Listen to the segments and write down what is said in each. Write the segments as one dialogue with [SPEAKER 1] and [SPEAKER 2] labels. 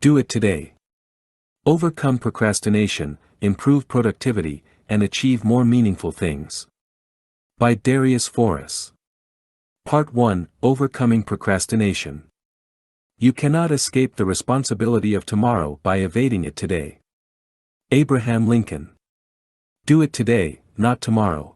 [SPEAKER 1] Do it today. Overcome procrastination, improve productivity, and achieve more meaningful things. By Darius Forrest. Part 1: Overcoming Procrastination. You cannot escape the responsibility of tomorrow by evading it today. Abraham Lincoln. Do it today, not tomorrow.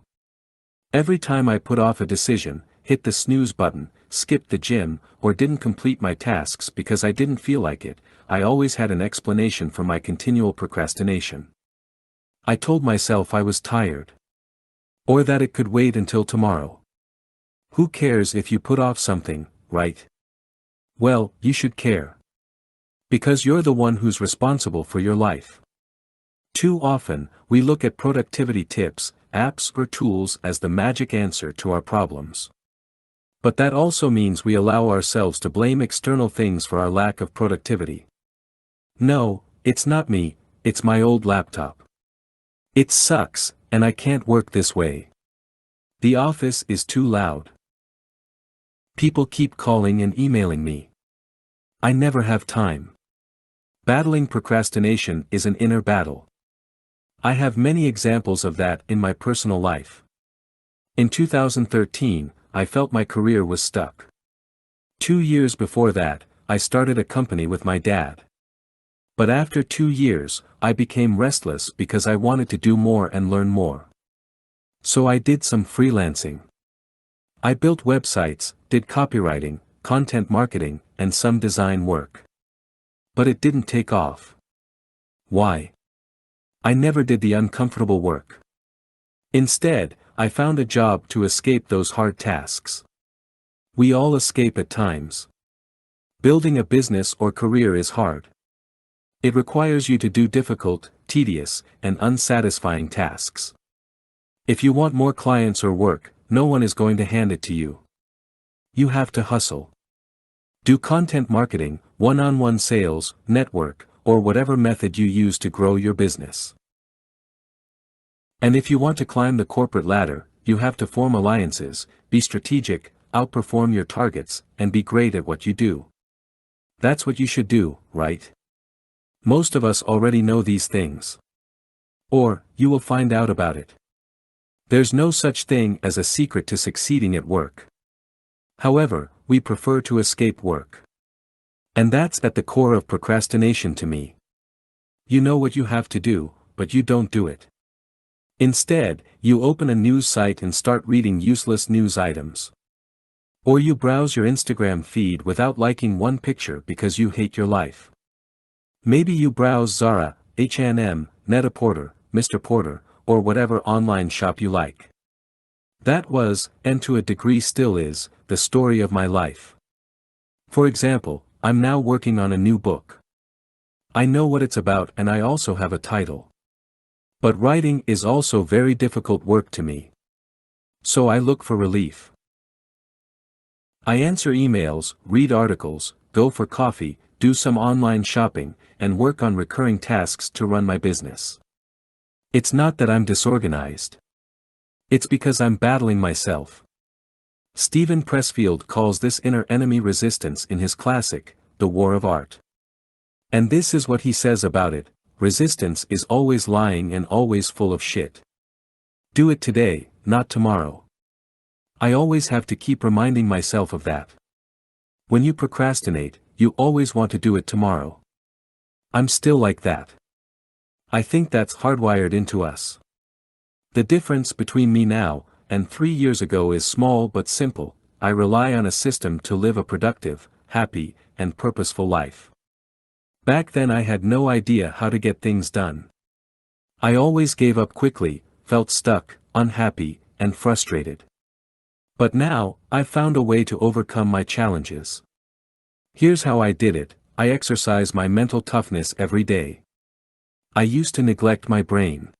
[SPEAKER 1] Every time I put off a decision, hit the snooze button, skipped the gym, or didn't complete my tasks because I didn't feel like it, I always had an explanation for my continual procrastination. I told myself I was tired. Or that it could wait until tomorrow. Who cares if you put off something, right? Well, you should care. Because you're the one who's responsible for your life. Too often, we look at productivity tips, apps or tools as the magic answer to our problems. But that also means we allow ourselves to blame external things for our lack of productivity. No, it's not me, it's my old laptop. It sucks, and I can't work this way. The office is too loud. People keep calling and emailing me. I never have time. Battling procrastination is an inner battle. I have many examples of that in my personal life. In 2013, I felt my career was stuck. 2 years before that, I started a company with my dad. But after 2 years, I became restless because I wanted to do more and learn more. So I did some freelancing. I built websites, did copywriting, content marketing, and some design work. But it didn't take off. Why? I never did the uncomfortable work. Instead, I found a job to escape those hard tasks. We all escape at times. Building a business or career is hard. It requires you to do difficult, tedious, and unsatisfying tasks. If you want more clients or work, no one is going to hand it to you. You have to hustle. Do content marketing, one-on-one sales, network, or whatever method you use to grow your business. And if you want to climb the corporate ladder, you have to form alliances, be strategic, outperform your targets, and be great at what you do. That's what you should do, right? Most of us already know these things. Or, you will find out about it. There's no such thing as a secret to succeeding at work. However, we prefer to escape work. And that's at the core of procrastination to me. You know what you have to do, but you don't do it. Instead, you open a news site and start reading useless news items. Or you browse your Instagram feed without liking one picture because you hate your life. Maybe you browse Zara, H&M, Net-a-Porter, Mr. Porter, or whatever online shop you like. That was, and to a degree still is, the story of my life. For example, I'm now working on a new book. I know what it's about and I also have a title. But writing is also very difficult work to me. So I look for relief. I answer emails, read articles, go for coffee, do some online shopping, and work on recurring tasks to run my business. It's not that I'm disorganized. It's because I'm battling myself. Stephen Pressfield calls this inner enemy resistance in his classic, The War of Art. And this is what he says about it: resistance is always lying and always full of shit. Do it today, not tomorrow. I always have to keep reminding myself of that. When you procrastinate, you always want to do it tomorrow. I'm still like that. I think that's hardwired into us. The difference between me now and 3 years ago is small but simple. I rely on a system to live a productive, happy, and purposeful life. Back then I had no idea how to get things done. I always gave up quickly, felt stuck, unhappy, and frustrated. But now, I've found a way to overcome my challenges. Here's how I did it: I exercise my mental toughness every day. I used to neglect my brain.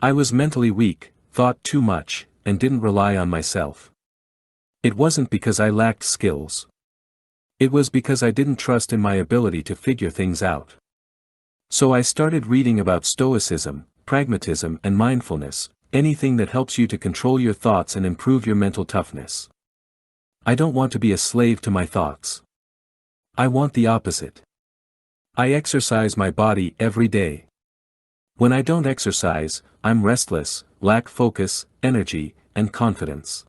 [SPEAKER 1] I was mentally weak, thought too much, and didn't rely on myself. It wasn't because I lacked skills. It was because I didn't trust in my ability to figure things out. So I started reading about stoicism, pragmatism, and mindfulness, anything that helps you to control your thoughts and improve your mental toughness. I don't want to be a slave to my thoughts. I want the opposite. I exercise my body every day. When I don't exercise, I'm restless, lack focus, energy, and confidence.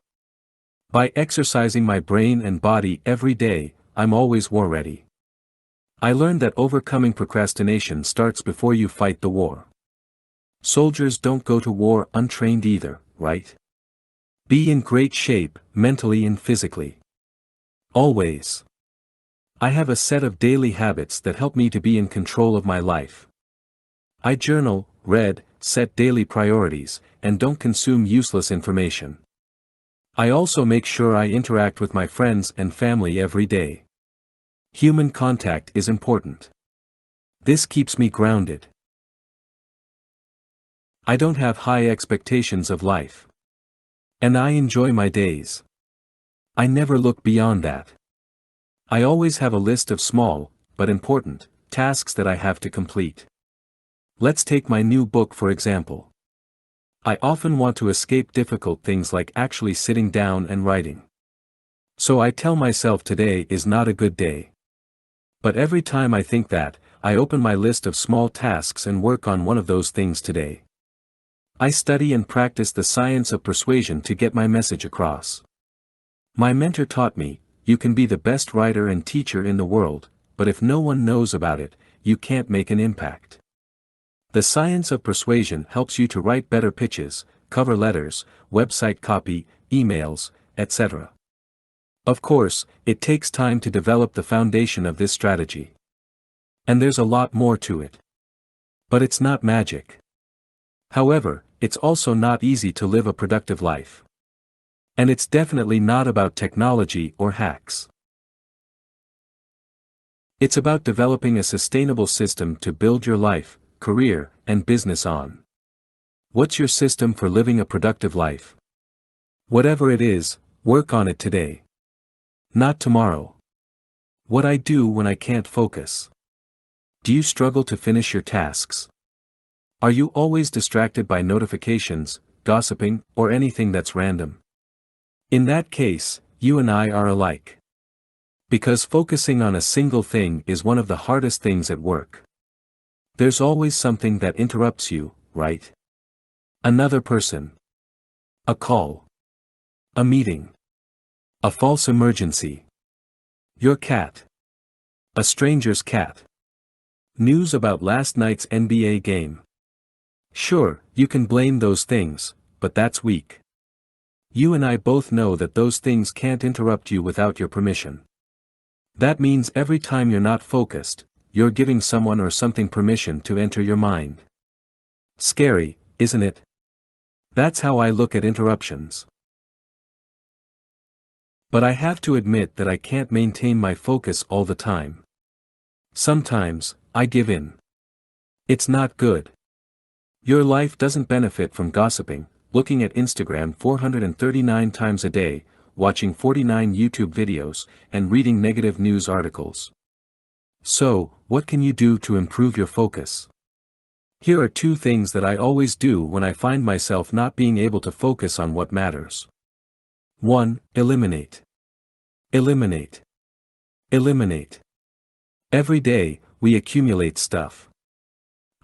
[SPEAKER 1] By exercising my brain and body every day, I'm always war ready. I learned that overcoming procrastination starts before you fight the war. Soldiers don't go to war untrained either, right? Be in great shape, mentally and physically. Always. I have a set of daily habits that help me to be in control of my life. I journal, read, set daily priorities, and don't consume useless information. I also make sure I interact with my friends and family every day. Human contact is important. This keeps me grounded. I don't have high expectations of life. And I enjoy my days. I never look beyond that. I always have a list of small, but important, tasks that I have to complete. Let's take my new book for example. I often want to escape difficult things like actually sitting down and writing. So I tell myself today is not a good day. But every time I think that, I open my list of small tasks and work on one of those things today. I study and practice the science of persuasion to get my message across. My mentor taught me, you can be the best writer and teacher in the world, but if no one knows about it, you can't make an impact. The science of persuasion helps you to write better pitches, cover letters, website copy, emails, etc. Of course, it takes time to develop the foundation of this strategy. And there's a lot more to it. But it's not magic. However, it's also not easy to live a productive life. And it's definitely not about technology or hacks. It's about developing a sustainable system to build your life, career, and business on. What's your system for living a productive life? Whatever it is, work on it today. Not tomorrow. What I do when I can't focus. Do you struggle to finish your tasks? Are you always distracted by notifications, gossiping, or anything that's random? In that case, you and I are alike. Because focusing on a single thing is one of the hardest things at work. There's always something that interrupts you, right? Another person. A call. A meeting. A false emergency. Your cat. A stranger's cat. News about last night's NBA game. Sure, you can blame those things, but that's weak. You and I both know that those things can't interrupt you without your permission. That means every time you're not focused, you're giving someone or something permission to enter your mind. Scary, isn't it? That's how I look at interruptions. But I have to admit that I can't maintain my focus all the time. Sometimes, I give in. It's not good. Your life doesn't benefit from gossiping, looking at Instagram 439 times a day, watching 49 YouTube videos, and reading negative news articles. So, what can you do to improve your focus? Here are 2 things that I always do when I find myself not being able to focus on what matters. 1. Eliminate. Eliminate. Eliminate. Every day, we accumulate stuff.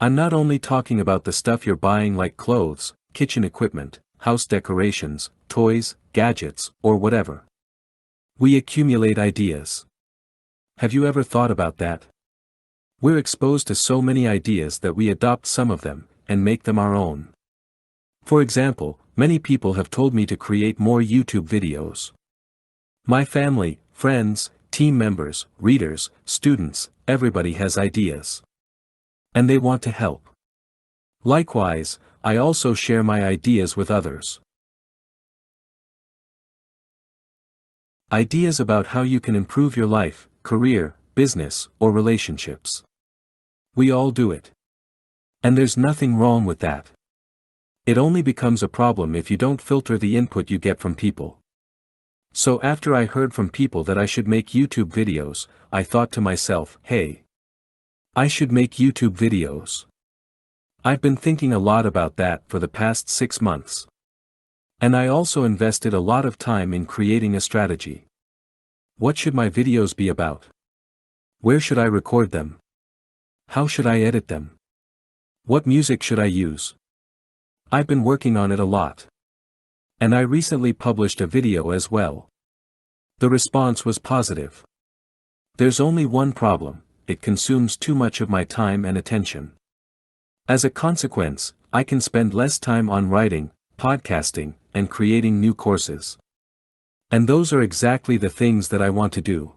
[SPEAKER 1] I'm not only talking about the stuff you're buying like clothes, kitchen equipment, house decorations, toys, gadgets, or whatever. We accumulate ideas. Have you ever thought about that? We're exposed to so many ideas that we adopt some of them, and make them our own. For example, many people have told me to create more YouTube videos. My family, friends, team members, readers, students, everybody has ideas. And they want to help. Likewise, I also share my ideas with others. Ideas about how you can improve your life, career, business, or relationships. We all do it. And there's nothing wrong with that. It only becomes a problem if you don't filter the input you get from people. So after I heard from people that I should make YouTube videos, I thought to myself, hey, I should make YouTube videos. I've been thinking a lot about that for the past 6 months. And I also invested a lot of time in creating a strategy. What should my videos be about? Where should I record them? How should I edit them? What music should I use? I've been working on it a lot. And I recently published a video as well. The response was positive. There's only one problem: it consumes too much of my time and attention. As a consequence, I can spend less time on writing, podcasting, and creating new courses. And those are exactly the things that I want to do.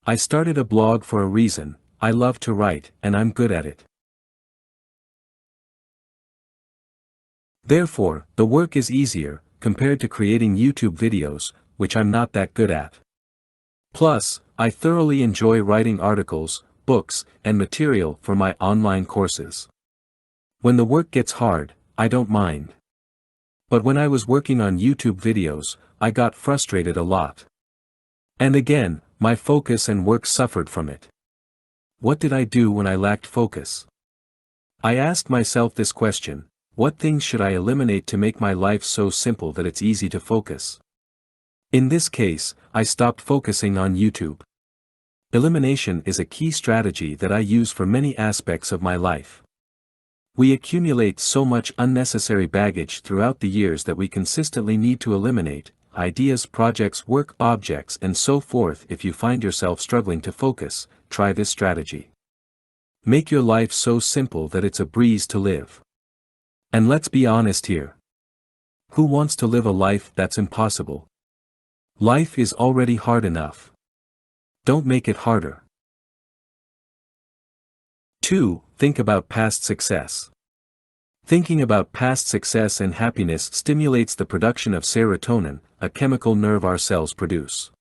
[SPEAKER 1] I started a blog for a reason. I love to write, and I'm good at it. Therefore, the work is easier, compared to creating YouTube videos, which I'm not that good at. Plus, I thoroughly enjoy writing articles, books, and material for my online courses. When the work gets hard, I don't mind. But when I was working on YouTube videos, I got frustrated a lot. And again, my focus and work suffered from it. What did I do when I lacked focus? I asked myself this question: what things should I eliminate to make my life so simple that it's easy to focus? In this case, I stopped focusing on YouTube. Elimination is a key strategy that I use for many aspects of my life. We accumulate so much unnecessary baggage throughout the years that we consistently need to eliminate: ideas, projects, work, objects, and so forth. If you find yourself struggling to focus, try this strategy. Make your life so simple that it's a breeze to live. And let's be honest here. Who wants to live a life that's impossible? Life is already hard enough. Don't make it harder. 2. Think about past success. Thinking about past success and happiness stimulates the production of serotonin, a chemical nerve our cells produce.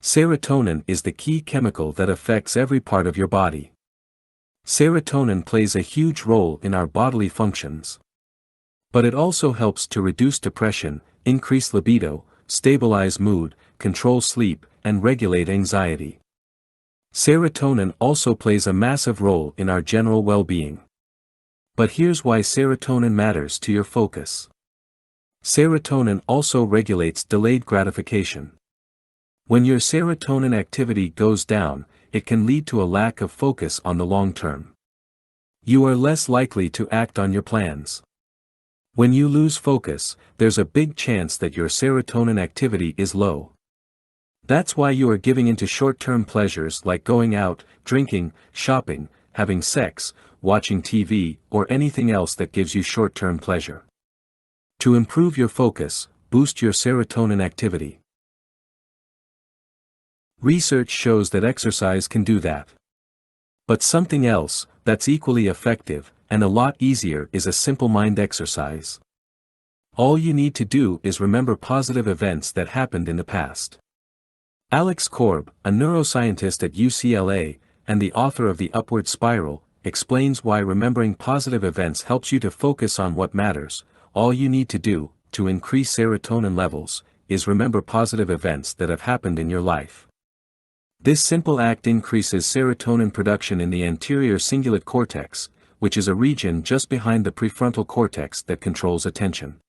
[SPEAKER 1] Serotonin is the key chemical that affects every part of your body. Serotonin plays a huge role in our bodily functions. But it also helps to reduce depression, increase libido, stabilize mood, control sleep, and regulate anxiety. Serotonin also plays a massive role in our general well-being. But here's why serotonin matters to your focus. Serotonin also regulates delayed gratification. When your serotonin activity goes down, it can lead to a lack of focus on the long term. You are less likely to act on your plans. When you lose focus, there's a big chance that your serotonin activity is low. That's why you are giving into short-term pleasures like going out, drinking, shopping, having sex, watching TV, or anything else that gives you short-term pleasure. To improve your focus, boost your serotonin activity. Research shows that exercise can do that. But something else, that's equally effective, and a lot easier, is a simple mind exercise. All you need to do is remember positive events that happened in the past. Alex Korb, a neuroscientist at UCLA, and the author of The Upward Spiral, explains why remembering positive events helps you to focus on what matters. All you need to do, to increase serotonin levels, is remember positive events that have happened in your life. This simple act increases serotonin production in the anterior cingulate cortex, which is a region just behind the prefrontal cortex that controls attention.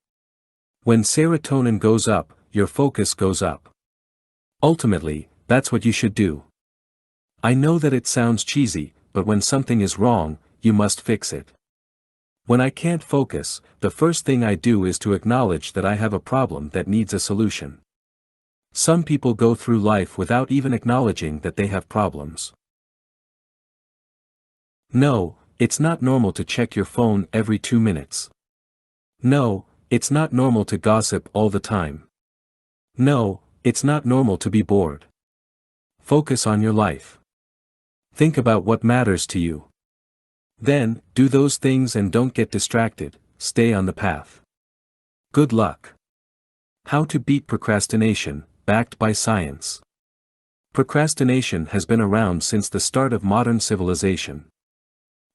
[SPEAKER 1] When serotonin goes up, your focus goes up. Ultimately, that's what you should do. I know that it sounds cheesy, but when something is wrong, you must fix it. When I can't focus, the first thing I do is to acknowledge that I have a problem that needs a solution. Some people go through life without even acknowledging that they have problems. No, it's not normal to check your phone every 2 minutes. No, it's not normal to gossip all the time. No, it's not normal to be bored. Focus on your life. Think about what matters to you. Then, do those things and don't get distracted. Stay on the path. Good luck. How to beat procrastination, backed by science. Procrastination has been around since the start of modern civilization.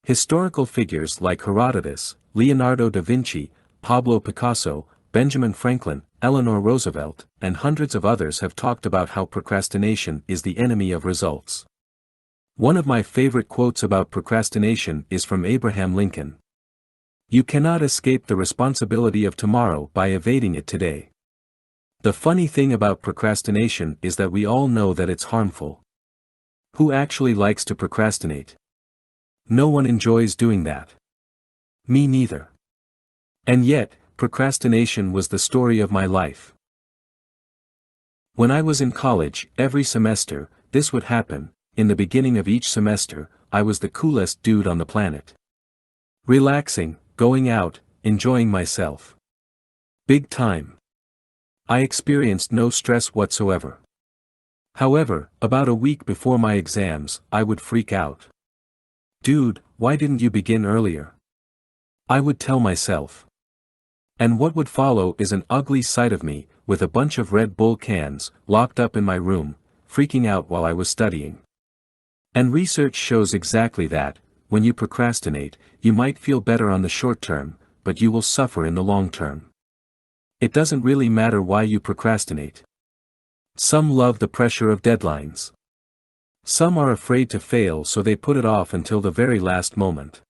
[SPEAKER 1] Historical figures like Herodotus, Leonardo da Vinci, Pablo Picasso, Benjamin Franklin, Eleanor Roosevelt, and hundreds of others have talked about how procrastination is the enemy of results. One of my favorite quotes about procrastination is from Abraham Lincoln. "You cannot escape the responsibility of tomorrow by evading it today." The funny thing about procrastination is that we all know that it's harmful. Who actually likes to procrastinate? No one enjoys doing that. Me neither. And yet, procrastination was the story of my life. When I was in college, every semester, this would happen. In the beginning of each semester, I was the coolest dude on the planet. Relaxing, going out, enjoying myself. Big time. I experienced no stress whatsoever. However, about a week before my exams, I would freak out. Dude, why didn't you begin earlier? I would tell myself. And what would follow is an ugly sight of me, with a bunch of Red Bull cans, locked up in my room, freaking out while I was studying. And research shows exactly that. When you procrastinate, you might feel better on the short term, but you will suffer in the long term. It doesn't really matter why you procrastinate. Some love the pressure of deadlines. Some are afraid to fail, so they put it off until the very last moment.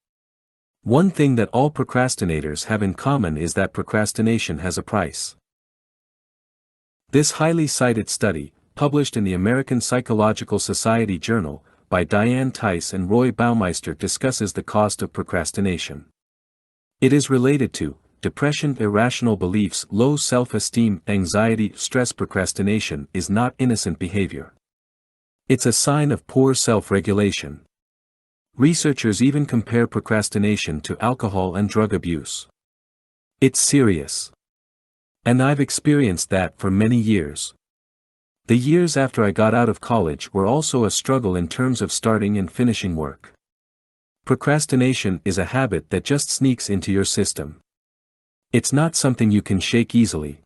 [SPEAKER 1] One thing that all procrastinators have in common is that procrastination has a price. This highly cited study, published in the American Psychological Society Journal, by Diane Tice and Roy Baumeister, discusses the cost of procrastination. It is related to depression, irrational beliefs, low self-esteem, anxiety, stress. Procrastination is not innocent behavior. It's a sign of poor self-regulation. Researchers even compare procrastination to alcohol and drug abuse. It's serious. And I've experienced that for many years. The years after I got out of college were also a struggle in terms of starting and finishing work. Procrastination is a habit that just sneaks into your system. It's not something you can shake easily.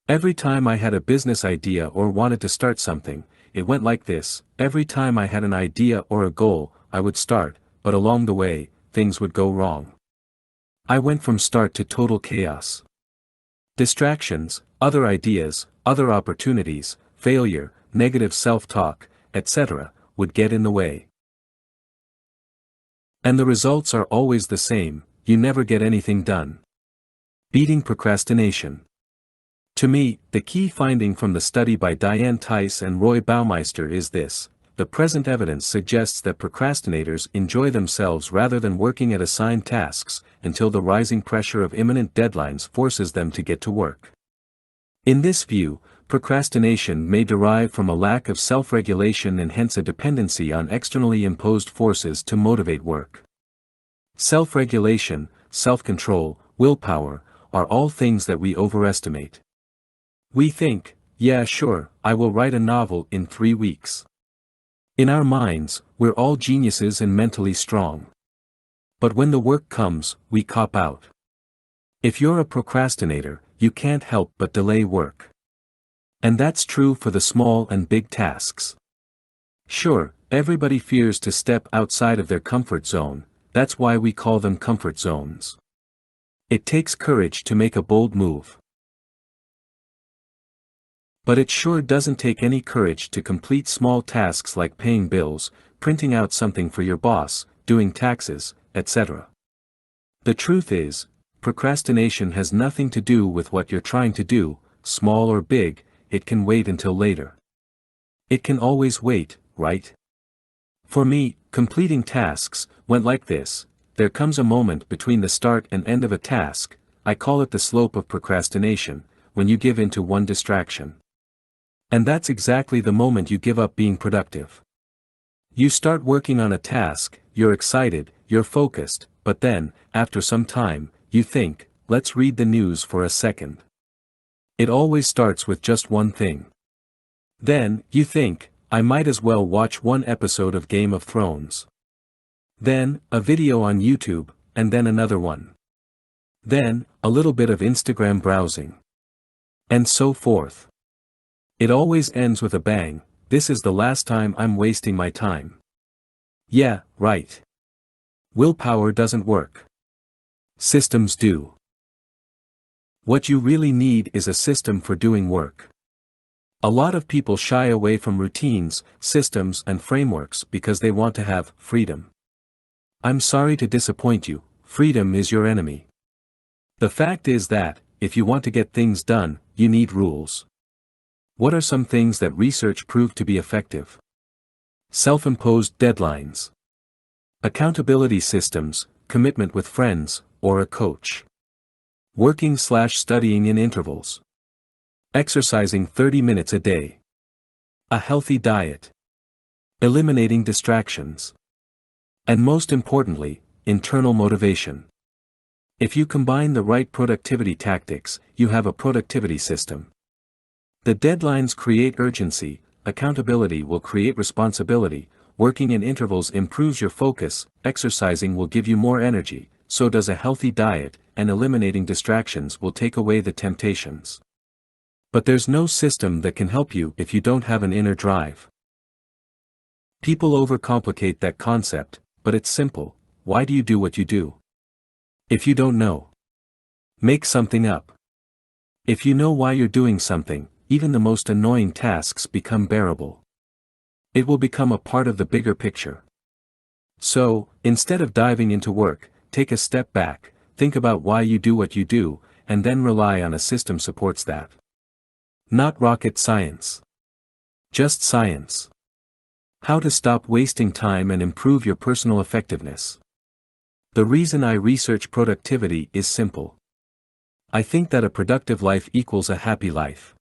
[SPEAKER 1] Every time I had a business idea or wanted to start something, it went like this. Every time I had an idea or a goal, I would start, but along the way, things would go wrong. I went from start to total chaos. Distractions, other ideas, other opportunities, failure, negative self-talk, etc., would get in the way. And the results are always the same: you never get anything done. Beating procrastination. To me, the key finding from the study by Diane Tice and Roy Baumeister is this: the present evidence suggests that procrastinators enjoy themselves rather than working at assigned tasks, until the rising pressure of imminent deadlines forces them to get to work. In this view, procrastination may derive from a lack of self-regulation and hence a dependency on externally imposed forces to motivate work. Self-regulation, self-control, willpower, are all things that we overestimate. We think, yeah sure, I will write a novel in 3 weeks. In our minds, we're all geniuses and mentally strong. But when the work comes, we cop out. If you're a procrastinator, you can't help but delay work. And that's true for the small and big tasks. Sure, everybody fears to step outside of their comfort zone, that's why we call them comfort zones. It takes courage to make a bold move. But it sure doesn't take any courage to complete small tasks like paying bills, printing out something for your boss, doing taxes, etc. The truth is, procrastination has nothing to do with what you're trying to do, small or big. It can wait until later. It can always wait, right? For me, completing tasks went like this: there comes a moment between the start and end of a task, I call it the slope of procrastination, when you give in to one distraction. And that's exactly the moment you give up being productive. You start working on a task, you're excited, you're focused, but then, after some time, you think, let's read the news for a second. It always starts with just one thing. Then, you think, I might as well watch one episode of Game of Thrones. Then, a video on YouTube, and then another one. Then, a little bit of Instagram browsing. And so forth. It always ends with a bang: this is the last time I'm wasting my time. Yeah, right. Willpower doesn't work. Systems do. What you really need is a system for doing work. A lot of people shy away from routines, systems, and frameworks because they want to have freedom. I'm sorry to disappoint you, freedom is your enemy. The fact is that, if you want to get things done, you need rules. What are some things that research proved to be effective? Self-imposed deadlines. Accountability systems, commitment with friends, or a coach. Working/studying in intervals. Exercising 30 minutes a day. A healthy diet. Eliminating distractions. And most importantly, internal motivation. If you combine the right productivity tactics, you have a productivity system. The deadlines create urgency, accountability will create responsibility, working in intervals improves your focus, exercising will give you more energy, so does a healthy diet, and eliminating distractions will take away the temptations. But there's no system that can help you if you don't have an inner drive. People overcomplicate that concept, but it's simple. Why do you do what you do? If you don't know, make something up. If you know why you're doing something, even the most annoying tasks become bearable. It will become a part of the bigger picture. So, instead of diving into work, take a step back, think about why you do what you do, and then rely on a system supports that. Not rocket science. Just science. How to stop wasting time and improve your personal effectiveness. The reason I research productivity is simple. I think that a productive life equals a happy life.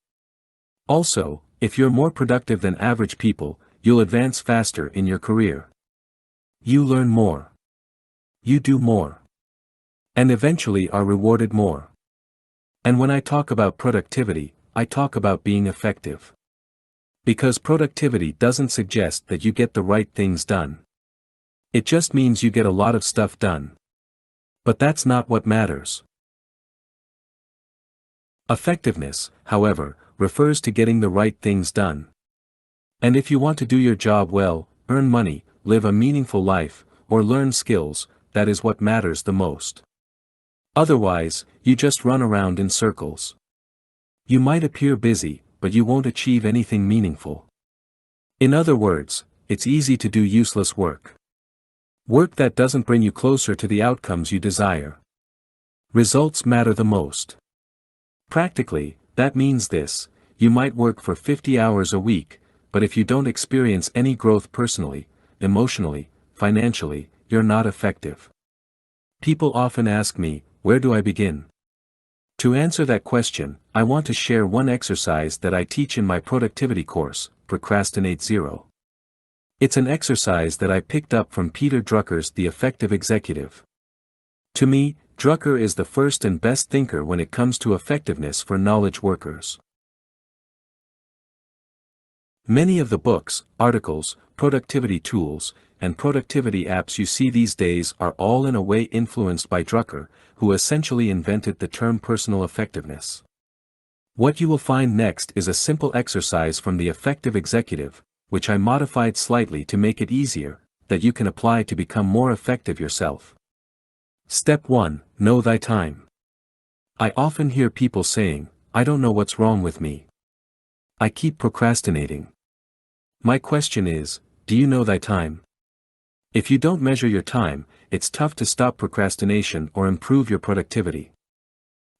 [SPEAKER 1] Also, if you're more productive than average people, you'll advance faster in your career. You learn more. You do more. And eventually are rewarded more. And when I talk about productivity, I talk about being effective. Because productivity doesn't suggest that you get the right things done. It just means you get a lot of stuff done. But that's not what matters. Effectiveness, however, refers to getting the right things done. And if you want to do your job well, earn money, live a meaningful life, or learn skills, that is what matters the most. Otherwise, you just run around in circles. You might appear busy, but you won't achieve anything meaningful. In other words, it's easy to do useless work. Work that doesn't bring you closer to the outcomes you desire. Results matter the most. Practically, that means this: you might work for 50 hours a week, but if you don't experience any growth personally, emotionally, financially, you're not effective. People often ask me, where do I begin? To answer that question, I want to share one exercise that I teach in my productivity course, Procrastinate Zero. It's an exercise that I picked up from Peter Drucker's The Effective Executive. To me, Drucker is the first and best thinker when it comes to effectiveness for knowledge workers. Many of the books, articles, productivity tools, and productivity apps you see these days are all in a way influenced by Drucker, who essentially invented the term personal effectiveness. What you will find next is a simple exercise from The Effective Executive, which I modified slightly to make it easier, that you can apply to become more effective yourself. Step 1. Know thy time. I often hear people saying, I don't know what's wrong with me. I keep procrastinating. My question is, do you know thy time? If you don't measure your time, it's tough to stop procrastination or improve your productivity.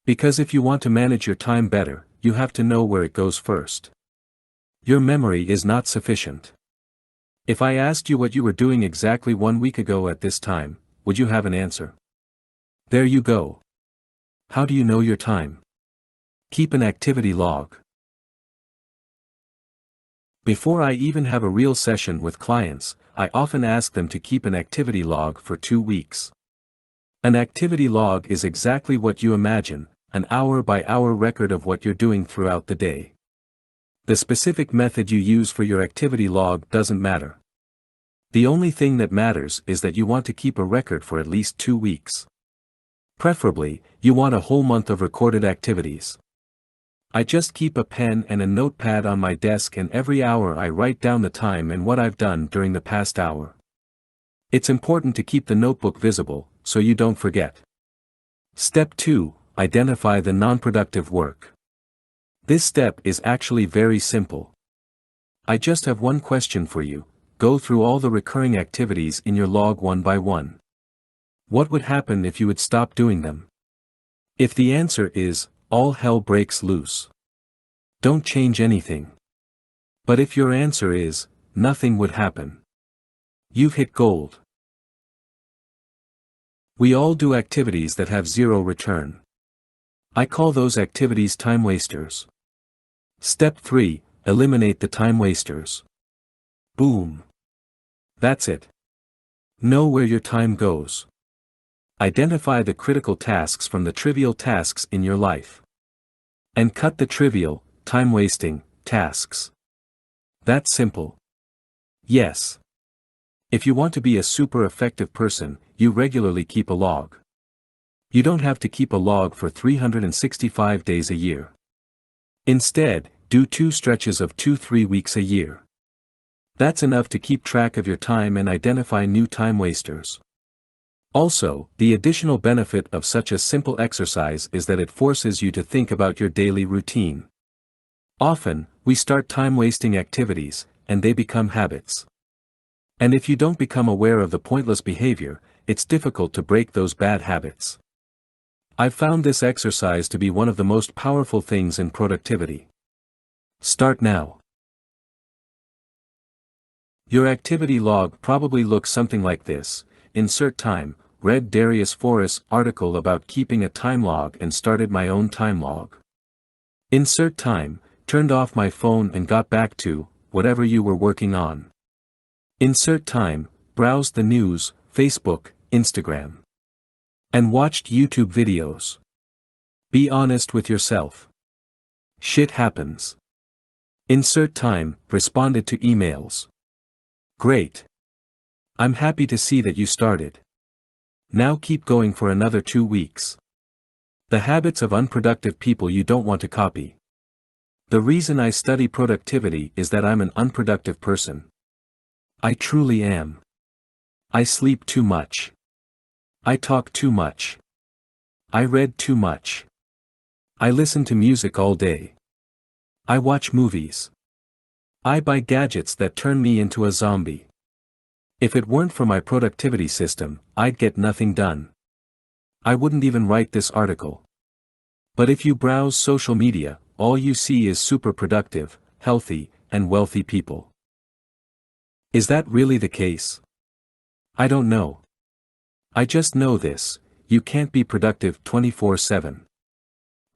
[SPEAKER 1] Because if you want to manage your time better, you have to know where it goes first. Your memory is not sufficient. If I asked you what you were doing exactly 1 week ago at this time, would you have an answer? There you go. How do you know your time? Keep an activity log. Before I even have a real session with clients, I often ask them to keep an activity log for 2 weeks. An activity log is exactly what you imagine, an hour-by-hour record of what you're doing throughout the day. The specific method you use for your activity log doesn't matter. The only thing that matters is that you want to keep a record for at least 2 weeks. Preferably, you want a whole month of recorded activities. I just keep a pen and a notepad on my desk, and every hour I write down the time and what I've done during the past hour. It's important to keep the notebook visible, so you don't forget. Step 2. Identify the non-productive work. This step is actually very simple. I just have one question for you: go through all the recurring activities in your log one by one. What would happen if you would stop doing them? If the answer is, all hell breaks loose, don't change anything. But if your answer is, nothing would happen, you've hit gold. We all do activities that have zero return. I call those activities time wasters. Step 3, eliminate the time wasters. Boom. That's it. Know where your time goes. Identify the critical tasks from the trivial tasks in your life. And cut the trivial, time-wasting, tasks. That's simple. Yes. If you want to be a super effective person, you regularly keep a log. You don't have to keep a log for 365 days a year. Instead, do 2 stretches of 2-3 weeks a year. That's enough to keep track of your time and identify new time wasters. Also, the additional benefit of such a simple exercise is that it forces you to think about your daily routine. Often, we start time-wasting activities, and they become habits. And if you don't become aware of the pointless behavior, it's difficult to break those bad habits. I've found this exercise to be one of the most powerful things in productivity. Start now. Your activity log probably looks something like this. Insert time, read Darius Forrest's article about keeping a time log and started my own time log. Insert time, turned off my phone and got back to whatever you were working on. Insert time, browsed the news, Facebook, Instagram. And watched YouTube videos. Be honest with yourself. Shit happens. Insert time, responded to emails. Great. I'm happy to see that you started. Now keep going for another 2 weeks. The habits of unproductive people you don't want to copy. The reason I study productivity is that I'm an unproductive person. I truly am. I sleep too much. I talk too much. I read too much. I listen to music all day. I watch movies. I buy gadgets that turn me into a zombie. If it weren't for my productivity system, I'd get nothing done. I wouldn't even write this article. But if you browse social media, all you see is super productive, healthy, and wealthy people. Is that really the case? I don't know. I just know this: you can't be productive 24/7.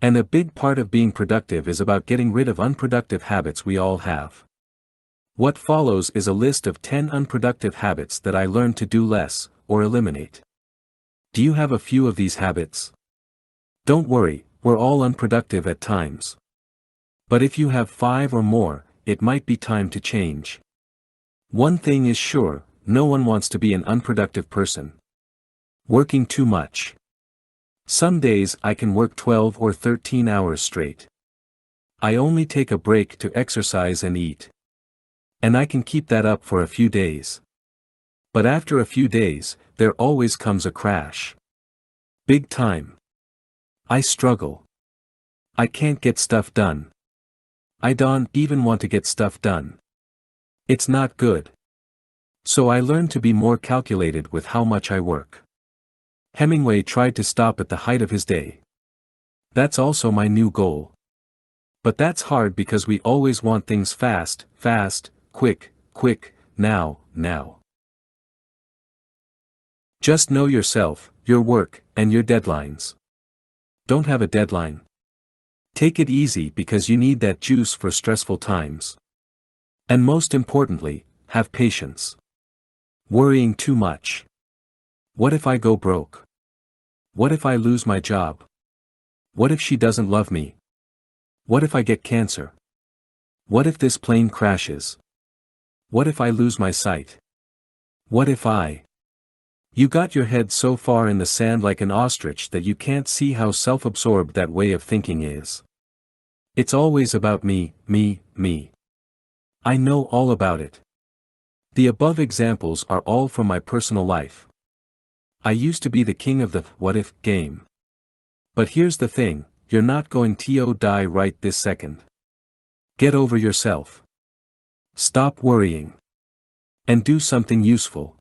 [SPEAKER 1] And a big part of being productive is about getting rid of unproductive habits we all have. What follows is a list of 10 unproductive habits that I learned to do less, or eliminate. Do you have a few of these habits? Don't worry, we're all unproductive at times. But if you have 5 or more, it might be time to change. One thing is sure, no one wants to be an unproductive person. Working too much. Some days I can work 12 or 13 hours straight. I only take a break to exercise and eat. And I can keep that up for a few days. But after a few days, there always comes a crash. Big time. I struggle. I can't get stuff done. I don't even want to get stuff done. It's not good. So I learned to be more calculated with how much I work. Hemingway tried to stop at the height of his day. That's also my new goal. But that's hard because we always want things fast, fast, quick, quick, now, now. Just know yourself, your work, and your deadlines. Don't have a deadline. Take it easy because you need that juice for stressful times. And most importantly, have patience. Worrying too much. What if I go broke? What if I lose my job? What if she doesn't love me? What if I get cancer? What if this plane crashes? What if I lose my sight? What if I... You got your head so far in the sand like an ostrich that you can't see how self-absorbed that way of thinking is. It's always about me, me, me. I know all about it. The above examples are all from my personal life. I used to be the king of the what if game. But here's the thing, you're not going to die right this second. Get over yourself. Stop worrying. And do something useful.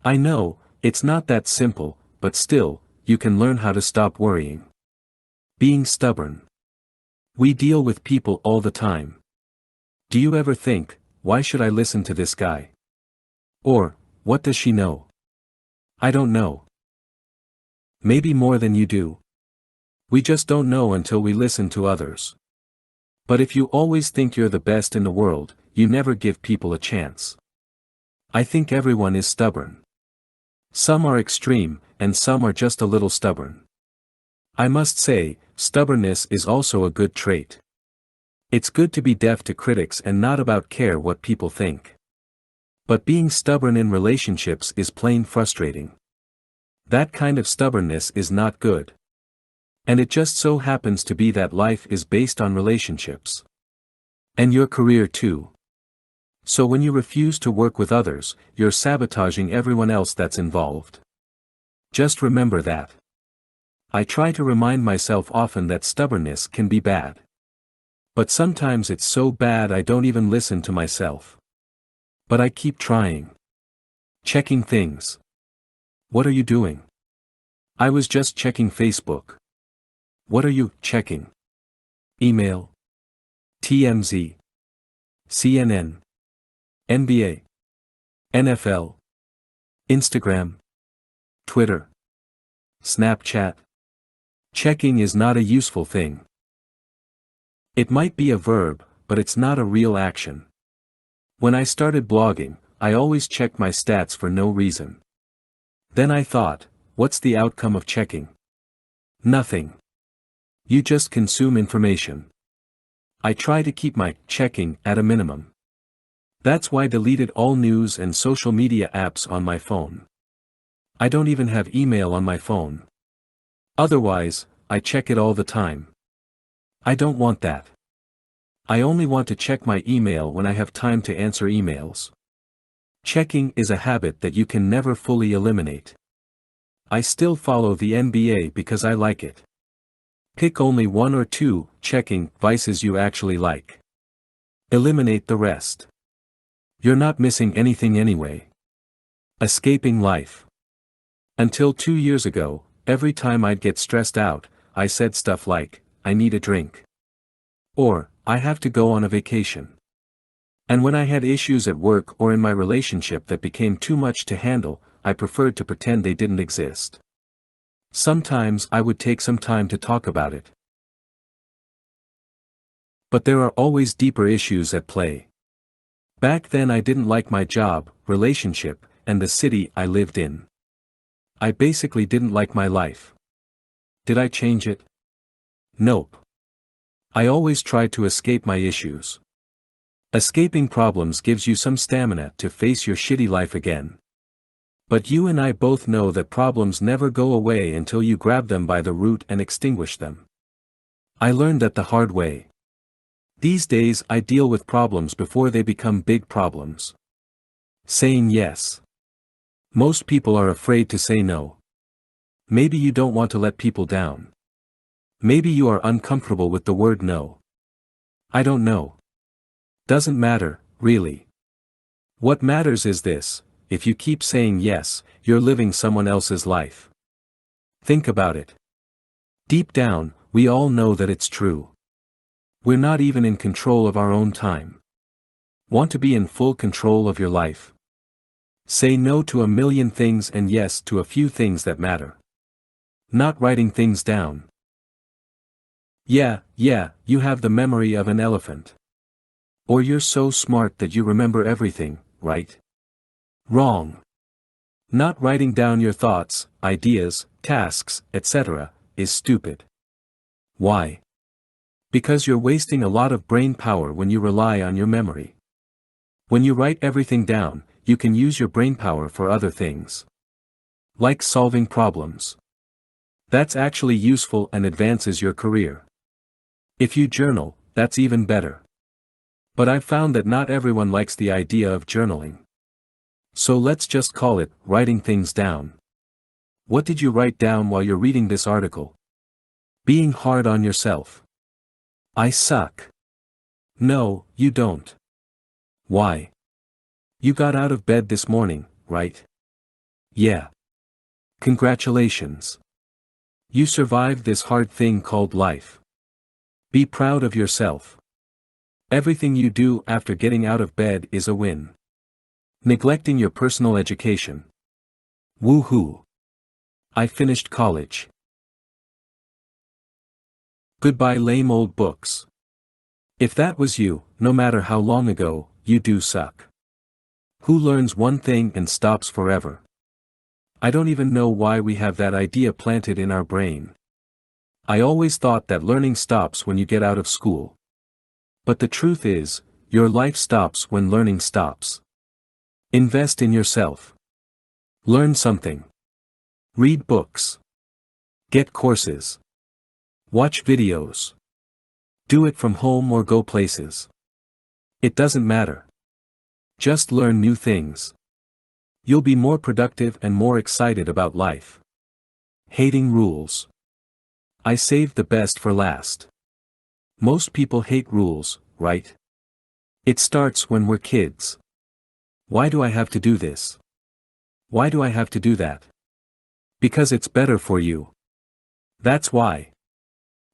[SPEAKER 1] I know, it's not that simple, but still, you can learn how to stop worrying. Being stubborn. We deal with people all the time. Do you ever think, why should I listen to this guy? Or, what does she know? I don't know. Maybe more than you do. We just don't know until we listen to others. But if you always think you're the best in the world, you never give people a chance. I think everyone is stubborn. Some are extreme, and some are just a little stubborn. I must say, stubbornness is also a good trait. It's good to be deaf to critics and not about care what people think. But being stubborn in relationships is plain frustrating. That kind of stubbornness is not good. And it just so happens to be that life is based on relationships. And your career too. So when you refuse to work with others, you're sabotaging everyone else that's involved. Just remember that. I try to remind myself often that stubbornness can be bad. But sometimes it's so bad I don't even listen to myself. But I keep trying. Checking things. What are you doing? I was just checking Facebook. What are you checking? Email. TMZ. CNN. NBA. NFL. Instagram. Twitter. Snapchat. Checking is not a useful thing. It might be a verb, but it's not a real action. When I started blogging, I always checked my stats for no reason. Then I thought, what's the outcome of checking? Nothing. You just consume information. I try to keep my checking at a minimum. That's why I deleted all news and social media apps on my phone. I don't even have email on my phone. Otherwise, I check it all the time. I don't want that. I only want to check my email when I have time to answer emails. Checking is a habit that you can never fully eliminate. I still follow the NBA because I like it. Pick only one or two checking vices you actually like. Eliminate the rest. You're not missing anything anyway. Escaping life. Until 2 years ago, every time I'd get stressed out, I said stuff like, I need a drink. Or, I have to go on a vacation. And when I had issues at work or in my relationship that became too much to handle, I preferred to pretend they didn't exist. Sometimes I would take some time to talk about it. But there are always deeper issues at play. Back then I didn't like my job, relationship, and the city I lived in. I basically didn't like my life. Did I change it? Nope. I always tried to escape my issues. Escaping problems gives you some stamina to face your shitty life again. But you and I both know that problems never go away until you grab them by the root and extinguish them. I learned that the hard way. These days I deal with problems before they become big problems. Saying yes. Most people are afraid to say no. Maybe you don't want to let people down. Maybe you are uncomfortable with the word no. I don't know. Doesn't matter, really. What matters is this: if you keep saying yes, you're living someone else's life. Think about it. Deep down, we all know that it's true. We're not even in control of our own time. Want to be in full control of your life? Say no to a million things and yes to a few things that matter. Not writing things down. Yeah, you have the memory of an elephant. Or you're so smart that you remember everything, right? Wrong. Not writing down your thoughts, ideas, tasks, etc., is stupid. Why? Because you're wasting a lot of brain power when you rely on your memory. When you write everything down, you can use your brain power for other things. Like solving problems. That's actually useful and advances your career. If you journal, that's even better. But I've found that not everyone likes the idea of journaling. So let's just call it writing things down. What did you write down while you're reading this article? Being hard on yourself. I suck. No, you don't. Why? You got out of bed this morning, right? Yeah. Congratulations. You survived this hard thing called life. Be proud of yourself. Everything you do after getting out of bed is a win. Neglecting your personal education. Woohoo. I finished college. Goodbye lame old books. If that was you, no matter how long ago, you do suck. Who learns one thing and stops forever? I don't even know why we have that idea planted in our brain. I always thought that learning stops when you get out of school. But the truth is, your life stops when learning stops. Invest in yourself. Learn something. Read books. Get courses. Watch videos. Do it from home or go places. It doesn't matter. Just learn new things. You'll be more productive and more excited about life. Hating rules. I saved the best for last. Most people hate rules, right? It starts when we're kids. Why do I have to do this? Why do I have to do that? Because it's better for you. That's why.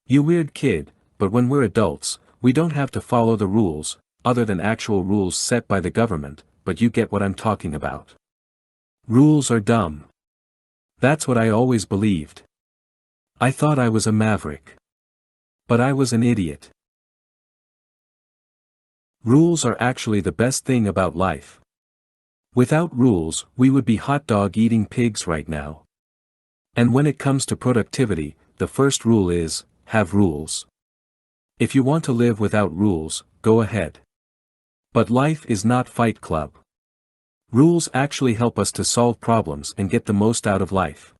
[SPEAKER 1] You weird kid, but when we're adults, we don't have to follow the rules, other than actual rules set by the government, but you get what I'm talking about. Rules are dumb. That's what I always believed. I thought I was a maverick. But I was an idiot. Rules are actually the best thing about life. Without rules, we would be hot dog eating pigs right now. And when it comes to productivity, the first rule is, have rules. If you want to live without rules, go ahead. But life is not Fight Club. Rules actually help us to solve problems and get the most out of life.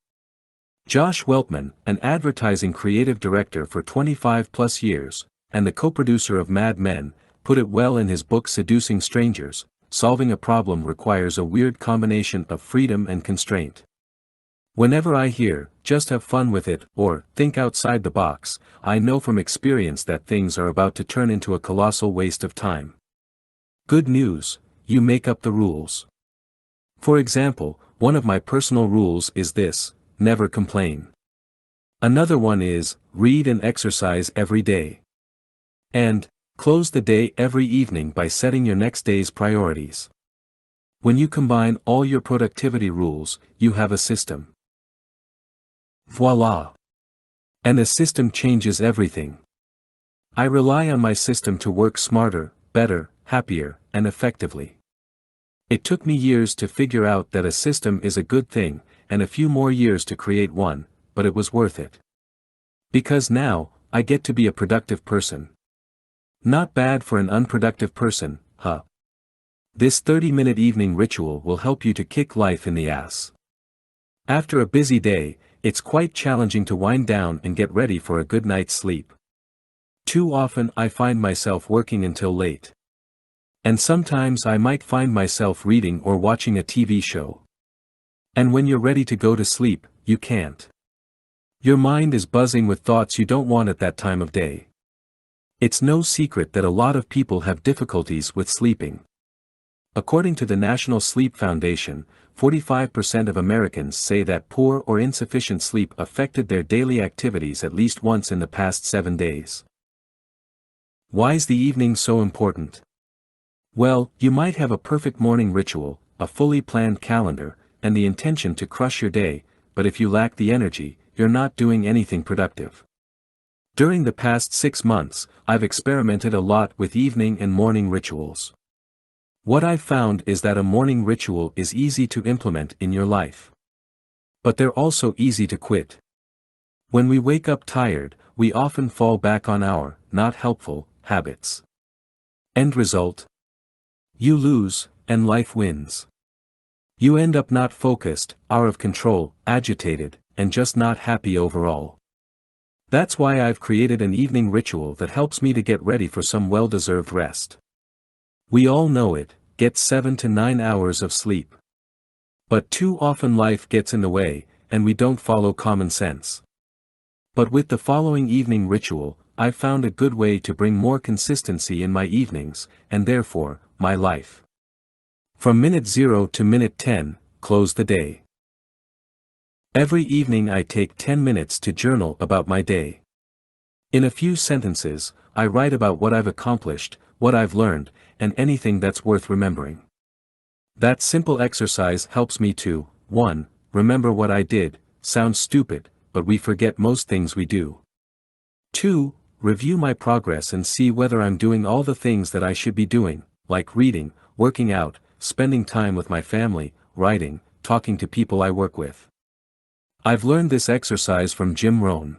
[SPEAKER 1] Josh Weltman, an advertising creative director for 25 plus years, and the co-producer of Mad Men, put it well in his book Seducing Strangers: Solving a Problem Requires a Weird Combination of Freedom and Constraint. Whenever I hear, just have fun with it, or, think outside the box, I know from experience that things are about to turn into a colossal waste of time. Good news, you make up the rules. For example, one of my personal rules is this: never complain. Another one is, read and exercise every day. And, close the day every evening by setting your next day's priorities. When you combine all your productivity rules, you have a system. Voila! And a system changes everything. I rely on my system to work smarter, better, happier, and effectively. It took me years to figure out that a system is a good thing, and a few more years to create one, but it was worth it. Because now, I get to be a productive person. Not bad for an unproductive person, huh? This 30-minute evening ritual will help you to kick life in the ass. After a busy day, it's quite challenging to wind down and get ready for a good night's sleep. Too often I find myself working until late. And sometimes I might find myself reading or watching a TV show. And when you're ready to go to sleep, you can't. Your mind is buzzing with thoughts you don't want at that time of day. It's no secret that a lot of people have difficulties with sleeping. According to the National Sleep Foundation, 45% of Americans say that poor or insufficient sleep affected their daily activities at least once in the past 7 days. Why is the evening so important? Well, you might have a perfect morning ritual, a fully planned calendar, and the intention to crush your day, but if you lack the energy, you're not doing anything productive. During the past 6 months, I've experimented a lot with evening and morning rituals. What I've found is that a morning ritual is easy to implement in your life. But they're also easy to quit. When we wake up tired, we often fall back on our, not helpful, habits. End result? You lose, and life wins. You end up not focused, out of control, agitated, and just not happy overall. That's why I've created an evening ritual that helps me to get ready for some well-deserved rest. We all know it, get 7 to 9 hours of sleep. But too often life gets in the way, and we don't follow common sense. But with the following evening ritual, I've found a good way to bring more consistency in my evenings, and therefore, my life. From minute 0 to minute 10, close the day. Every evening I take 10 minutes to journal about my day. In a few sentences, I write about what I've accomplished, what I've learned, and anything that's worth remembering. That simple exercise helps me to, 1. Remember what I did, sounds stupid, but we forget most things we do. 2. Review my progress and see whether I'm doing all the things that I should be doing, like reading, working out, spending time with my family, writing, talking to people I work with. I've learned this exercise from Jim Rohn.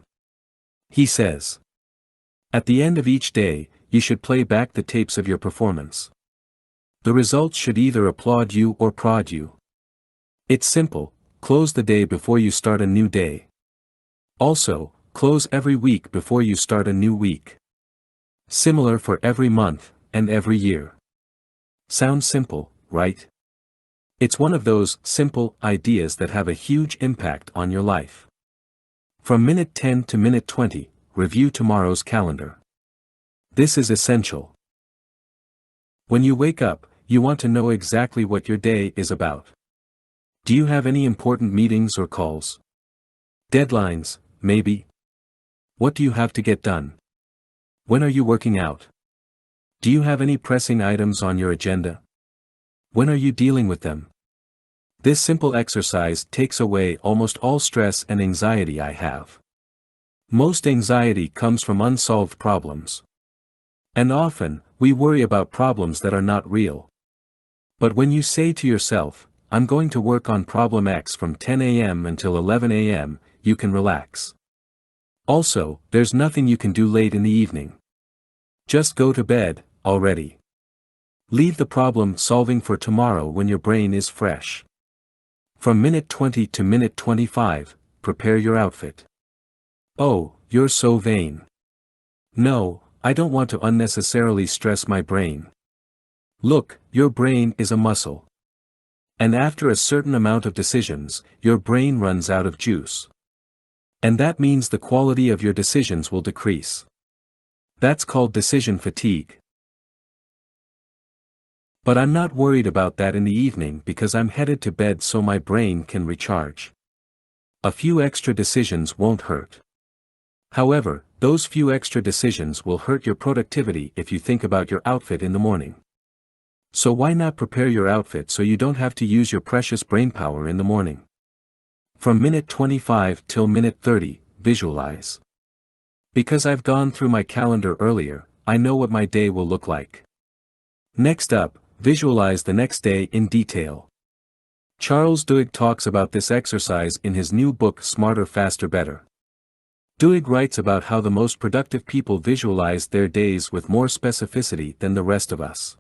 [SPEAKER 1] He says, at the end of each day, you should play back the tapes of your performance. The results should either applaud you or prod you. It's simple, close the day before you start a new day. Also, close every week before you start a new week. Similar for every month, and every year. Sounds simple, right? It's one of those simple ideas that have a huge impact on your life. From minute 10 to minute 20, review tomorrow's calendar. This is essential. When you wake up, you want to know exactly what your day is about. Do you have any important meetings or calls? Deadlines, maybe? What do you have to get done? When are you working out? Do you have any pressing items on your agenda? When are you dealing with them? This simple exercise takes away almost all stress and anxiety I have. Most anxiety comes from unsolved problems. And often, we worry about problems that are not real. But when you say to yourself, I'm going to work on problem X from 10 a.m. until 11 a.m., you can relax. Also, there's nothing you can do late in the evening. Just go to bed, already. Leave the problem solving for tomorrow when your brain is fresh. From minute 20 to minute 25, prepare your outfit. Oh, you're so vain. No, I don't want to unnecessarily stress my brain. Look, your brain is a muscle. And after a certain amount of decisions, your brain runs out of juice. And that means the quality of your decisions will decrease. That's called decision fatigue. But I'm not worried about that in the evening because I'm headed to bed so my brain can recharge. A few extra decisions won't hurt. However, those few extra decisions will hurt your productivity if you think about your outfit in the morning. So why not prepare your outfit so you don't have to use your precious brainpower in the morning? From minute 25 till minute 30, visualize. Because I've gone through my calendar earlier, I know what my day will look like. Next up, visualize the next day in detail. Charles Duhigg talks about this exercise in his new book Smarter, Faster, Better. Duhigg writes about how the most productive people visualize their days with more specificity than the rest of us.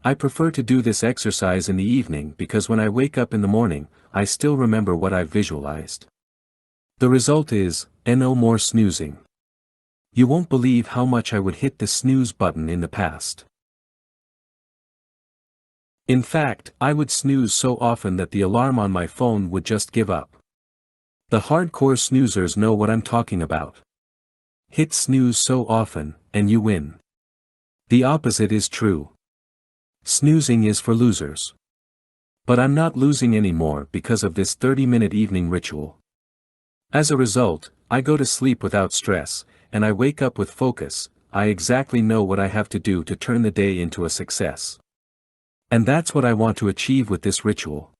[SPEAKER 1] I prefer to do this exercise in the evening because when I wake up in the morning, I still remember what I've visualized. The result is, no more snoozing. You won't believe how much I would hit the snooze button in the past. In fact, I would snooze so often that the alarm on my phone would just give up. The hardcore snoozers know what I'm talking about. Hit snooze so often, and you win. The opposite is true. Snoozing is for losers. But I'm not losing anymore because of this 30-minute evening ritual. As a result, I go to sleep without stress, and I wake up with focus. I exactly know what I have to do to turn the day into a success. And that's what I want to achieve with this ritual.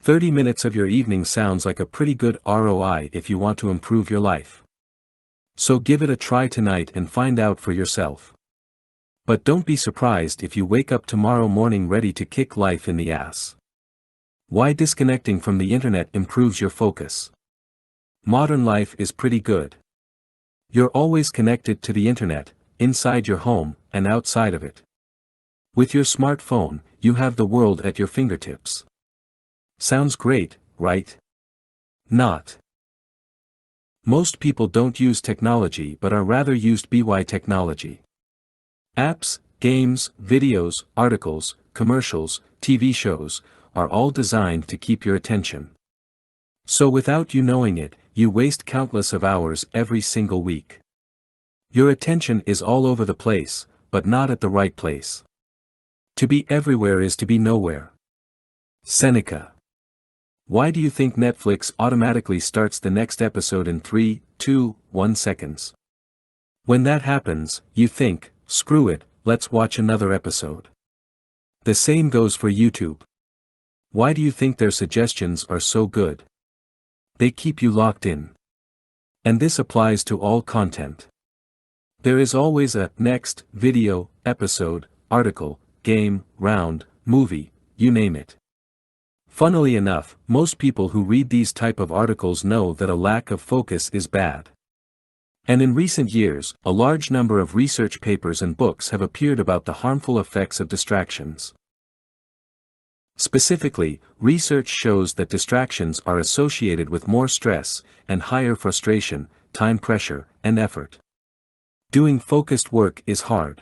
[SPEAKER 1] 30 minutes of your evening sounds like a pretty good ROI if you want to improve your life. So give it a try tonight and find out for yourself. But don't be surprised if you wake up tomorrow morning ready to kick life in the ass. Why disconnecting from the internet improves your focus? Modern life is pretty good. You're always connected to the internet, inside your home, and outside of it. With your smartphone, you have the world at your fingertips. Sounds great, right? Not. Most people don't use technology but are rather used by technology. Apps, games, videos, articles, commercials, TV shows, are all designed to keep your attention. So without you knowing it, you waste countless of hours every single week. Your attention is all over the place, but not at the right place. To be everywhere is to be nowhere. Seneca. Why do you think Netflix automatically starts the next episode in 3, 2, 1 seconds? When that happens, you think, screw it, let's watch another episode. The same goes for YouTube. Why do you think their suggestions are so good? they keep you locked in. And this applies to all content. There is always a next video, episode, article, game, round, movie, you name it. Funnily enough, most people who read these type of articles know that a lack of focus is bad. And in recent years, a large number of research papers and books have appeared about the harmful effects of distractions. Specifically, research shows that distractions are associated with more stress, and higher frustration, time pressure, and effort. Doing focused work is hard.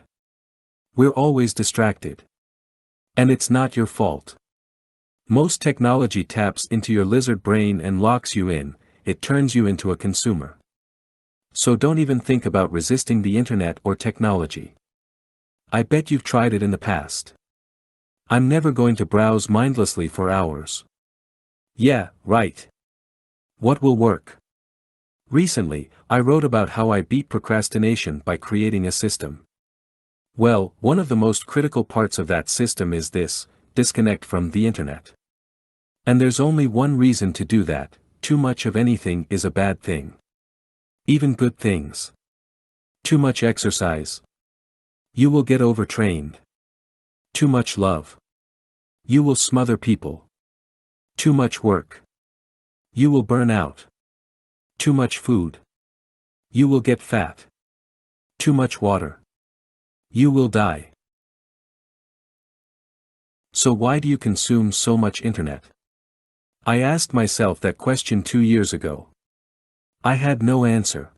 [SPEAKER 1] We're always distracted. And it's not your fault. Most technology taps into your lizard brain and locks you in, it turns you into a consumer. So don't even think about resisting the internet or technology. I bet you've tried it in the past. I'm never going to browse mindlessly for hours. Yeah, right. What will work? Recently, I wrote about how I beat procrastination by creating a system. Well, one of the most critical parts of that system is this: disconnect from the internet. And there's only one reason to do that: too much of anything is a bad thing. Even good things. Too much exercise. You will get overtrained. Too much love. You will smother people. Too much work. You will burn out. Too much food. You will get fat. Too much water. You will die. So why do you consume so much internet? I asked myself that question 2 years ago. I had no answer.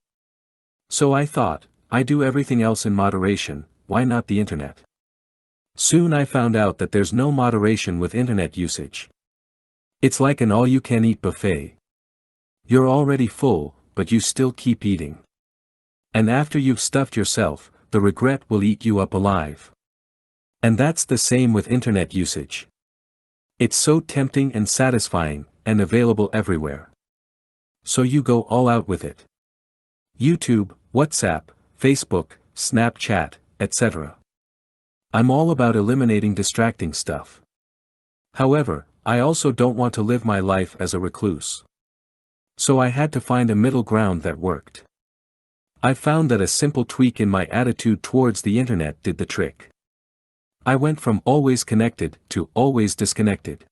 [SPEAKER 1] So I thought, I do everything else in moderation, why not the internet? Soon I found out that there's no moderation with internet usage. It's like an all-you-can-eat buffet. You're already full, but you still keep eating. And after you've stuffed yourself, the regret will eat you up alive. And that's the same with internet usage. It's so tempting and satisfying, and available everywhere. So you go all out with it. YouTube, WhatsApp, Facebook, Snapchat, etc. I'm all about eliminating distracting stuff. However, I also don't want to live my life as a recluse. So I had to find a middle ground that worked. I found that a simple tweak in my attitude towards the internet did the trick. I went from always connected to always disconnected.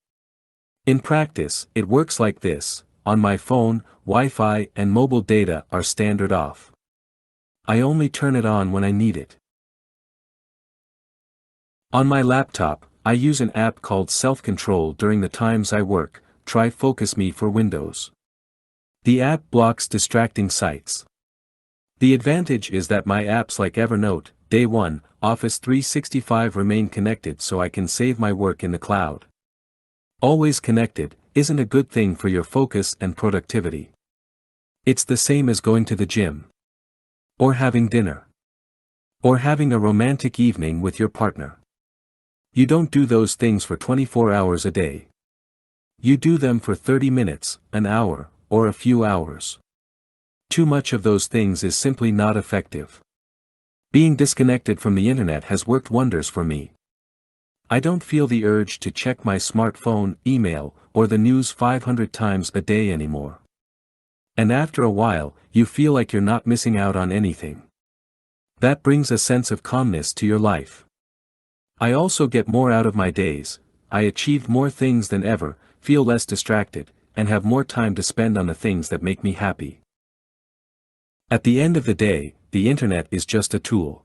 [SPEAKER 1] In practice, it works like this: on my phone, Wi-Fi and mobile data are standard off. I only turn it on when I need it. On my laptop, I use an app called Self-Control during the times I work. Try Focus Me for Windows. The app blocks distracting sites. The advantage is that my apps like Evernote, Day One, Office 365 remain connected, so I can save my work in the cloud. Always connected isn't a good thing for your focus and productivity. It's the same as going to the gym. Or having dinner. Or having a romantic evening with your partner. You don't do those things for 24 hours a day. You do them for 30 minutes, an hour, or a few hours. Too much of those things is simply not effective. Being disconnected from the internet has worked wonders for me. I don't feel the urge to check my smartphone, email, or the news 500 times a day anymore. And after a while, you feel like you're not missing out on anything. That brings a sense of calmness to your life. I also get more out of my days, I achieve more things than ever, feel less distracted, and have more time to spend on the things that make me happy. At the end of the day, the internet is just a tool.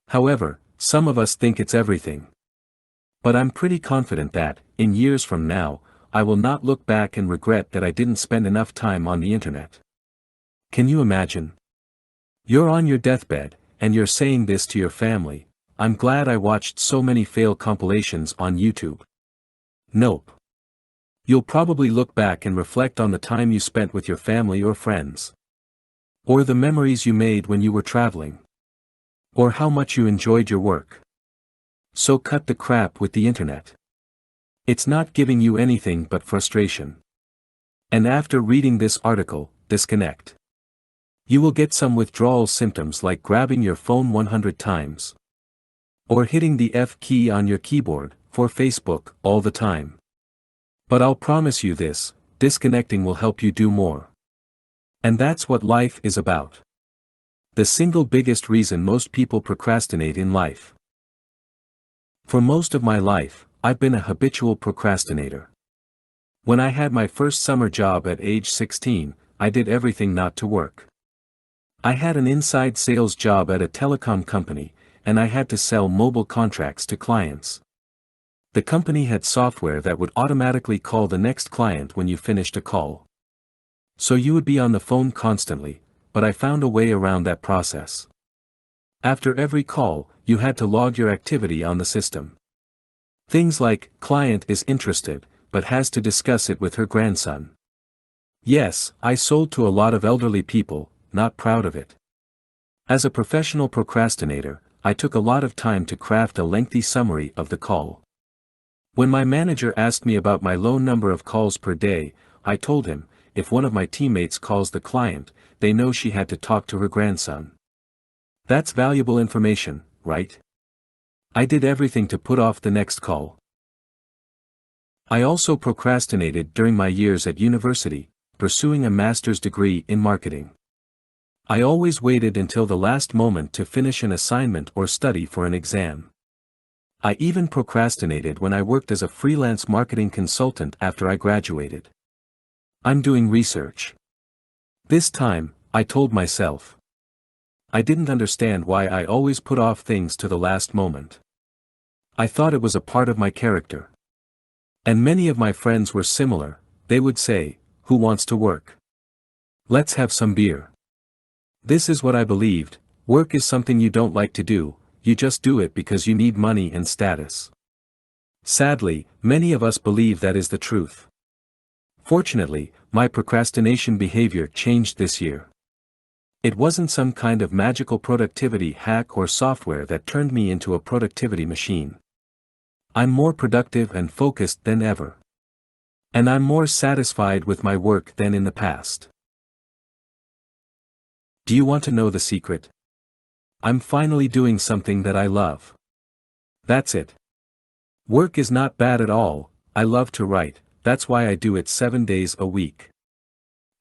[SPEAKER 1] However, some of us think it's everything. But I'm pretty confident that, in years from now, I will not look back and regret that I didn't spend enough time on the internet. Can you imagine? You're on your deathbed, and you're saying this to your family: I'm glad I watched so many fail compilations on YouTube. Nope. You'll probably look back and reflect on the time you spent with your family or friends. Or the memories you made when you were traveling. Or how much you enjoyed your work. So cut the crap with the internet. It's not giving you anything but frustration. And after reading this article, disconnect. You will get some withdrawal symptoms like grabbing your phone 100 times. Or hitting the F key on your keyboard, for Facebook, all the time. But I'll promise you this: disconnecting will help you do more. And that's what life is about. The single biggest reason most people procrastinate in life. For most of my life, I've been a habitual procrastinator. When I had my first summer job at age 16, I did everything not to work. I had an inside sales job at a telecom company, and I had to sell mobile contracts to clients. The company had software that would automatically call the next client when you finished a call. So you would be on the phone constantly, but I found a way around that process. After every call, you had to log your activity on the system. Things like, client is interested, but has to discuss it with her grandson. Yes, I sold to a lot of elderly people, not proud of it. As a professional procrastinator, I took a lot of time to craft a lengthy summary of the call. When my manager asked me about my low number of calls per day, I told him, if one of my teammates calls the client, they know she had to talk to her grandson. That's valuable information, right? I did everything to put off the next call. I also procrastinated during my years at university, pursuing a master's degree in marketing. I always waited until the last moment to finish an assignment or study for an exam. I even procrastinated when I worked as a freelance marketing consultant after I graduated. I'm doing research. This time, I told myself. I didn't understand why I always put off things to the last moment. I thought it was a part of my character. And many of my friends were similar. They would say, "Who wants to work? Let's have some beer." This is what I believed: work is something you don't like to do, you just do it because you need money and status. Sadly, many of us believe that is the truth. Fortunately, my procrastination behavior changed this year. It wasn't some kind of magical productivity hack or software that turned me into a productivity machine. I'm more productive and focused than ever. And I'm more satisfied with my work than in the past. Do you want to know the secret? I'm finally doing something that I love. That's it. Work is not bad at all. I love to write, that's why I do it 7 days a week.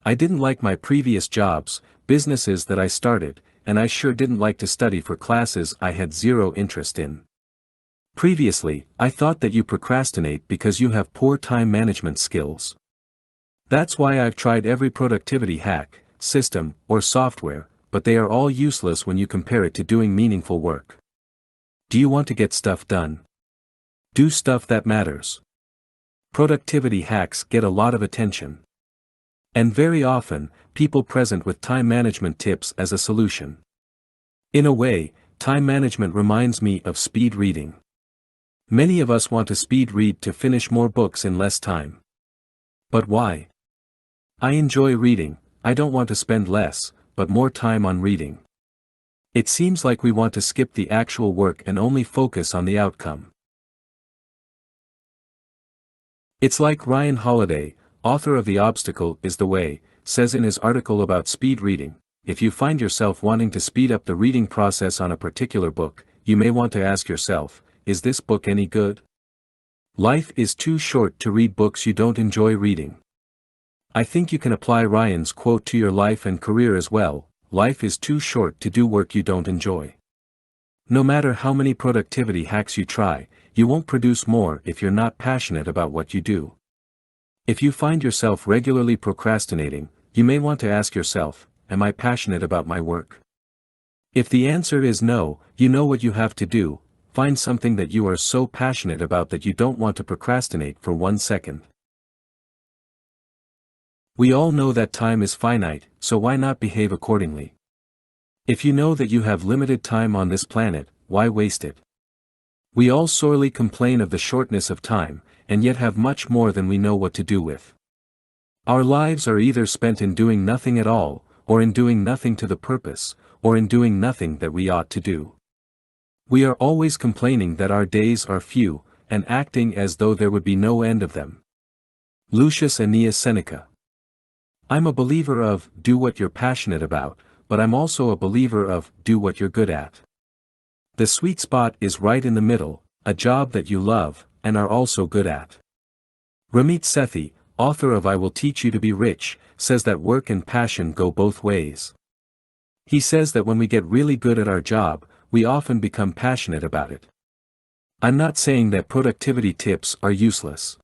[SPEAKER 1] I didn't like my previous jobs, businesses that I started, and I sure didn't like to study for classes I had zero interest in. Previously, I thought that you procrastinate because you have poor time management skills. That's why I've tried every productivity hack, system, or software, but they are all useless when you compare it to doing meaningful work. Do you want to get stuff done? Do stuff that matters. Productivity hacks get a lot of attention. And very often, people present with time management tips as a solution. In a way, time management reminds me of speed reading. Many of us want to speed read to finish more books in less time. But why? I enjoy reading. I don't want to spend less, but more time on reading. It seems like we want to skip the actual work and only focus on the outcome. It's like Ryan Holiday, author of The Obstacle is the Way, says in his article about speed reading: if you find yourself wanting to speed up the reading process on a particular book, you may want to ask yourself, is this book any good? Life is too short to read books you don't enjoy reading. I think you can apply Ryan's quote to your life and career as well: life is too short to do work you don't enjoy. No matter how many productivity hacks you try, you won't produce more if you're not passionate about what you do. If you find yourself regularly procrastinating, you may want to ask yourself, am I passionate about my work? If the answer is no, you know what you have to do: find something that you are so passionate about that you don't want to procrastinate for 1 second. We all know that time is finite, so why not behave accordingly? If you know that you have limited time on this planet, why waste it? We all sorely complain of the shortness of time, and yet have much more than we know what to do with. Our lives are either spent in doing nothing at all, or in doing nothing to the purpose, or in doing nothing that we ought to do. We are always complaining that our days are few, and acting as though there would be no end of them. Lucius Aeneas Seneca. I'm a believer of, do what you're passionate about, but I'm also a believer of, do what you're good at. The sweet spot is right in the middle: a job that you love, and are also good at. Ramit Sethi, author of I Will Teach You to Be Rich, says that work and passion go both ways. He says that when we get really good at our job, we often become passionate about it. I'm not saying that productivity tips are useless.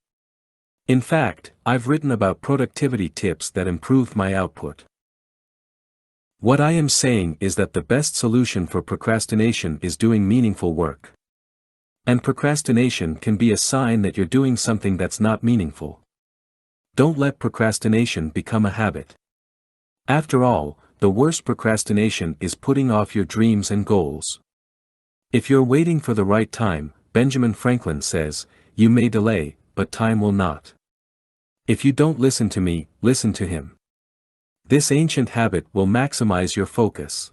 [SPEAKER 1] In fact, I've written about productivity tips that improved my output. What I am saying is that the best solution for procrastination is doing meaningful work. And procrastination can be a sign that you're doing something that's not meaningful. Don't let procrastination become a habit. After all, the worst procrastination is putting off your dreams and goals. If you're waiting for the right time, Benjamin Franklin says, you may delay, but time will not. If you don't listen to me, listen to him. This ancient habit will maximize your focus.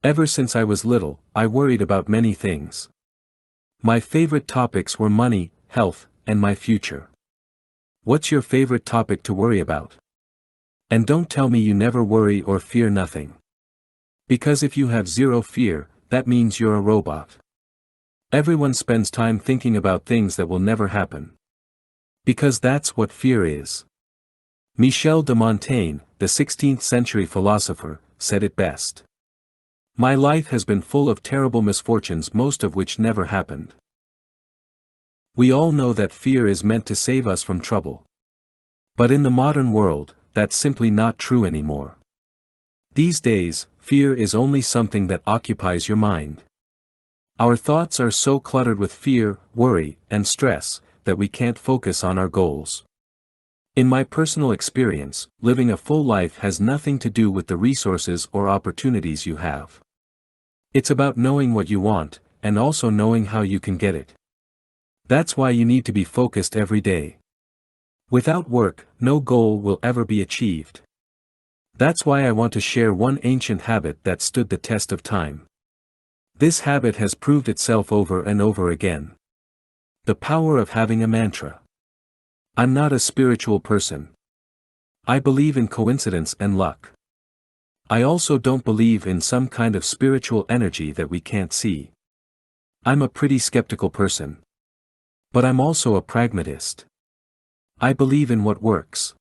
[SPEAKER 1] Ever since I was little, I worried about many things. My favorite topics were money, health, and my future. What's your favorite topic to worry about? And don't tell me you never worry or fear nothing. Because if you have zero fear, that means you're a robot. Everyone spends time thinking about things that will never happen. Because that's what fear is. Michel de Montaigne, the 16th century philosopher, said it best. My life has been full of terrible misfortunes, most of which never happened. We all know that fear is meant to save us from trouble. But in the modern world, that's simply not true anymore. These days, fear is only something that occupies your mind. Our thoughts are so cluttered with fear, worry, and stress, that we can't focus on our goals. In my personal experience, living a full life has nothing to do with the resources or opportunities you have. It's about knowing what you want, and also knowing how you can get it. That's why you need to be focused every day. Without work, no goal will ever be achieved. That's why I want to share one ancient habit that stood the test of time. This habit has proved itself over and over again. The power of having a mantra. I'm not a spiritual person. I believe in coincidence and luck. I also don't believe in some kind of spiritual energy that we can't see. I'm a pretty skeptical person. But I'm also a pragmatist. I believe in what works.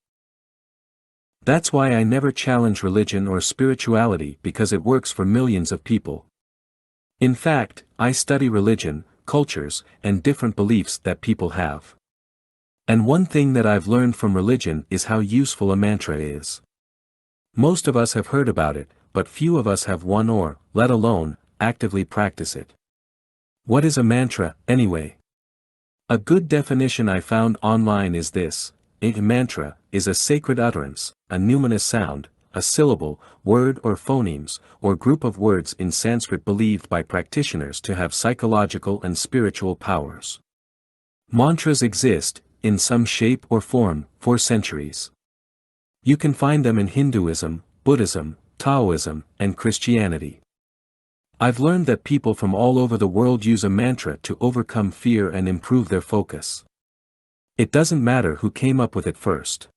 [SPEAKER 1] That's why I never challenge religion or spirituality, because it works for millions of people. In fact, I study religion, cultures, and different beliefs that people have. And one thing that I've learned from religion is how useful a mantra is. Most of us have heard about it, but few of us have one or, let alone, actively practice it. What is a mantra, anyway? A good definition I found online is this: a mantra is a sacred utterance, a numinous sound, a syllable, word or phonemes, or group of words in Sanskrit believed by practitioners to have psychological and spiritual powers. Mantras exist, in some shape or form, for centuries. You can find them in Hinduism, Buddhism, Taoism, and Christianity. I've learned that people from all over the world use a mantra to overcome fear and improve their focus. It doesn't matter who came up with it first.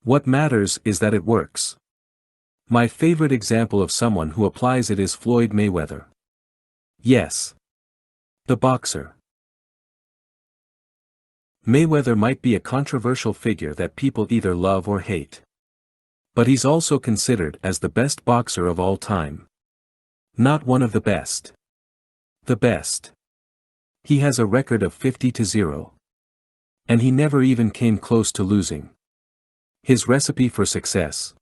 [SPEAKER 1] What matters is that it works. My favorite example of someone who applies it is Floyd Mayweather. Yes. The boxer. Mayweather might be a controversial figure that people either love or hate. But he's also considered as the best boxer of all time. Not one of the best. The best. He has a record of 50-0. And he never even came close to losing. His recipe for success.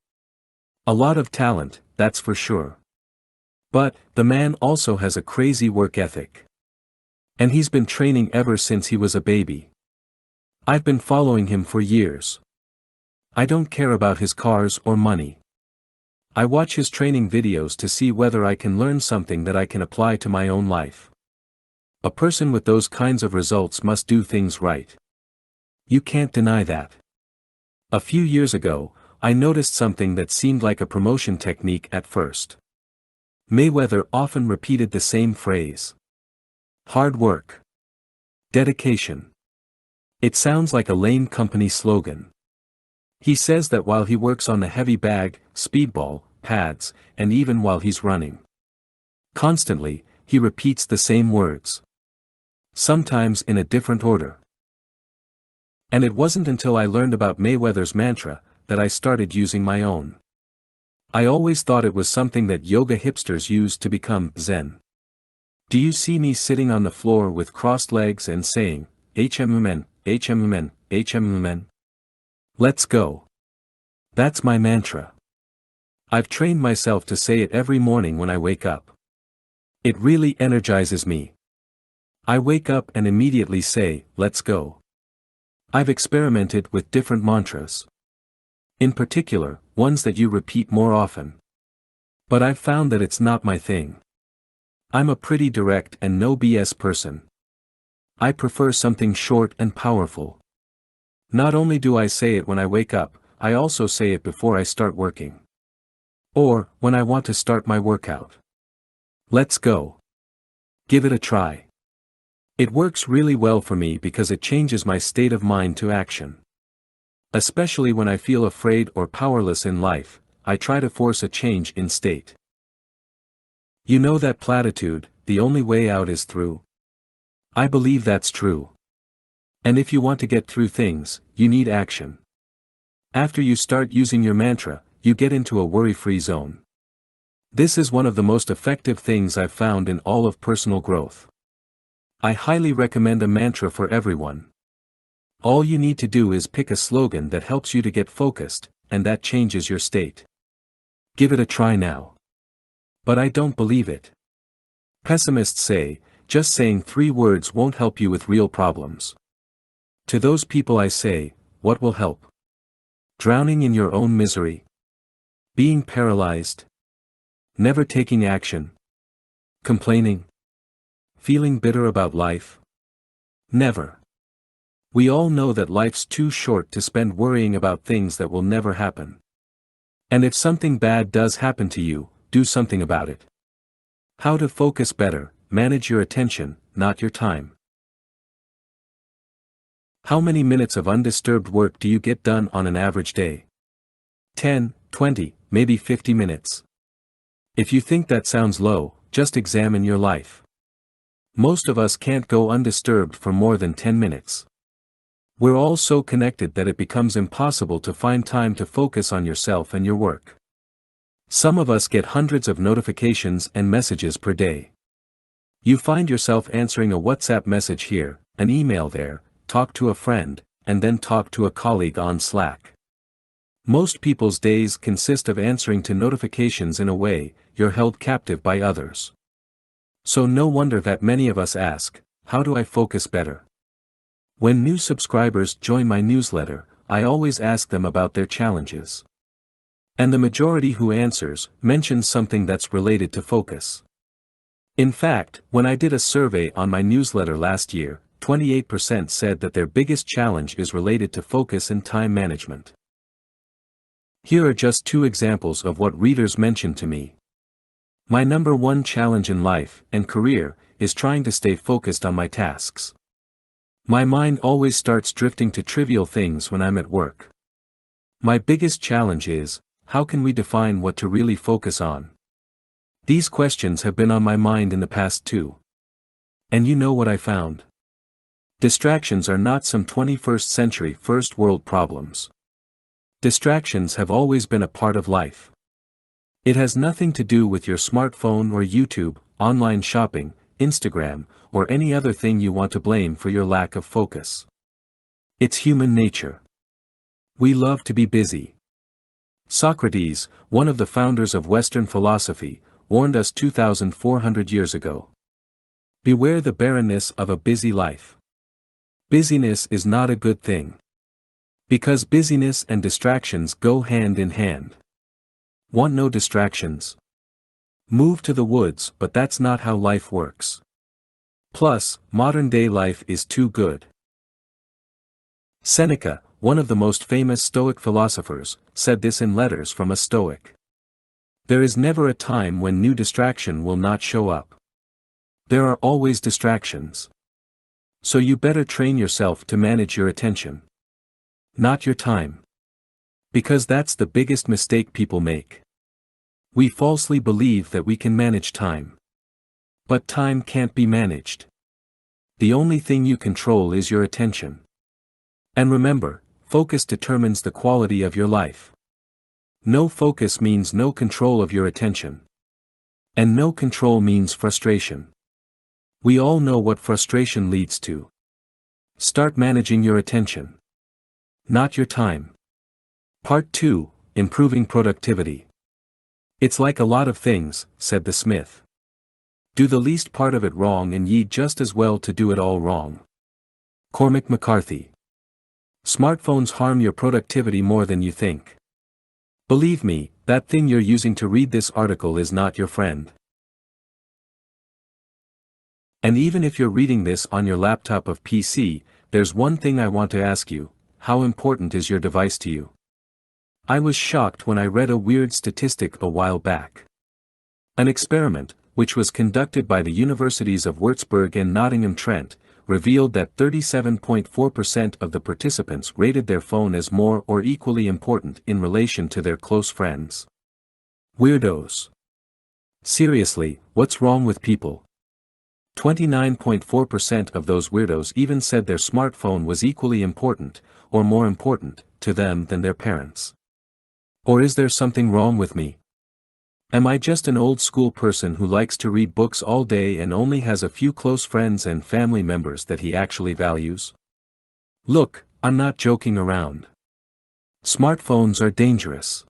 [SPEAKER 1] A lot of talent, that's for sure. But, the man also has a crazy work ethic. And he's been training ever since he was a baby. I've been following him for years. I don't care about his cars or money. I watch his training videos to see whether I can learn something that I can apply to my own life. A person with those kinds of results must do things right. You can't deny that. A few years ago, I noticed something that seemed like a promotion technique at first. Mayweather often repeated the same phrase. Hard work. Dedication. It sounds like a lame company slogan. He says that while he works on the heavy bag, speedball, pads, and even while he's running. Constantly, he repeats the same words. Sometimes in a different order. And it wasn't until I learned about Mayweather's mantra that I started using my own. I always thought it was something that yoga hipsters use to become Zen. Do you see me sitting on the floor with crossed legs and saying, HMMN, HMMN, HMMN? Let's go. That's my mantra. I've trained myself to say it every morning when I wake up. It really energizes me. I wake up and immediately say, let's go. I've experimented with different mantras. In particular, ones that you repeat more often. But I've found that it's not my thing. I'm a pretty direct and no BS person. I prefer something short and powerful. Not only do I say it when I wake up, I also say it before I start working. Or, when I want to start my workout. Let's go. Give it a try. It works really well for me because it changes my state of mind to action. Especially when I feel afraid or powerless in life, I try to force a change in state. You know that platitude, the only way out is through? I believe that's true. And if you want to get through things, you need action. After you start using your mantra, you get into a worry-free zone. This is one of the most effective things I've found in all of personal growth. I highly recommend a mantra for everyone. All you need to do is pick a slogan that helps you to get focused, and that changes your state. Give it a try now. But I don't believe it. Pessimists say, just saying 3 words won't help you with real problems. To those people I say, what will help? Drowning in your own misery? Being paralyzed? Never taking action? Complaining? Feeling bitter about life? Never. We all know that life's too short to spend worrying about things that will never happen. And if something bad does happen to you, do something about it. How to focus better: manage your attention, not your time. How many minutes of undisturbed work do you get done on an average day? 10, 20, maybe 50 minutes. If you think that sounds low, just examine your life. Most of us can't go undisturbed for more than 10 minutes. We're all so connected that it becomes impossible to find time to focus on yourself and your work. Some of us get hundreds of notifications and messages per day. You find yourself answering a WhatsApp message here, an email there, talk to a friend, and then talk to a colleague on Slack. Most people's days consist of answering to notifications. In a way, you're held captive by others. So no wonder that many of us ask, how do I focus better? When new subscribers join my newsletter, I always ask them about their challenges. And the majority who answers mentions something that's related to focus. In fact, when I did a survey on my newsletter last year, 28% said that their biggest challenge is related to focus and time management. Here are just 2 examples of what readers mentioned to me. My number 1 challenge in life and career is trying to stay focused on my tasks. My mind always starts drifting to trivial things when I'm at work. My biggest challenge is, how can we define what to really focus on? These questions have been on my mind in the past too. And you know what I found? Distractions are not some 21st century first world problems. Distractions have always been a part of life. It has nothing to do with your smartphone or YouTube, online shopping, Instagram, or any other thing you want to blame for your lack of focus. It's human nature. We love to be busy. Socrates, one of the founders of Western philosophy, warned us 2,400 years ago. Beware the barrenness of a busy life. Busyness is not a good thing. Because busyness and distractions go hand in hand. Want no distractions? Move to the woods, but that's not how life works. Plus, modern-day life is too good. Seneca, one of the most famous Stoic philosophers, said this in Letters from a Stoic. There is never a time when new distraction will not show up. There are always distractions. So you better train yourself to manage your attention. Not your time. Because that's the biggest mistake people make. We falsely believe that we can manage time. But time can't be managed. The only thing you control is your attention. And remember, focus determines the quality of your life. No focus means no control of your attention. And no control means frustration. We all know what frustration leads to. Start managing your attention. Not your time. Part 2, Improving Productivity. It's like a lot of things, said the smith. Do the least part of it wrong and ye'd just as well to do it all wrong. Cormac McCarthy. Smartphones harm your productivity more than you think. Believe me, that thing you're using to read this article is not your friend. And even if you're reading this on your laptop or PC, there's one thing I want to ask you: how important is your device to you? I was shocked when I read a weird statistic a while back. An experiment, which was conducted by the universities of Würzburg and Nottingham-Trent, revealed that 37.4% of the participants rated their phone as more or equally important in relation to their close friends. Weirdos. Seriously, what's wrong with people? 29.4% of those weirdos even said their smartphone was equally important, or more important, to them than their parents. Or is there something wrong with me? Am I just an old-school person who likes to read books all day and only has a few close friends and family members that he actually values? Look, I'm not joking around. Smartphones are dangerous.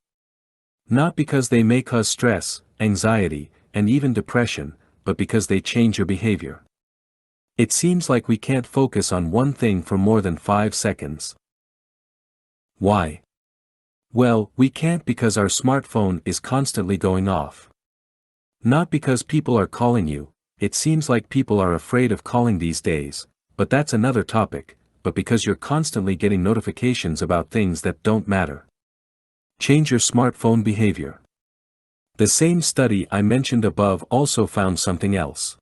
[SPEAKER 1] Not because they may cause stress, anxiety, and even depression, but because they change your behavior. It seems like we can't focus on one thing for more than 5 seconds. Why? Well, we can't because our smartphone is constantly going off. Not because people are calling you, it seems like people are afraid of calling these days, but that's another topic, but because you're constantly getting notifications about things that don't matter. Change your smartphone behavior. The same study I mentioned above also found something else.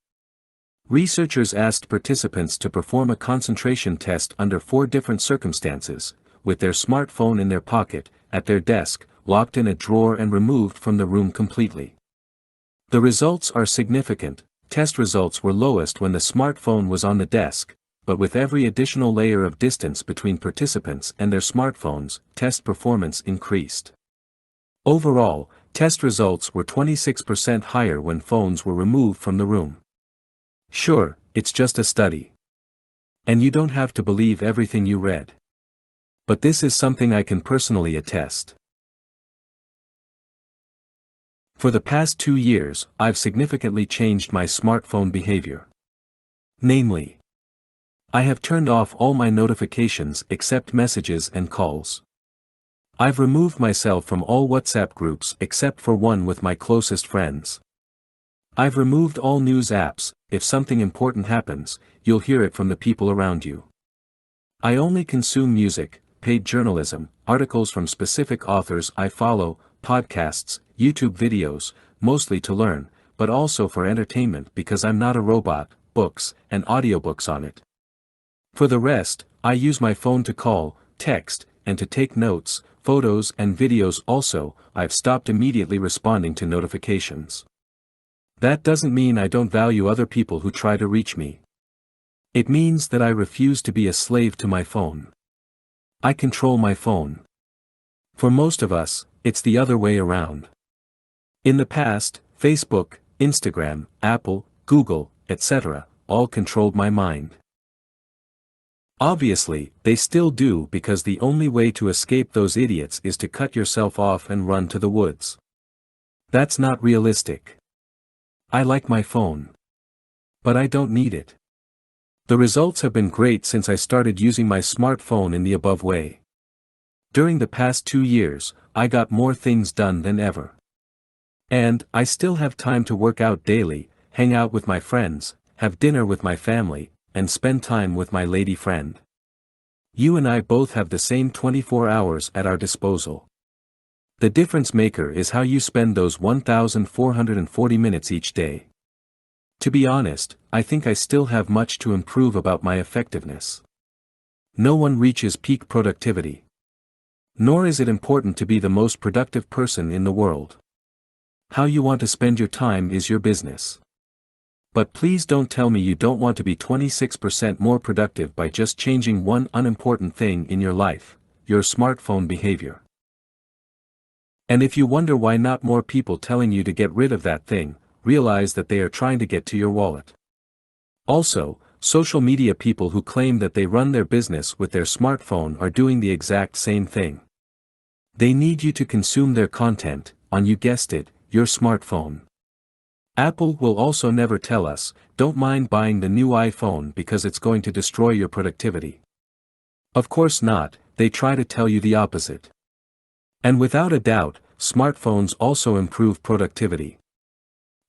[SPEAKER 1] Researchers asked participants to perform a concentration test under 4 different circumstances, with their smartphone in their pocket, at their desk, locked in a drawer and removed from the room completely. The results are significant. Test results were lowest when the smartphone was on the desk, but with every additional layer of distance between participants and their smartphones, test performance increased. Overall, test results were 26% higher when phones were removed from the room. Sure, it's just a study. And you don't have to believe everything you read. But this is something I can personally attest. For the past 2 years, I've significantly changed my smartphone behavior. Namely, I have turned off all my notifications except messages and calls. I've removed myself from all WhatsApp groups except for one with my closest friends. I've removed all news apps. If something important happens, you'll hear it from the people around you. I only consume music, paid journalism, articles from specific authors I follow, podcasts, YouTube videos, mostly to learn, but also for entertainment because I'm not a robot, books, and audiobooks on it. For the rest, I use my phone to call, text, and to take notes, photos and videos. Also, I've stopped immediately responding to notifications. That doesn't mean I don't value other people who try to reach me. It means that I refuse to be a slave to my phone. I control my phone. For most of us, it's the other way around. In the past, Facebook, Instagram, Apple, Google, etc., all controlled my mind. Obviously, they still do because the only way to escape those idiots is to cut yourself off and run to the woods. That's not realistic. I like my phone. But I don't need it. The results have been great since I started using my smartphone in the above way. During the past 2 years, I got more things done than ever. And I still have time to work out daily, hang out with my friends, have dinner with my family, and spend time with my lady friend. You and I both have the same 24 hours at our disposal. The difference maker is how you spend those 1,440 minutes each day. To be honest, I think I still have much to improve about my effectiveness. No one reaches peak productivity. Nor is it important to be the most productive person in the world. How you want to spend your time is your business. But please don't tell me you don't want to be 26% more productive by just changing one unimportant thing in your life, your smartphone behavior. And if you wonder why not more people telling you to get rid of that thing, realize that they are trying to get to your wallet. Also, social media people who claim that they run their business with their smartphone are doing the exact same thing. They need you to consume their content, on, you guessed it, your smartphone. Apple will also never tell us, don't mind buying the new iPhone because it's going to destroy your productivity. Of course not, they try to tell you the opposite. And without a doubt, smartphones also improve productivity.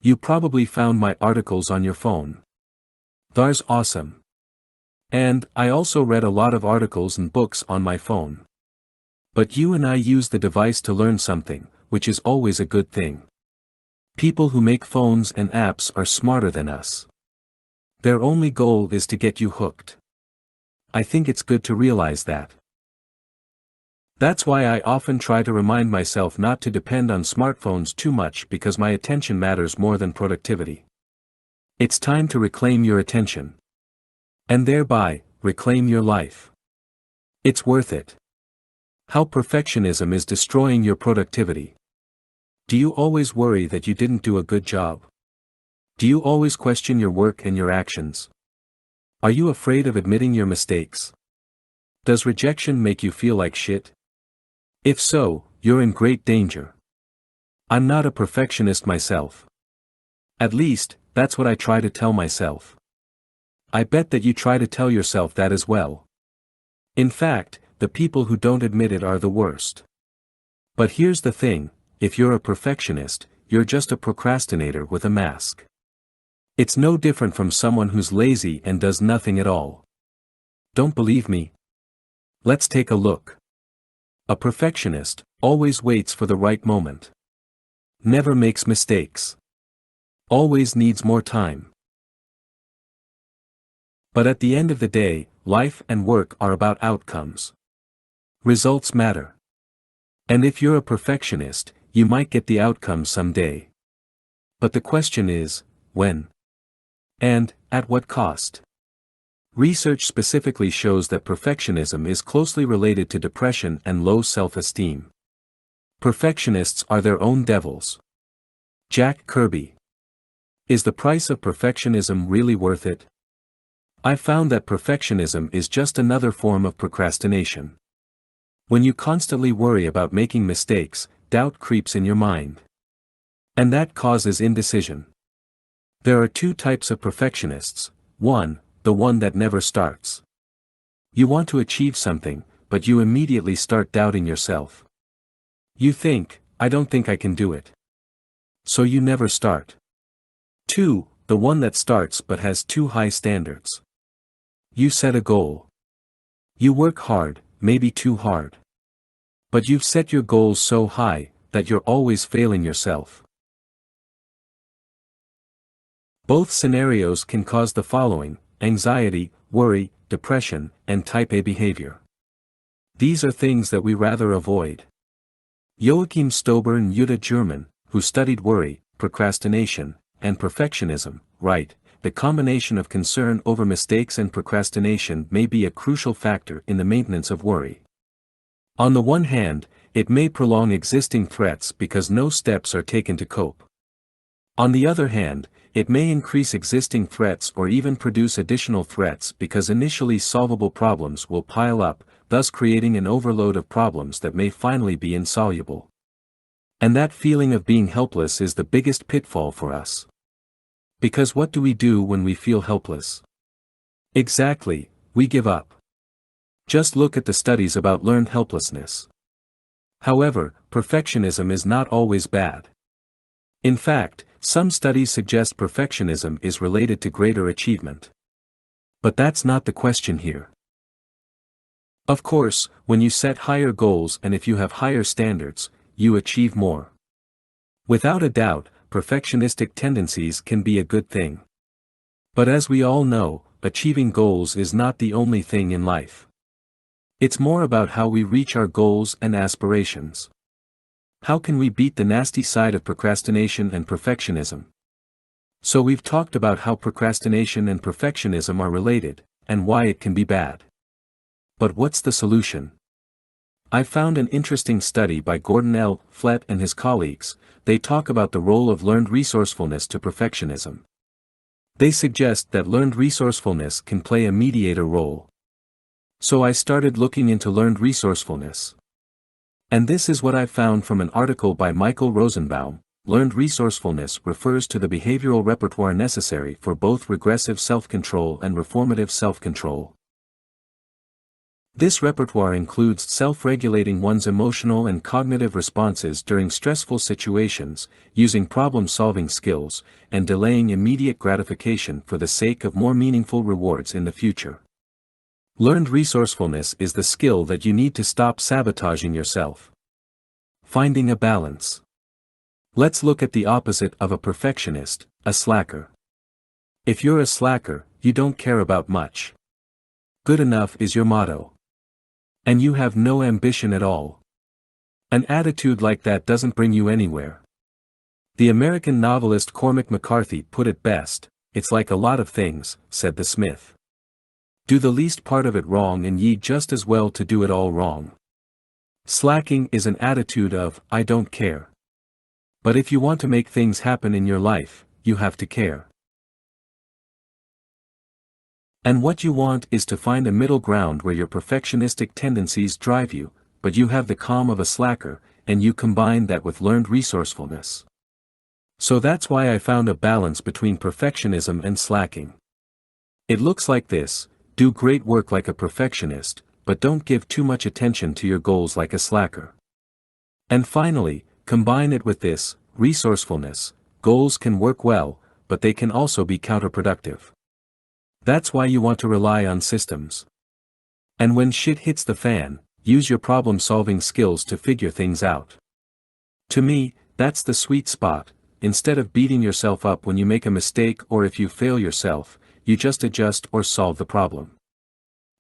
[SPEAKER 1] You probably found my articles on your phone. That's awesome. And I also read a lot of articles and books on my phone. But you and I use the device to learn something, which is always a good thing. People who make phones and apps are smarter than us. Their only goal is to get you hooked. I think it's good to realize that. That's why I often try to remind myself not to depend on smartphones too much because my attention matters more than productivity. It's time to reclaim your attention. And thereby, reclaim your life. It's worth it. How perfectionism is destroying your productivity. Do you always worry that you didn't do a good job? Do you always question your work and your actions? Are you afraid of admitting your mistakes? Does rejection make you feel like shit? If so, you're in great danger. I'm not a perfectionist myself. At least, that's what I try to tell myself. I bet that you try to tell yourself that as well. In fact, the people who don't admit it are the worst. But here's the thing, if you're a perfectionist, you're just a procrastinator with a mask. It's no different from someone who's lazy and does nothing at all. Don't believe me? Let's take a look. A perfectionist always waits for the right moment. Never makes mistakes. Always needs more time. But at the end of the day, life and work are about outcomes. Results matter. And if you're a perfectionist, you might get the outcome someday. But the question is, when? And, at what cost? Research specifically shows that perfectionism is closely related to depression and low self-esteem. Perfectionists are their own devils. Jack Kirby. Is the price of perfectionism really worth it? I found that perfectionism is just another form of procrastination. When you constantly worry about making mistakes, doubt creeps in your mind. And that causes indecision. There are two types of perfectionists. One, the one that never starts. You want to achieve something, but you immediately start doubting yourself. You think, I don't think I can do it. So you never start. Two, the one that starts but has too high standards. You set a goal. You work hard, maybe too hard. But you've set your goals so high, that you're always failing yourself. Both scenarios can cause the following: anxiety, worry, depression, and type A behavior. These are things that we rather avoid. Joachim Stober and Jutta German, who studied worry, procrastination, and perfectionism, write, the combination of concern over mistakes and procrastination may be a crucial factor in the maintenance of worry. On the one hand, it may prolong existing threats because no steps are taken to cope. On the other hand, it may increase existing threats or even produce additional threats because initially solvable problems will pile up, thus creating an overload of problems that may finally be insoluble. And that feeling of being helpless is the biggest pitfall for us. Because what do we do when we feel helpless? Exactly, we give up. Just look at the studies about learned helplessness. However, perfectionism is not always bad. In fact, some studies suggest perfectionism is related to greater achievement. But that's not the question here. Of course, when you set higher goals and if you have higher standards, you achieve more. Without a doubt, perfectionistic tendencies can be a good thing. But as we all know, achieving goals is not the only thing in life. It's more about how we reach our goals and aspirations. How can we beat the nasty side of procrastination and perfectionism? So we've talked about how procrastination and perfectionism are related, and why it can be bad. But what's the solution? I found an interesting study by Gordon L. Flett and his colleagues. They talk about the role of learned resourcefulness to perfectionism. They suggest that learned resourcefulness can play a mediator role. So I started looking into learned resourcefulness. And this is what I found from an article by Michael Rosenbaum. Learned resourcefulness refers to the behavioral repertoire necessary for both regressive self-control and reformative self-control. This repertoire includes self-regulating one's emotional and cognitive responses during stressful situations, using problem-solving skills, and delaying immediate gratification for the sake of more meaningful rewards in the future. Learned resourcefulness is the skill that you need to stop sabotaging yourself. Finding a balance. Let's look at the opposite of a perfectionist, a slacker. If you're a slacker, you don't care about much. Good enough is your motto. And you have no ambition at all. An attitude like that doesn't bring you anywhere. The American novelist Cormac McCarthy put it best, "It's like a lot of things," said the smith. Do the least part of it wrong and ye just as well to do it all wrong. Slacking is an attitude of, I don't care. But if you want to make things happen in your life, you have to care. And what you want is to find a middle ground where your perfectionistic tendencies drive you, but you have the calm of a slacker, and you combine that with learned resourcefulness. So that's why I found a balance between perfectionism and slacking. It looks like this: do great work like a perfectionist, but don't give too much attention to your goals like a slacker. And finally, combine it with this: resourcefulness. Goals can work well, but they can also be counterproductive. That's why you want to rely on systems. And when shit hits the fan, use your problem-solving skills to figure things out. To me, that's the sweet spot. Instead of beating yourself up when you make a mistake or if you fail yourself, you just adjust or solve the problem.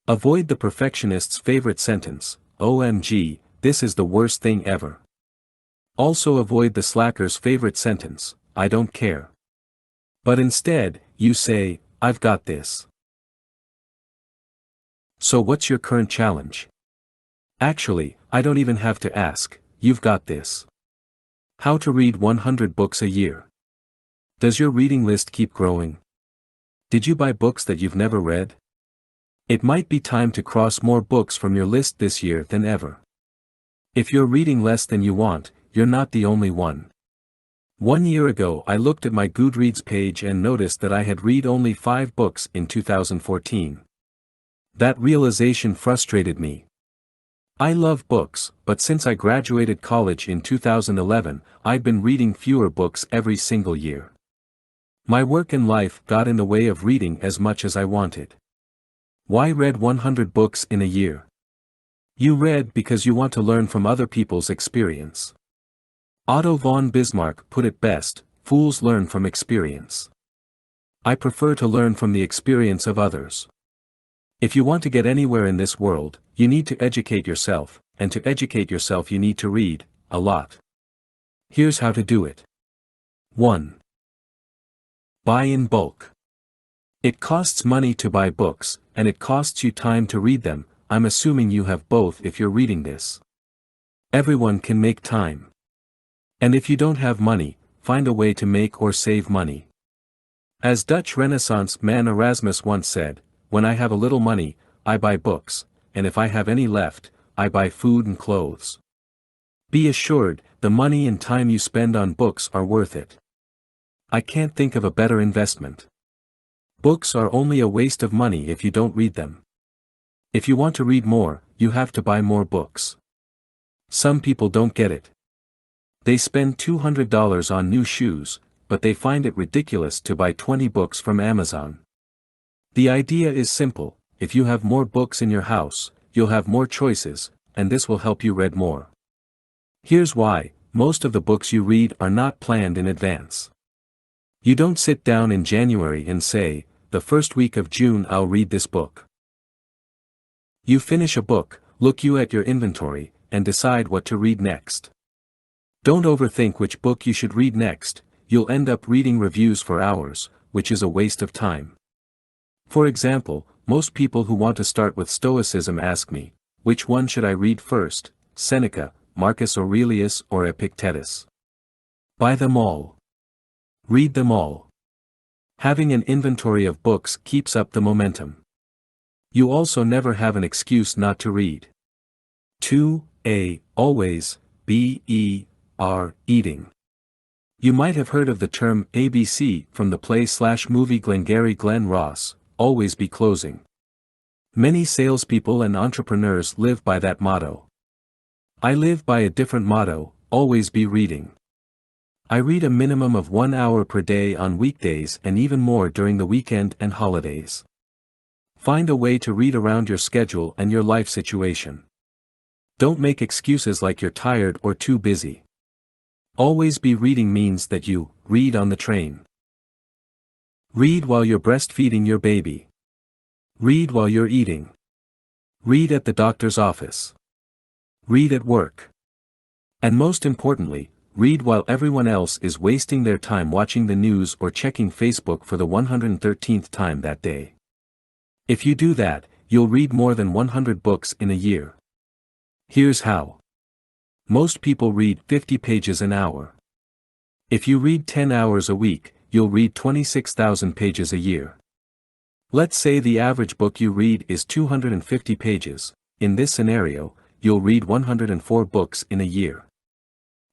[SPEAKER 1] Avoid the perfectionist's favorite sentence, "OMG, this is the worst thing ever." Also avoid the slacker's favorite sentence, "I don't care." But instead, you say, "I've got this." So what's your current challenge? Actually, I don't even have to ask, you've got this. How to read 100 books a year. Does your reading list keep growing? Did you buy books that you've never read? It might be time to cross more books from your list this year than ever. If you're reading less than you want, you're not the only one. 1 year ago I looked at my Goodreads page and noticed that I had read only 5 books in 2014. That realization frustrated me. I love books, but since I graduated college in 2011, I'd been reading fewer books every single year. My work and life got in the way of reading as much as I wanted. Why read 100 books in a year? You read because you want to learn from other people's experience. Otto von Bismarck put it best: fools learn from experience. I prefer to learn from the experience of others. If you want to get anywhere in this world, you need to educate yourself, and to educate yourself you need to read a lot. Here's how to do it. 1. Buy in bulk. It costs money to buy books, and it costs you time to read them. I'm assuming you have both if you're reading this. Everyone can make time. And if you don't have money, find a way to make or save money. As Dutch Renaissance man Erasmus once said, "When I have a little money, I buy books, and if I have any left, I buy food and clothes." Be assured, the money and time you spend on books are worth it. I can't think of a better investment. Books are only a waste of money if you don't read them. If you want to read more, you have to buy more books. Some people don't get it. They spend $200 on new shoes, but they find it ridiculous to buy 20 books from Amazon. The idea is simple: if you have more books in your house, you'll have more choices, and this will help you read more. Here's why: most of the books you read are not planned in advance. You don't sit down in January and say, "The first week of June I'll read this book." You finish a book, look at your inventory, and decide what to read next. Don't overthink which book you should read next. you'll end up reading reviews for hours, which is a waste of time. For example, most people who want to start with Stoicism ask me, which one should I read first, Seneca, Marcus Aurelius or Epictetus? Buy them all. Read them all. Having an inventory of books keeps up the momentum. You also never have an excuse not to read. 2. Always, eating. You might have heard of the term ABC from the play/movie Glengarry Glen Ross, always be closing. Many salespeople and entrepreneurs live by that motto. I live by a different motto, always be reading. I read a minimum of 1 hour per day on weekdays and even more during the weekend and holidays. Find a way to read around your schedule and your life situation. Don't make excuses like you're tired or too busy. Always be reading means that you read on the train. Read while you're breastfeeding your baby. Read while you're eating. Read at the doctor's office. Read at work. And most importantly, read while everyone else is wasting their time watching the news or checking Facebook for the 113th time that day. If you do that, you'll read more than 100 books in a year. Here's how. Most people read 50 pages an hour. If you read 10 hours a week, you'll read 26,000 pages a year. Let's say the average book you read is 250 pages. In this scenario, you'll read 104 books in a year.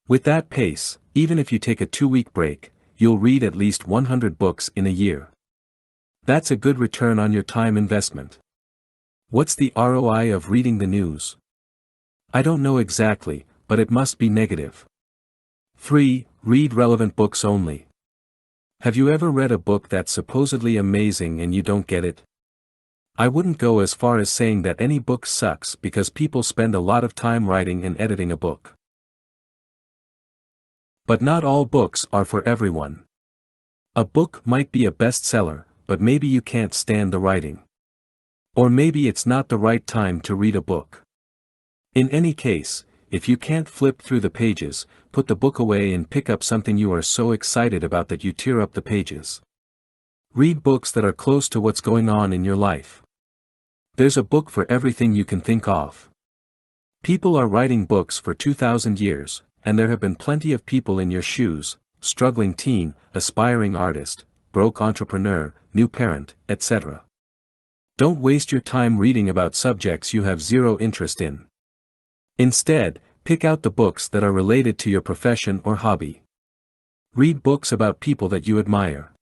[SPEAKER 1] With that pace, even if you take a 2-week break, you'll read at least 100 books in a year. That's a good return on your time investment. What's the ROI of reading the news? I don't know exactly, but it must be negative. 3. Read relevant books only. Have you ever read a book that's supposedly amazing and you don't get it? I wouldn't go as far as saying that any book sucks because people spend a lot of time writing and editing a book. But not all books are for everyone. A book might be a bestseller, but maybe you can't stand the writing. Or maybe it's not the right time to read a book. In any case, if you can't flip through the pages, put the book away and pick up something you are so excited about that you tear up the pages. Read books that are close to what's going on in your life. There's a book for everything you can think of. People are writing books for 2,000 years, and there have been plenty of people in your shoes, struggling teen, aspiring artist, broke entrepreneur, new parent, etc. Don't waste your time reading about subjects you have zero interest in. Instead, pick out the books that are related to your profession or hobby. Read books about people that you admire.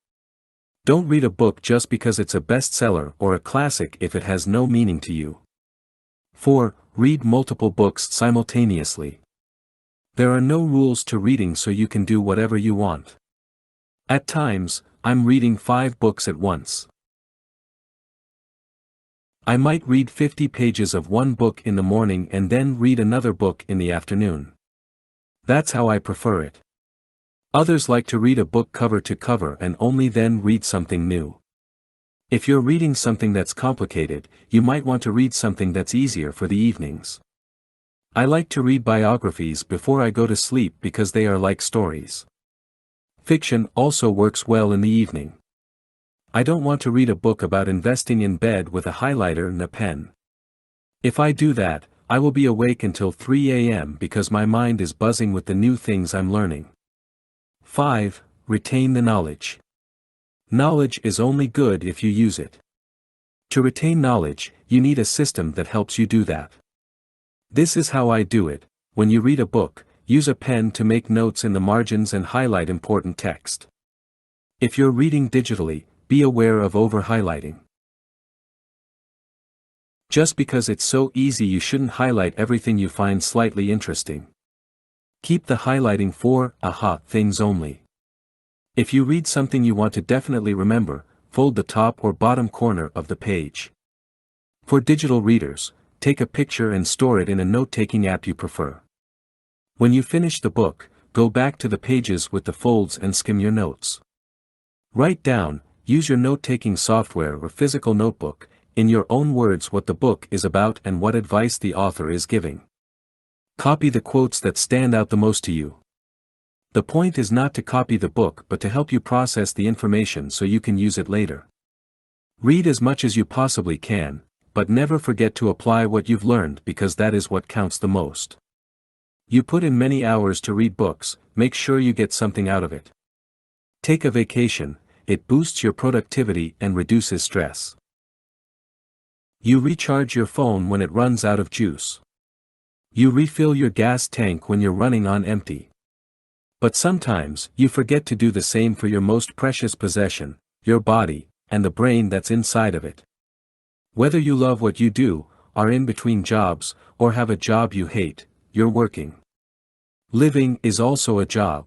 [SPEAKER 1] Don't read a book just because it's a bestseller or a classic if it has no meaning to you. 4. Read multiple books simultaneously. There are no rules to reading, so you can do whatever you want. At times, I'm reading 5 books at once. I might read 50 pages of one book in the morning and then read another book in the afternoon. That's how I prefer it. Others like to read a book cover to cover and only then read something new. If you're reading something that's complicated, you might want to read something that's easier for the evenings. I like to read biographies before I go to sleep because they are like stories. Fiction also works well in the evening. I don't want to read a book about investing in bed with a highlighter and a pen. If I do that, I will be awake until 3 a.m. because my mind is buzzing with the new things I'm learning. 5. Retain the knowledge. Knowledge is only good if you use it. To retain knowledge, you need a system that helps you do that. This is how I do it. When you read a book, use a pen to make notes in the margins and highlight important text. If you're reading digitally, be aware of over-highlighting. Just because it's so easy, you shouldn't highlight everything you find slightly interesting. Keep the highlighting for aha things only. If you read something you want to definitely remember, fold the top or bottom corner of the page. For digital readers, take a picture and store it in a note-taking app you prefer. When you finish the book, go back to the pages with the folds and skim your notes. Write down, use your note-taking software or physical notebook, in your own words what the book is about and what advice the author is giving. Copy the quotes that stand out the most to you. The point is not to copy the book but to help you process the information so you can use it later. Read as much as you possibly can, but never forget to apply what you've learned because that is what counts the most. You put in many hours to read books, make sure you get something out of it. Take a vacation, it boosts your productivity and reduces stress. You recharge your phone when it runs out of juice. You refill your gas tank when you're running on empty. But sometimes, you forget to do the same for your most precious possession, your body, and the brain that's inside of it. Whether you love what you do, are in between jobs, or have a job you hate, you're working. Living is also a job.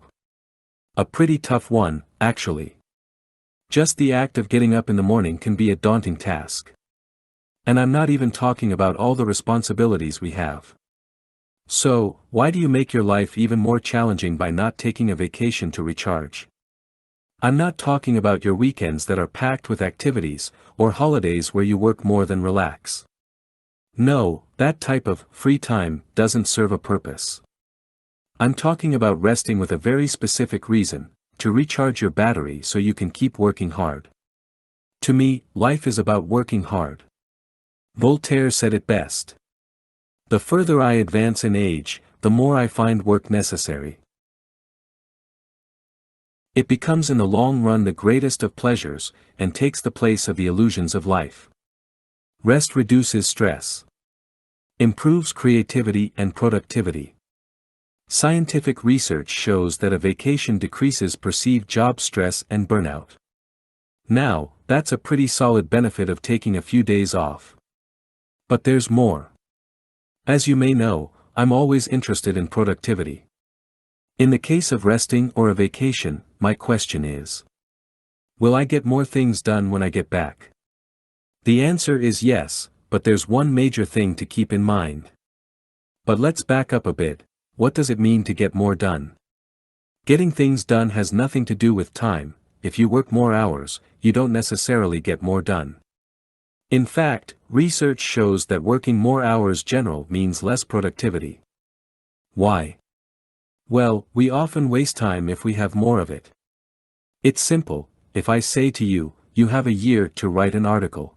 [SPEAKER 1] A pretty tough one, actually. Just the act of getting up in the morning can be a daunting task. And I'm not even talking about all the responsibilities we have. So, why do you make your life even more challenging by not taking a vacation to recharge? I'm not talking about your weekends that are packed with activities, or holidays where you work more than relax. No, that type of free time doesn't serve a purpose. I'm talking about resting with a very specific reason, to recharge your battery so you can keep working hard. To me, life is about working hard. Voltaire said it best. The further I advance in age, the more I find work necessary. It becomes in the long run the greatest of pleasures, and takes the place of the illusions of life. Rest reduces stress. Improves creativity and productivity. Scientific research shows that a vacation decreases perceived job stress and burnout. Now, that's a pretty solid benefit of taking a few days off. But there's more. As you may know, I'm always interested in productivity. In the case of resting or a vacation, my question is: will I get more things done when I get back? The answer is yes, but there's one major thing to keep in mind. But let's back up a bit. What does it mean to get more done? Getting things done has nothing to do with time. If you work more hours, you don't necessarily get more done. In fact, research shows that working more hours general means less productivity. Why? Well, we often waste time if we have more of it. It's simple. If I say to you, you have a year to write an article.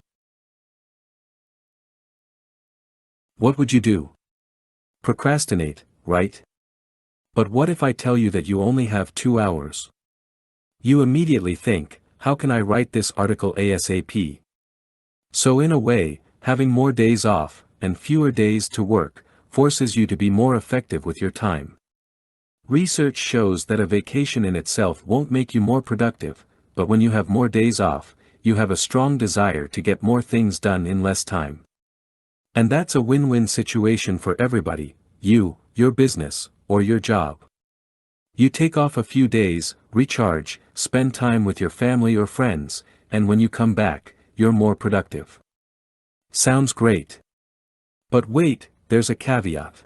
[SPEAKER 1] What would you do? Procrastinate, right? But what if I tell you that you only have 2 hours? You immediately think, how can I write this article ASAP? So in a way, having more days off, and fewer days to work, forces you to be more effective with your time. Research shows that a vacation in itself won't make you more productive, but when you have more days off, you have a strong desire to get more things done in less time. And that's a win-win situation for everybody, you, your business, or your job. You take off a few days, recharge, spend time with your family or friends, and when you come back, you're more productive. Sounds great. But wait, there's a caveat.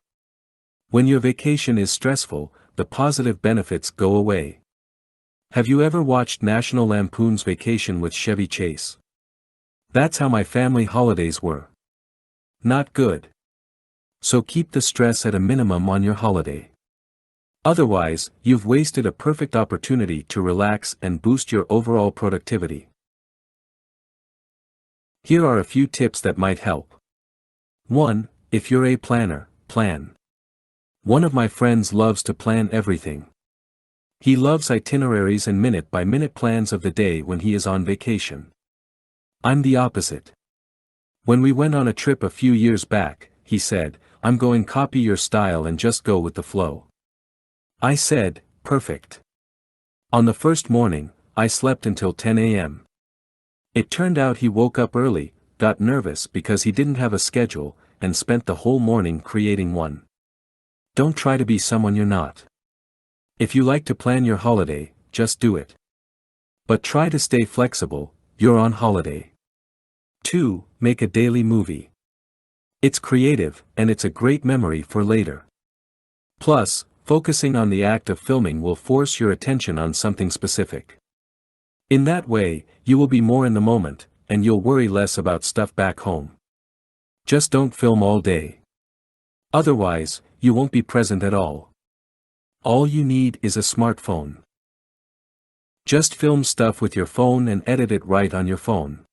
[SPEAKER 1] When your vacation is stressful, the positive benefits go away. Have you ever watched National Lampoon's Vacation with Chevy Chase? That's how my family holidays were. Not good. So keep the stress at a minimum on your holiday. Otherwise, you've wasted a perfect opportunity to relax and boost your overall productivity. Here are a few tips that might help. 1. If you're a planner, plan. One of my friends loves to plan everything. He loves itineraries and minute-by-minute plans of the day when he is on vacation. I'm the opposite. When we went on a trip a few years back, he said, "I'm going to copy your style and just go with the flow." I said, "Perfect." On the first morning, I slept until 10 a.m. It turned out he woke up early, got nervous because he didn't have a schedule, and spent the whole morning creating one. Don't try to be someone you're not. If you like to plan your holiday, just do it. But try to stay flexible, you're on holiday. 2. Make a daily movie. It's creative, and it's a great memory for later. Plus, focusing on the act of filming will force your attention on something specific. In that way, you will be more in the moment, and you'll worry less about stuff back home. Just don't film all day. Otherwise, you won't be present at all. All you need is a smartphone. Just film stuff with your phone and edit it right on your phone.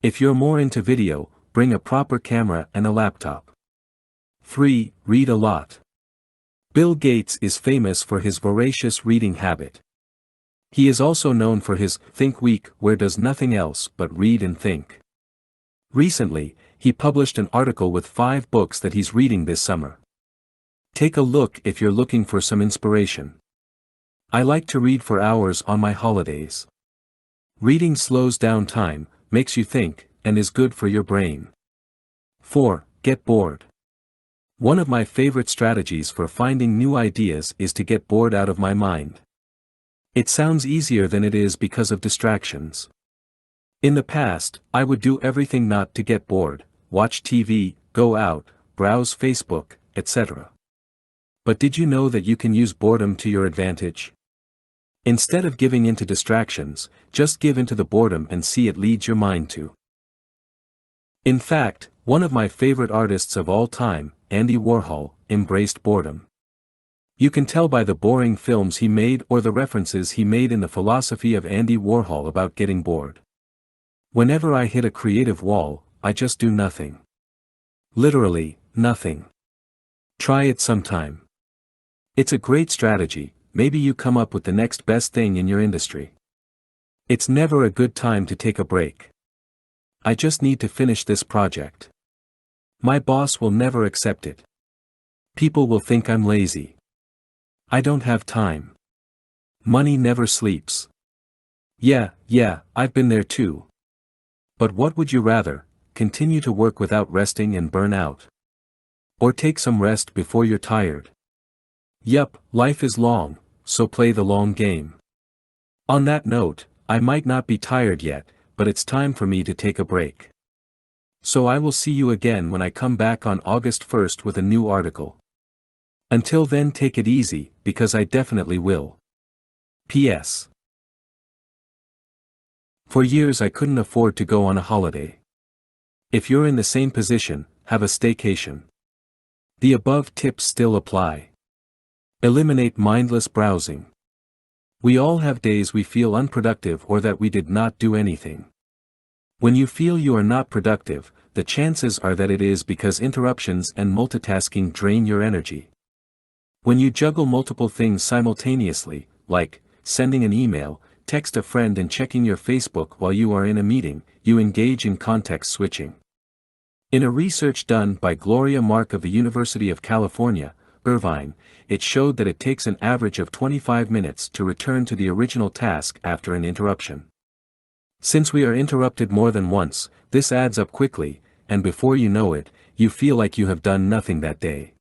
[SPEAKER 1] If you're more into video, bring a proper camera and a laptop. 3. Read a lot. Bill Gates is famous for his voracious reading habit. He is also known for his Think Week, where does nothing else but read and think. Recently, he published an article with 5 books that he's reading this summer. Take a look if you're looking for some inspiration. I like to read for hours on my holidays. Reading slows down time, makes you think, and is good for your brain. 4. Get bored. One of my favorite strategies for finding new ideas is to get bored out of my mind. It sounds easier than it is because of distractions. In the past, I would do everything not to get bored, watch TV, go out, browse Facebook, etc. But did you know that you can use boredom to your advantage? Instead of giving into distractions, just give into the boredom and see it leads your mind to. In fact, one of my favorite artists of all time, Andy Warhol, embraced boredom. You can tell by the boring films he made or the references he made in the philosophy of Andy Warhol about getting bored. Whenever I hit a creative wall, I just do nothing. Literally, nothing. Try it sometime. It's a great strategy, maybe you come up with the next best thing in your industry. It's never a good time to take a break. I just need to finish this project. My boss will never accept it. People will think I'm lazy. I don't have time. Money never sleeps. Yeah, I've been there too. But what would you rather, continue to work without resting and burn out? Or take some rest before you're tired? Yup, life is long, so play the long game. On that note, I might not be tired yet, but it's time for me to take a break. So I will see you again when I come back on August 1st with a new article. Until then, take it easy, because I definitely will. P.S. For years I couldn't afford to go on a holiday. If you're in the same position, have a staycation. The above tips still apply. Eliminate mindless browsing. We all have days we feel unproductive or that we did not do anything. When you feel you are not productive, the chances are that it is because interruptions and multitasking drain your energy. When you juggle multiple things simultaneously, like sending an email, text a friend and checking your Facebook while you are in a meeting, you engage in context switching. In a research done by Gloria Mark of the University of California, Irvine, it showed that it takes an average of 25 minutes to return to the original task after an interruption. Since we are interrupted more than once, this adds up quickly, and before you know it, you feel like you have done nothing that day.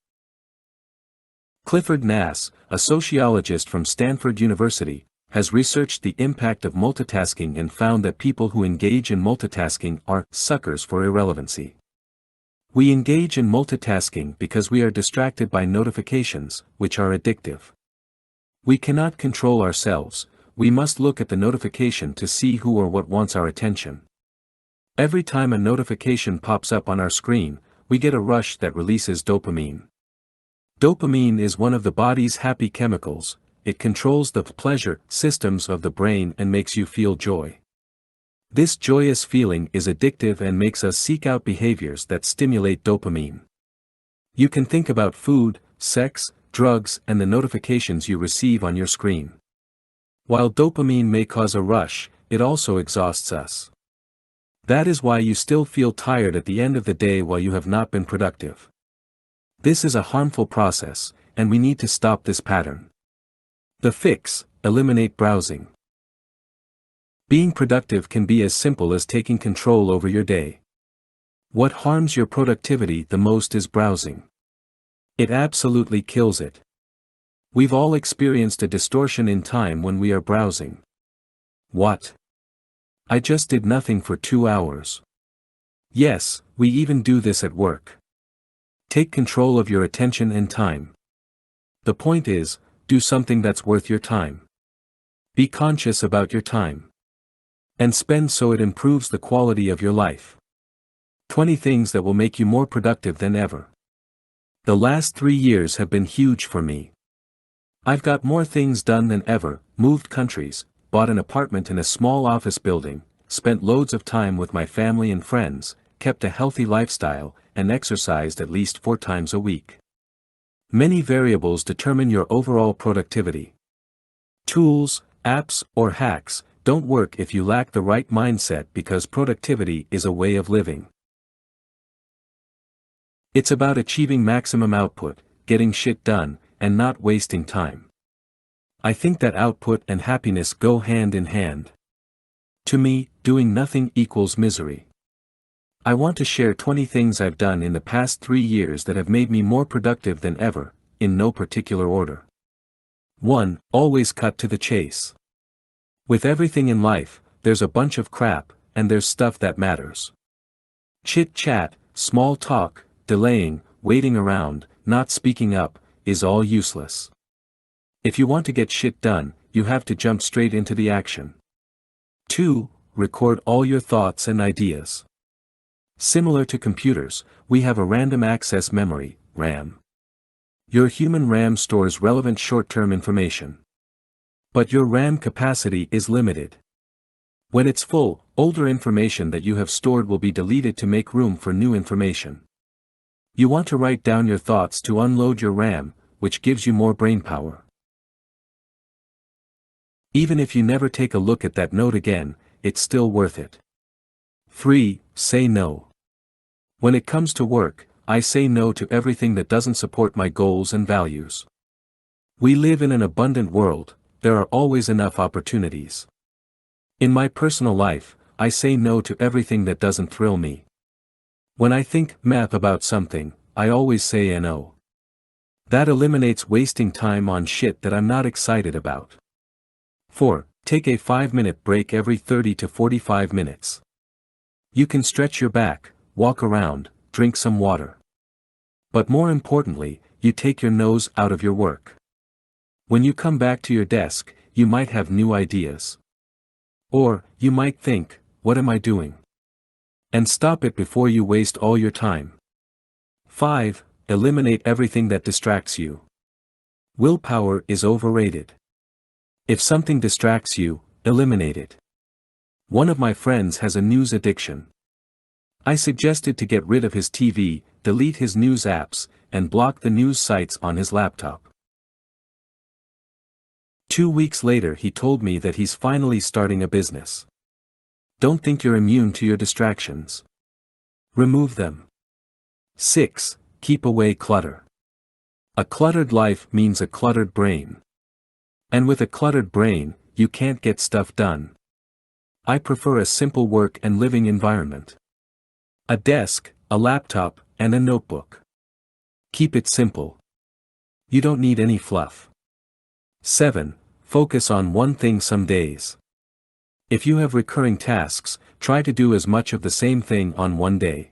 [SPEAKER 1] Clifford Nass, a sociologist from Stanford University, has researched the impact of multitasking and found that people who engage in multitasking are suckers for irrelevancy. We engage in multitasking because we are distracted by notifications, which are addictive. We cannot control ourselves, we must look at the notification to see who or what wants our attention. Every time a notification pops up on our screen, we get a rush that releases dopamine. Dopamine is one of the body's happy chemicals, it controls the pleasure systems of the brain and makes you feel joy. This joyous feeling is addictive and makes us seek out behaviors that stimulate dopamine. You can think about food, sex, drugs, and the notifications you receive on your screen. While dopamine may cause a rush, it also exhausts us. That is why you still feel tired at the end of the day while you have not been productive. This is a harmful process, and we need to stop this pattern. The fix: eliminate browsing. Being productive can be as simple as taking control over your day. What harms your productivity the most is browsing. It absolutely kills it. We've all experienced a distortion in time when we are browsing. What? I just did nothing for 2 hours. Yes, we even do this at work. Take control of your attention and time. The point is, do something that's worth your time. Be conscious about your time. And spend so it improves the quality of your life. 20 things that will make you more productive than ever. The last 3 years have been huge for me. I've got more things done than ever, moved countries, bought an apartment in a small office building, spent loads of time with my family and friends, kept a healthy lifestyle, and exercised at least 4 times a week. Many variables determine your overall productivity. Tools, apps, or hacks don't work if you lack the right mindset, because productivity is a way of living. It's about achieving maximum output, getting shit done, and not wasting time. I think that output and happiness go hand in hand. To me, doing nothing equals misery. I want to share 20 things I've done in the past 3 years that have made me more productive than ever, in no particular order. 1. Always cut to the chase. With everything in life, there's a bunch of crap, and there's stuff that matters. Chit-chat, small talk, delaying, waiting around, not speaking up, is all useless. If you want to get shit done, you have to jump straight into the action. 2. Record all your thoughts and ideas. Similar to computers, we have a random access memory, RAM. Your human RAM stores relevant short-term information. But your RAM capacity is limited. When it's full, older information that you have stored will be deleted to make room for new information. You want to write down your thoughts to unload your RAM, which gives you more brain power. Even if you never take a look at that note again, it's still worth it. 3. Say no. When it comes to work, I say no to everything that doesn't support my goals and values. We live in an abundant world, there are always enough opportunities. In my personal life, I say no to everything that doesn't thrill me. When I think meh about something, I always say no. That eliminates wasting time on shit that I'm not excited about. 4. Take a 5-minute break every 30 to 45 minutes. You can stretch your back, walk around, drink some water. But more importantly, you take your nose out of your work. When you come back to your desk, you might have new ideas. Or, you might think, what am I doing? And stop it before you waste all your time. 5. Eliminate everything that distracts you. Willpower is overrated. If something distracts you, eliminate it. One of my friends has a news addiction. I suggested to get rid of his TV, delete his news apps, and block the news sites on his laptop. 2 weeks later he told me that he's finally starting a business. Don't think you're immune to your distractions. Remove them. 6. Keep away clutter. A cluttered life means a cluttered brain. And with a cluttered brain, you can't get stuff done. I prefer a simple work and living environment. A desk, a laptop, and a notebook. Keep it simple. You don't need any fluff. 7. Focus on one thing some days. If you have recurring tasks, try to do as much of the same thing on one day.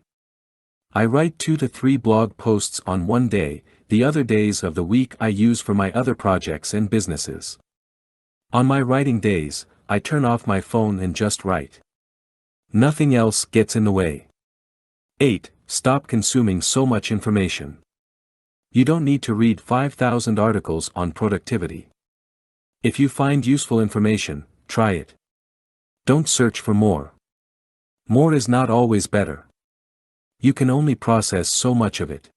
[SPEAKER 1] I write 2 to 3 blog posts on one day, the other days of the week I use for my other projects and businesses. On my writing days, I turn off my phone and just write. Nothing else gets in the way. 8. Stop consuming so much information. You don't need to read 5,000 articles on productivity. If you find useful information, try it. Don't search for more. More is not always better. You can only process so much of it.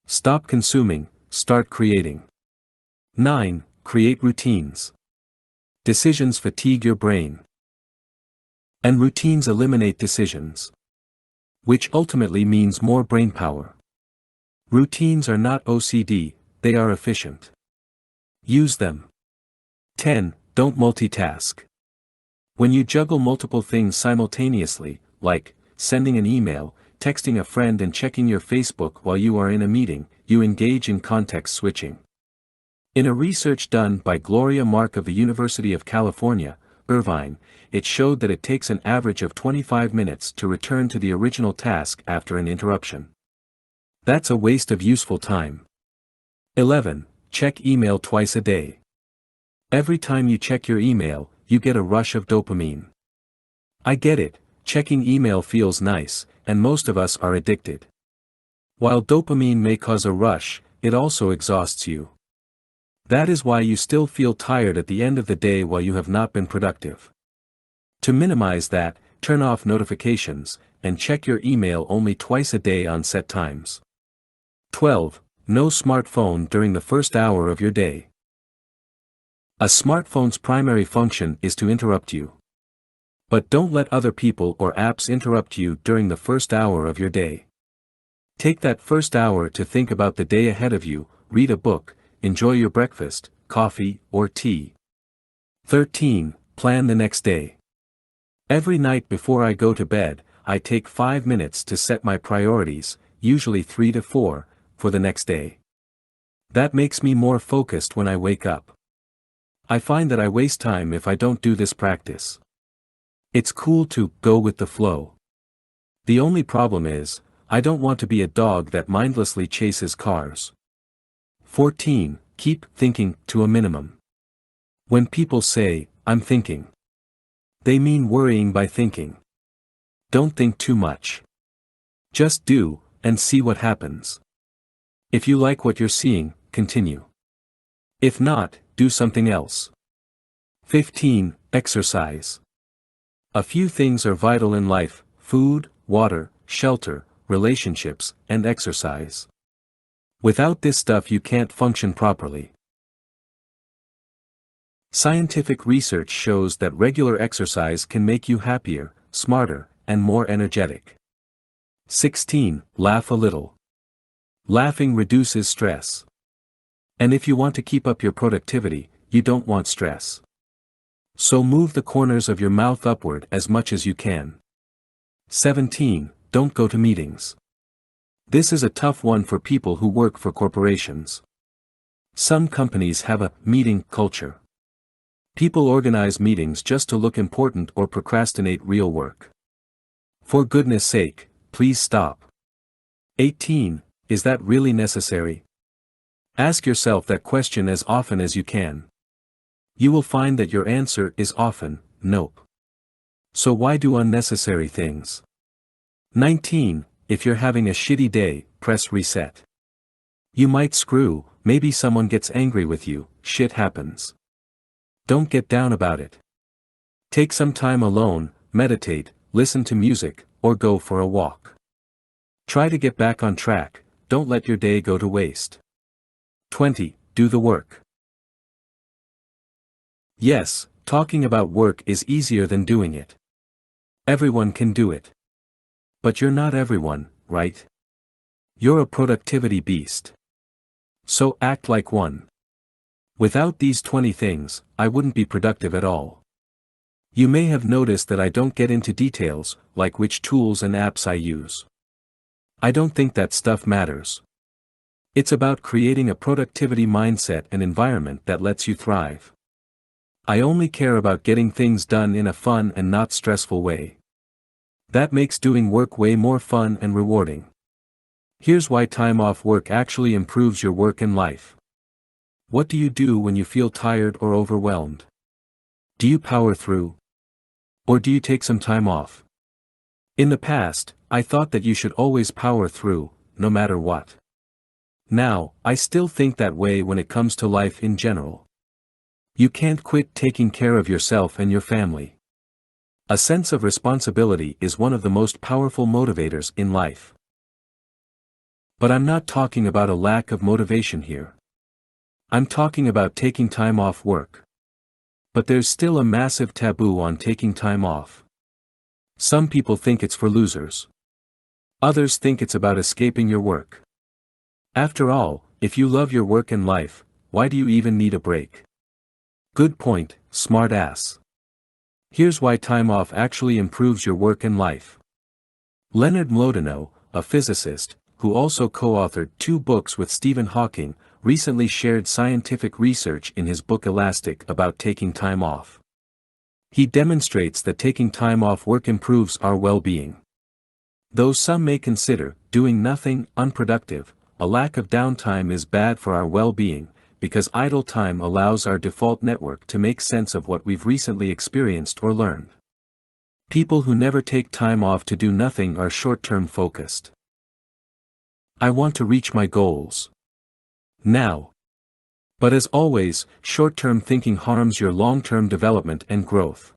[SPEAKER 1] Stop consuming, start creating. 9. Create routines. Decisions fatigue your brain. And routines eliminate decisions. Which ultimately means more brain power. Routines are not OCD, they are efficient. Use them. 10. Don't multitask. When you juggle multiple things simultaneously, like sending an email, texting a friend and checking your Facebook while you are in a meeting, you engage in context switching. In a research done by Gloria Mark of the University of California, Irvine, it showed that it takes an average of 25 minutes to return to the original task after an interruption. That's a waste of useful time. 11. Check email twice a day. Every time you check your email, you get a rush of dopamine. I get it, checking email feels nice, and most of us are addicted. While dopamine may cause a rush, it also exhausts you. That is why you still feel tired at the end of the day while you have not been productive. To minimize that, turn off notifications, and check your email only twice a day on set times. 12. No smartphone during the first hour of your day. A smartphone's primary function is to interrupt you. But don't let other people or apps interrupt you during the first hour of your day. Take that first hour to think about the day ahead of you, read a book, enjoy your breakfast, coffee, or tea. 13. Plan the next day. Every night before I go to bed, I take 5 minutes to set my priorities, usually 3 to 4, for the next day. That makes me more focused when I wake up. I find that I waste time if I don't do this practice. It's cool to go with the flow. The only problem is, I don't want to be a dog that mindlessly chases cars. 14. Keep thinking to a minimum. When people say, "I'm thinking," they mean worrying by thinking. Don't think too much. Just do, and see what happens. If you like what you're seeing, continue. If not, do something else. 15. Exercise. A few things are vital in life: food, water, shelter, relationships, and exercise. Without this stuff you can't function properly. Scientific research shows that regular exercise can make you happier, smarter, and more energetic. 16. Laugh a little. Laughing reduces stress. And if you want to keep up your productivity, you don't want stress. So move the corners of your mouth upward as much as you can. 17. Don't go to meetings. This is a tough one for people who work for corporations. Some companies have a meeting culture. People organize meetings just to look important or procrastinate real work. For goodness sake, please stop. 18. Is that really necessary? Ask yourself that question as often as you can. You will find that your answer is often, nope. So why do unnecessary things? 19. If you're having a shitty day, press reset. You might screw, maybe someone gets angry with you, shit happens. Don't get down about it. Take some time alone, meditate, listen to music, or go for a walk. Try to get back on track, don't let your day go to waste. 20. Do the work. Yes, talking about work is easier than doing it. Everyone can do it. But you're not everyone, right? You're a productivity beast. So act like one. Without these 20 things, I wouldn't be productive at all. You may have noticed that I don't get into details, like which tools and apps I use. I don't think that stuff matters. It's about creating a productivity mindset and environment that lets you thrive. I only care about getting things done in a fun and not stressful way. That makes doing work way more fun and rewarding. Here's why time off work actually improves your work and life. What do you do when you feel tired or overwhelmed? Do you power through? Or do you take some time off? In the past, I thought that you should always power through, no matter what. Now, I still think that way when it comes to life in general. You can't quit taking care of yourself and your family. A sense of responsibility is one of the most powerful motivators in life. But I'm not talking about a lack of motivation here. I'm talking about taking time off work. But there's still a massive taboo on taking time off. Some people think it's for losers. Others think it's about escaping your work. After all, if you love your work and life, why do you even need a break? Good point, smart ass. Here's why time off actually improves your work and life. Leonard Mlodinow, a physicist, who also co-authored 2 books with Stephen Hawking, recently shared scientific research in his book Elastic about taking time off. He demonstrates that taking time off work improves our well-being. Though some may consider doing nothing unproductive, a lack of downtime is bad for our well-being, because idle time allows our default network to make sense of what we've recently experienced or learned. People who never take time off to do nothing are short-term focused. I want to reach my goals now. But as always, short-term thinking harms your long-term development and growth.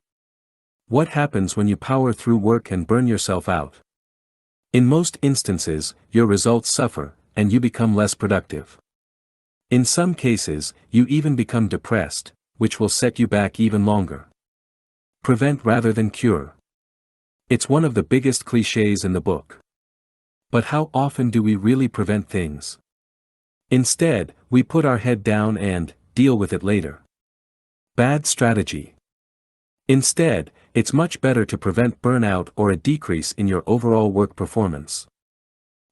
[SPEAKER 1] What happens when you power through work and burn yourself out? In most instances, your results suffer, and you become less productive. In some cases, you even become depressed, which will set you back even longer. Prevent rather than cure. It's one of the biggest cliches in the book. But how often do we really prevent things? Instead, we put our head down and deal with it later. Bad strategy. Instead, it's much better to prevent burnout or a decrease in your overall work performance.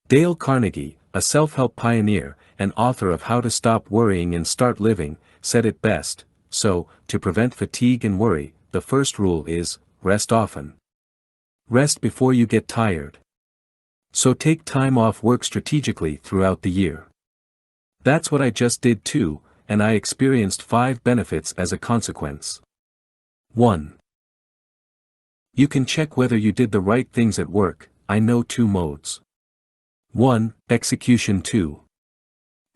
[SPEAKER 1] Dale Carnegie, a self-help pioneer, and author of How to Stop Worrying and Start Living, said it best: so, to prevent fatigue and worry, the first rule is, rest often. Rest before you get tired. So take time off work strategically throughout the year. That's what I just did too, and I experienced 5 benefits as a consequence. 1. You can check whether you did the right things at work. I know 2 modes. 1. Execution. 2.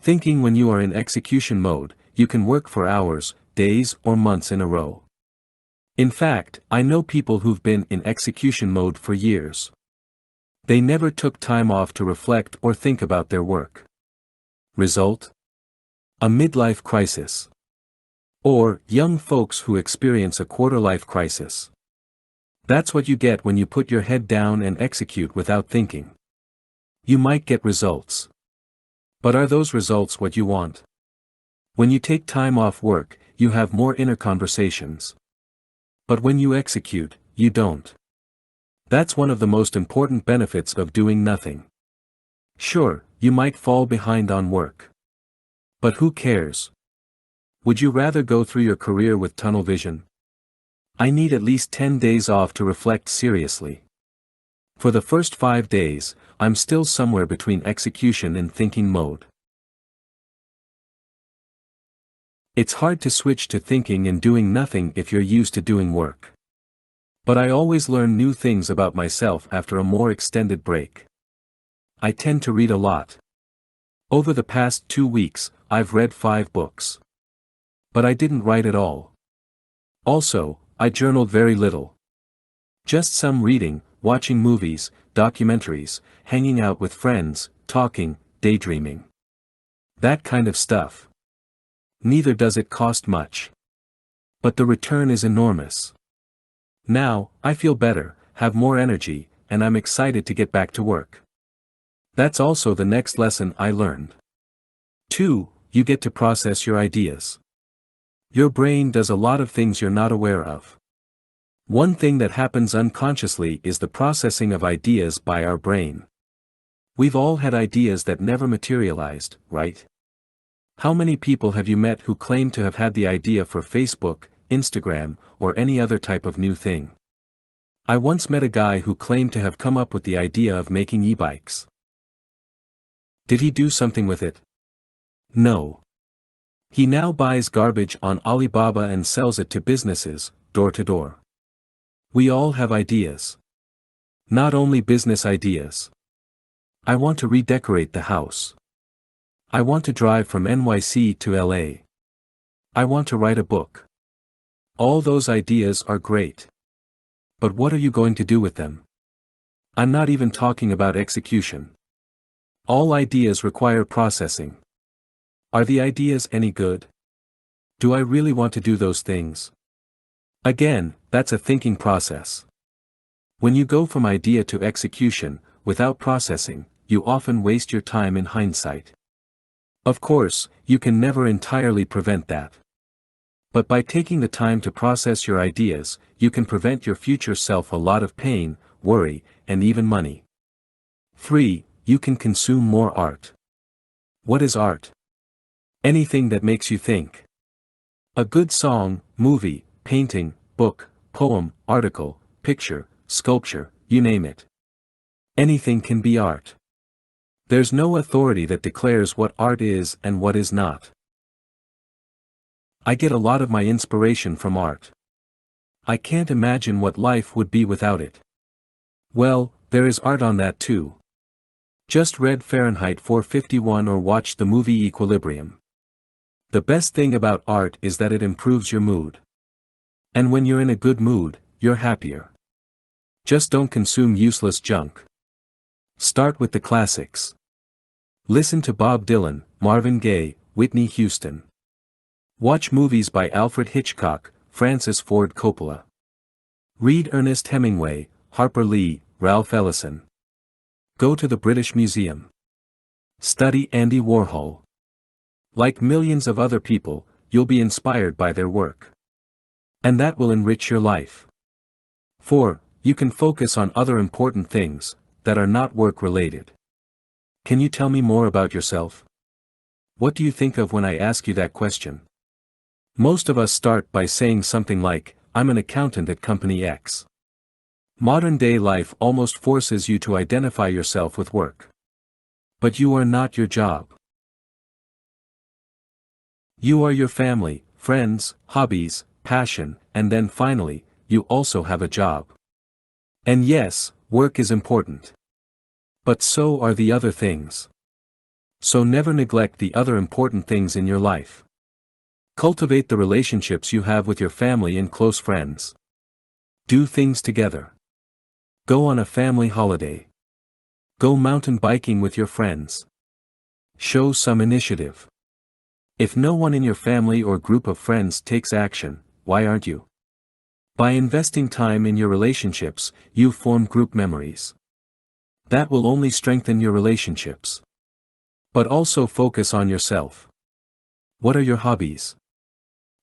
[SPEAKER 1] Thinking. When you are in execution mode, you can work for hours, days, or months in a row. In fact, I know people who've been in execution mode for years. They never took time off to reflect or think about their work. Result? A midlife crisis. Or, young folks who experience a quarter-life crisis. That's what you get when you put your head down and execute without thinking. You might get results. But are those results what you want? When you take time off work, you have more inner conversations. But when you execute, you don't. That's one of the most important benefits of doing nothing. Sure, you might fall behind on work. But who cares? Would you rather go through your career with tunnel vision? I need at least 10 days off to reflect seriously. For the first 5 days, I'm still somewhere between execution and thinking mode. It's hard to switch to thinking and doing nothing if you're used to doing work. But I always learn new things about myself after a more extended break. I tend to read a lot. Over the past 2 weeks, I've read 5 books. But I didn't write at all. Also, I journaled very little. Just some reading, watching movies, documentaries, hanging out with friends, talking, daydreaming. That kind of stuff. Neither does it cost much. But the return is enormous. Now, I feel better, have more energy, and I'm excited to get back to work. That's also the next lesson I learned. 2. You get to process your ideas. Your brain does a lot of things you're not aware of. One thing that happens unconsciously is the processing of ideas by our brain. We've all had ideas that never materialized, right? How many people have you met who claim to have had the idea for Facebook, Instagram, or any other type of new thing? I once met a guy who claimed to have come up with the idea of making e-bikes. Did he do something with it? No. He now buys garbage on Alibaba and sells it to businesses, door to door. We all have ideas. Not only business ideas. I want to redecorate the house. I want to drive from NYC to LA. I want to write a book. All those ideas are great. But what are you going to do with them? I'm not even talking about execution. All ideas require processing. Are the ideas any good? Do I really want to do those things? Again, that's a thinking process. When you go from idea to execution, without processing, you often waste your time in hindsight. Of course, you can never entirely prevent that. But by taking the time to process your ideas, you can prevent your future self a lot of pain, worry, and even money. 3. You can consume more art. What is art? Anything that makes you think. A good song, movie, painting, book, poem, article, picture, sculpture, you name it. Anything can be art. There's no authority that declares what art is and what is not. I get a lot of my inspiration from art. I can't imagine what life would be without it. Well, there is art on that too. Just read Fahrenheit 451 or watched the movie Equilibrium. The best thing about art is that it improves your mood. And when you're in a good mood, you're happier. Just don't consume useless junk. Start with the classics. Listen to Bob Dylan, Marvin Gaye, Whitney Houston. Watch movies by Alfred Hitchcock, Francis Ford Coppola. Read Ernest Hemingway, Harper Lee, Ralph Ellison. Go to the British Museum. Study Andy Warhol. Like millions of other people, you'll be inspired by their work. And that will enrich your life. 4. You can focus on other important things that are not work-related. Can you tell me more about yourself? What do you think of when I ask you that question? Most of us start by saying something like, I'm an accountant at Company X. Modern-day life almost forces you to identify yourself with work. But you are not your job. You are your family, friends, hobbies, passion, and then finally, you also have a job. And yes, work is important. But so are the other things. So never neglect the other important things in your life. Cultivate the relationships you have with your family and close friends. Do things together. Go on a family holiday. Go mountain biking with your friends. Show some initiative. If no one in your family or group of friends takes action, why aren't you? By investing time in your relationships, you form group memories. That will only strengthen your relationships. But also focus on yourself. What are your hobbies?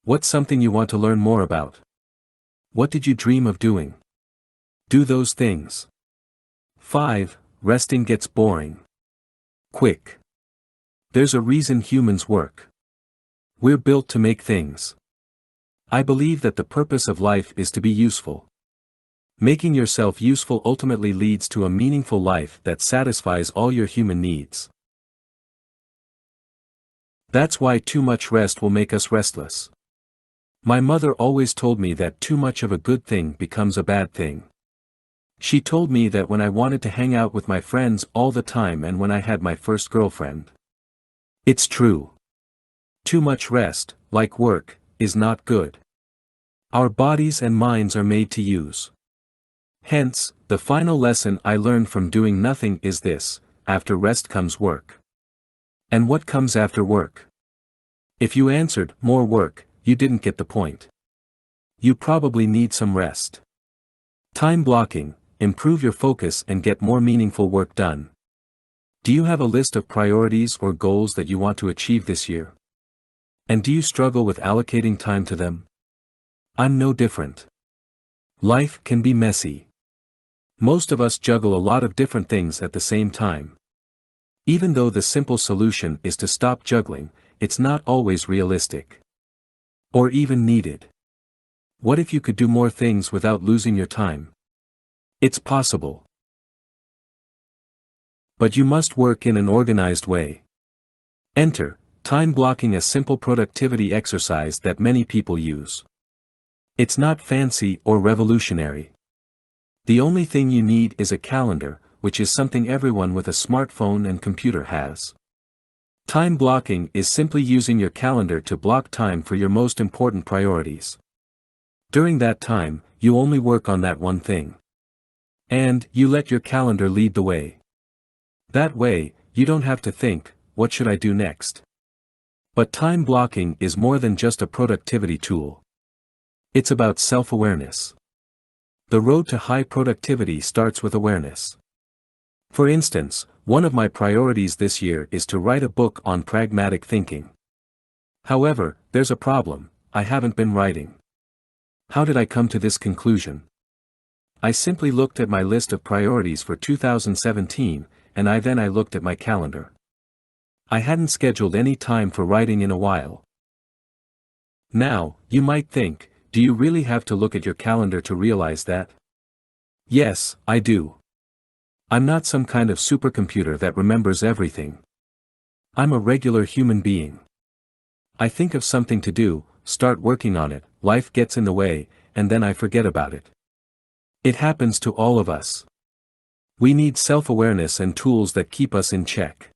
[SPEAKER 1] What's something you want to learn more about? What did you dream of doing? Do those things. 5. Resting gets boring. Quick. There's a reason humans work. We're built to make things. I believe that the purpose of life is to be useful. Making yourself useful ultimately leads to a meaningful life that satisfies all your human needs. That's why too much rest will make us restless. My mother always told me that too much of a good thing becomes a bad thing. She told me that when I wanted to hang out with my friends all the time and when I had my first girlfriend. It's true. Too much rest, like work, is not good. Our bodies and minds are made to use. Hence, the final lesson I learned from doing nothing is this: after rest comes work. And what comes after work? If you answered, more work, you didn't get the point. You probably need some rest. Time blocking, improve your focus and get more meaningful work done. Do you have a list of priorities or goals that you want to achieve this year? And do you struggle with allocating time to them? I'm no different. Life can be messy. Most of us juggle a lot of different things at the same time. Even though the simple solution is to stop juggling, it's not always realistic. Or even needed. What if you could do more things without losing your time? It's possible. But you must work in an organized way. Enter time blocking, a simple productivity exercise that many people use. It's not fancy or revolutionary. The only thing you need is a calendar, which is something everyone with a smartphone and computer has. Time blocking is simply using your calendar to block time for your most important priorities. During that time, you only work on that one thing. And you let your calendar lead the way. That way, you don't have to think, what should I do next? But time blocking is more than just a productivity tool. It's about self-awareness. The road to high productivity starts with awareness. For instance, one of my priorities this year is to write a book on pragmatic thinking. However, there's a problem: I haven't been writing. How did I come to this conclusion? I simply looked at my list of priorities for 2017, and I looked at my calendar. I hadn't scheduled any time for writing in a while. Now, you might think, do you really have to look at your calendar to realize that? Yes, I do. I'm not some kind of supercomputer that remembers everything. I'm a regular human being. I think of something to do, start working on it, life gets in the way, and then I forget about it. It happens to all of us. We need self-awareness and tools that keep us in check.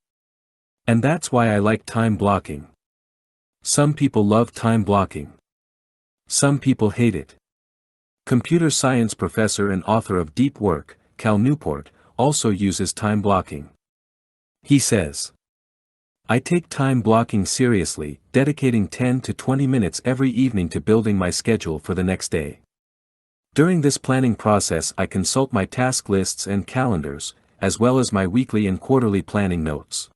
[SPEAKER 1] And that's why I like time blocking. Some people love time blocking. Some people hate it. Computer science professor and author of Deep Work, Cal Newport, also uses time blocking. He says, "I take time blocking seriously, dedicating 10 to 20 minutes every evening to building my schedule for the next day. During this planning process I consult my task lists and calendars, as well as my weekly and quarterly planning notes.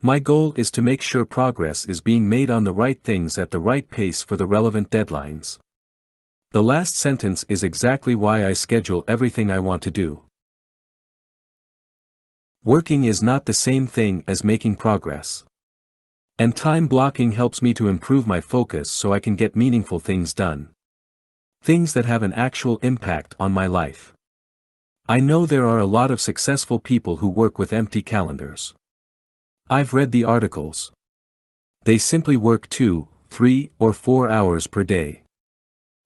[SPEAKER 1] My goal is to make sure progress is being made on the right things at the right pace for the relevant deadlines." The last sentence is exactly why I schedule everything I want to do. Working is not the same thing as making progress. And time blocking helps me to improve my focus so I can get meaningful things done. Things that have an actual impact on my life. I know there are a lot of successful people who work with empty calendars. I've read the articles. They simply work 2, 3, or 4 hours per day.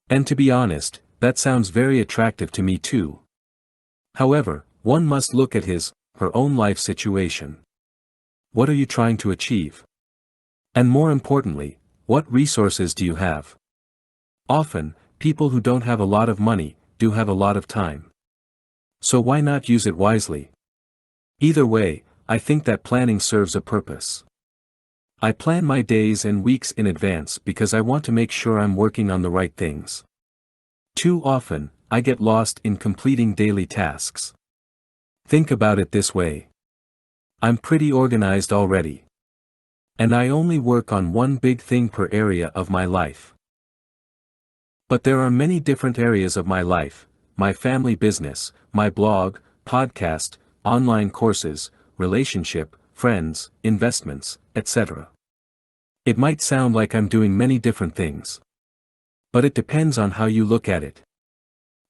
[SPEAKER 1] And to be honest, that sounds very attractive to me too. However, one must look at her own life situation. What are you trying to achieve? And more importantly, what resources do you have? Often, people who don't have a lot of money, do have a lot of time. So why not use it wisely? Either way, I think that planning serves a purpose. I plan my days and weeks in advance because I want to make sure I'm working on the right things. Too often, I get lost in completing daily tasks. Think about it this way. I'm pretty organized already. And I only work on one big thing per area of my life. But there are many different areas of my life: my family business, my blog, podcast, online courses, relationship, friends, investments, etc. It might sound like I'm doing many different things. But it depends on how you look at it.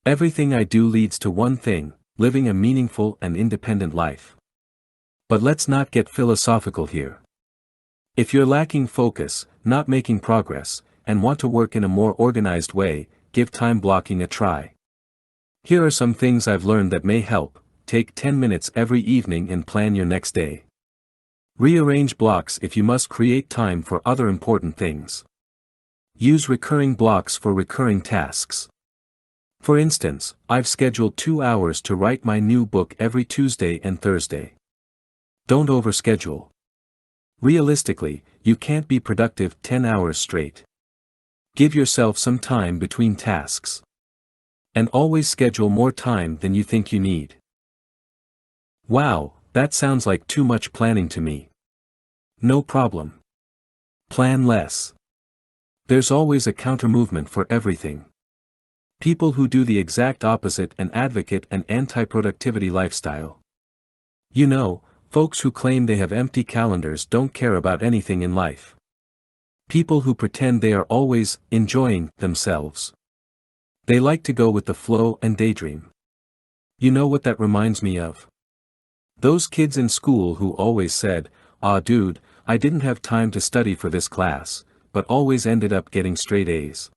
[SPEAKER 1] Everything I do leads to one thing: living a meaningful and independent life. But let's not get philosophical here. If you're lacking focus, not making progress, and want to work in a more organized way, give time blocking a try. Here are some things I've learned that may help. Take 10 minutes every evening and plan your next day. Rearrange blocks if you must create time for other important things. Use recurring blocks for recurring tasks. For instance, I've scheduled 2 hours to write my new book every Tuesday and Thursday. Don't overschedule. Realistically, you can't be productive 10 hours straight. Give yourself some time between tasks. And always schedule more time than you think you need. Wow, that sounds like too much planning to me. No problem. Plan less. There's always a counter-movement for everything. People who do the exact opposite and advocate an anti-productivity lifestyle. You know, folks who claim they have empty calendars don't care about anything in life. People who pretend they are always enjoying themselves. They like to go with the flow and daydream. You know what that reminds me of? Those kids in school who always said, "Ah dude, I didn't have time to study for this class," but always ended up getting straight A's.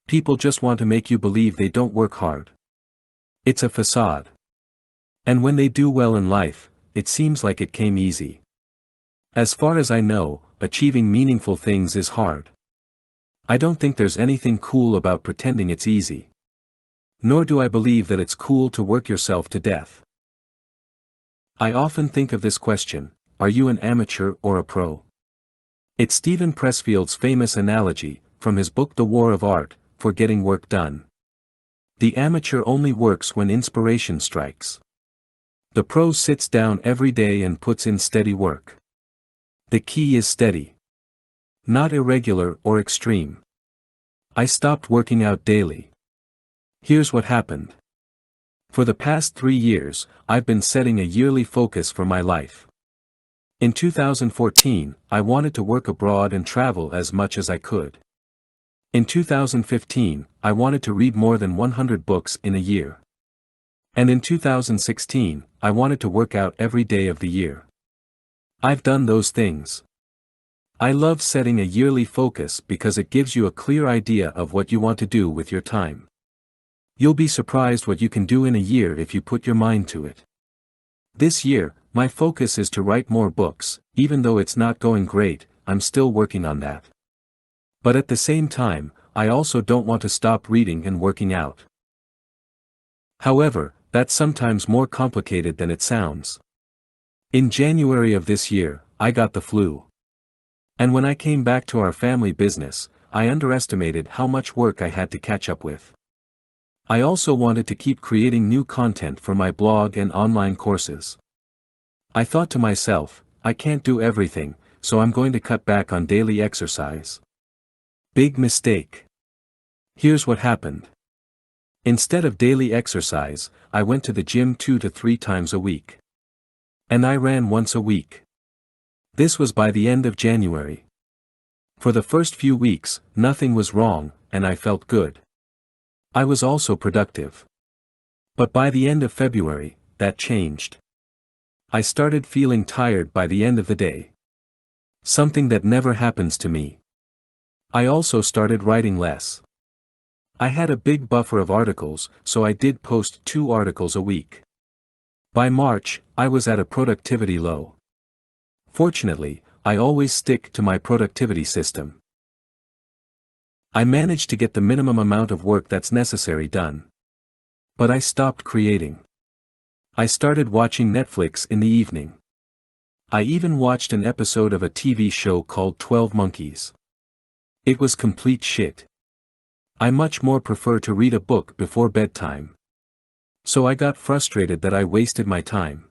[SPEAKER 1] People just want to make you believe they don't work hard. It's a facade. And when they do well in life, it seems like it came easy. As far as I know, achieving meaningful things is hard. I don't think there's anything cool about pretending it's easy. Nor do I believe that it's cool to work yourself to death. I often think of this question: are you an amateur or a pro? It's Stephen Pressfield's famous analogy, from his book The War of Art, for getting work done. The amateur only works when inspiration strikes. The pro sits down every day and puts in steady work. The key is steady. Not irregular or extreme. I stopped working out daily. Here's what happened. For the past 3 years, I've been setting a yearly focus for my life. In 2014, I wanted to work abroad and travel as much as I could. In 2015, I wanted to read more than 100 books in a year. And in 2016, I wanted to work out every day of the year. I've done those things. I love setting a yearly focus because it gives you a clear idea of what you want to do with your time. You'll be surprised what you can do in a year if you put your mind to it. This year, my focus is to write more books. Even though it's not going great, I'm still working on that. But at the same time, I also don't want to stop reading and working out. However, that's sometimes more complicated than it sounds. In January of this year, I got the flu. And when I came back to our family business, I underestimated how much work I had to catch up with. I also wanted to keep creating new content for my blog and online courses. I thought to myself, I can't do everything, so I'm going to cut back on daily exercise. Big mistake. Here's what happened. Instead of daily exercise, I went to the gym 2 to 3 times a week. And I ran once a week. This was by the end of January. For the first few weeks, nothing was wrong, and I felt good. I was also productive. But by the end of February, that changed. I started feeling tired by the end of the day. Something that never happens to me. I also started writing less. I had a big buffer of articles, so I did post 2 articles a week. By March, I was at a productivity low. Fortunately, I always stick to my productivity system. I managed to get the minimum amount of work that's necessary done. But I stopped creating. I started watching Netflix in the evening. I even watched an episode of a TV show called 12 Monkeys. It was complete shit. I much more prefer to read a book before bedtime. So I got frustrated that I wasted my time.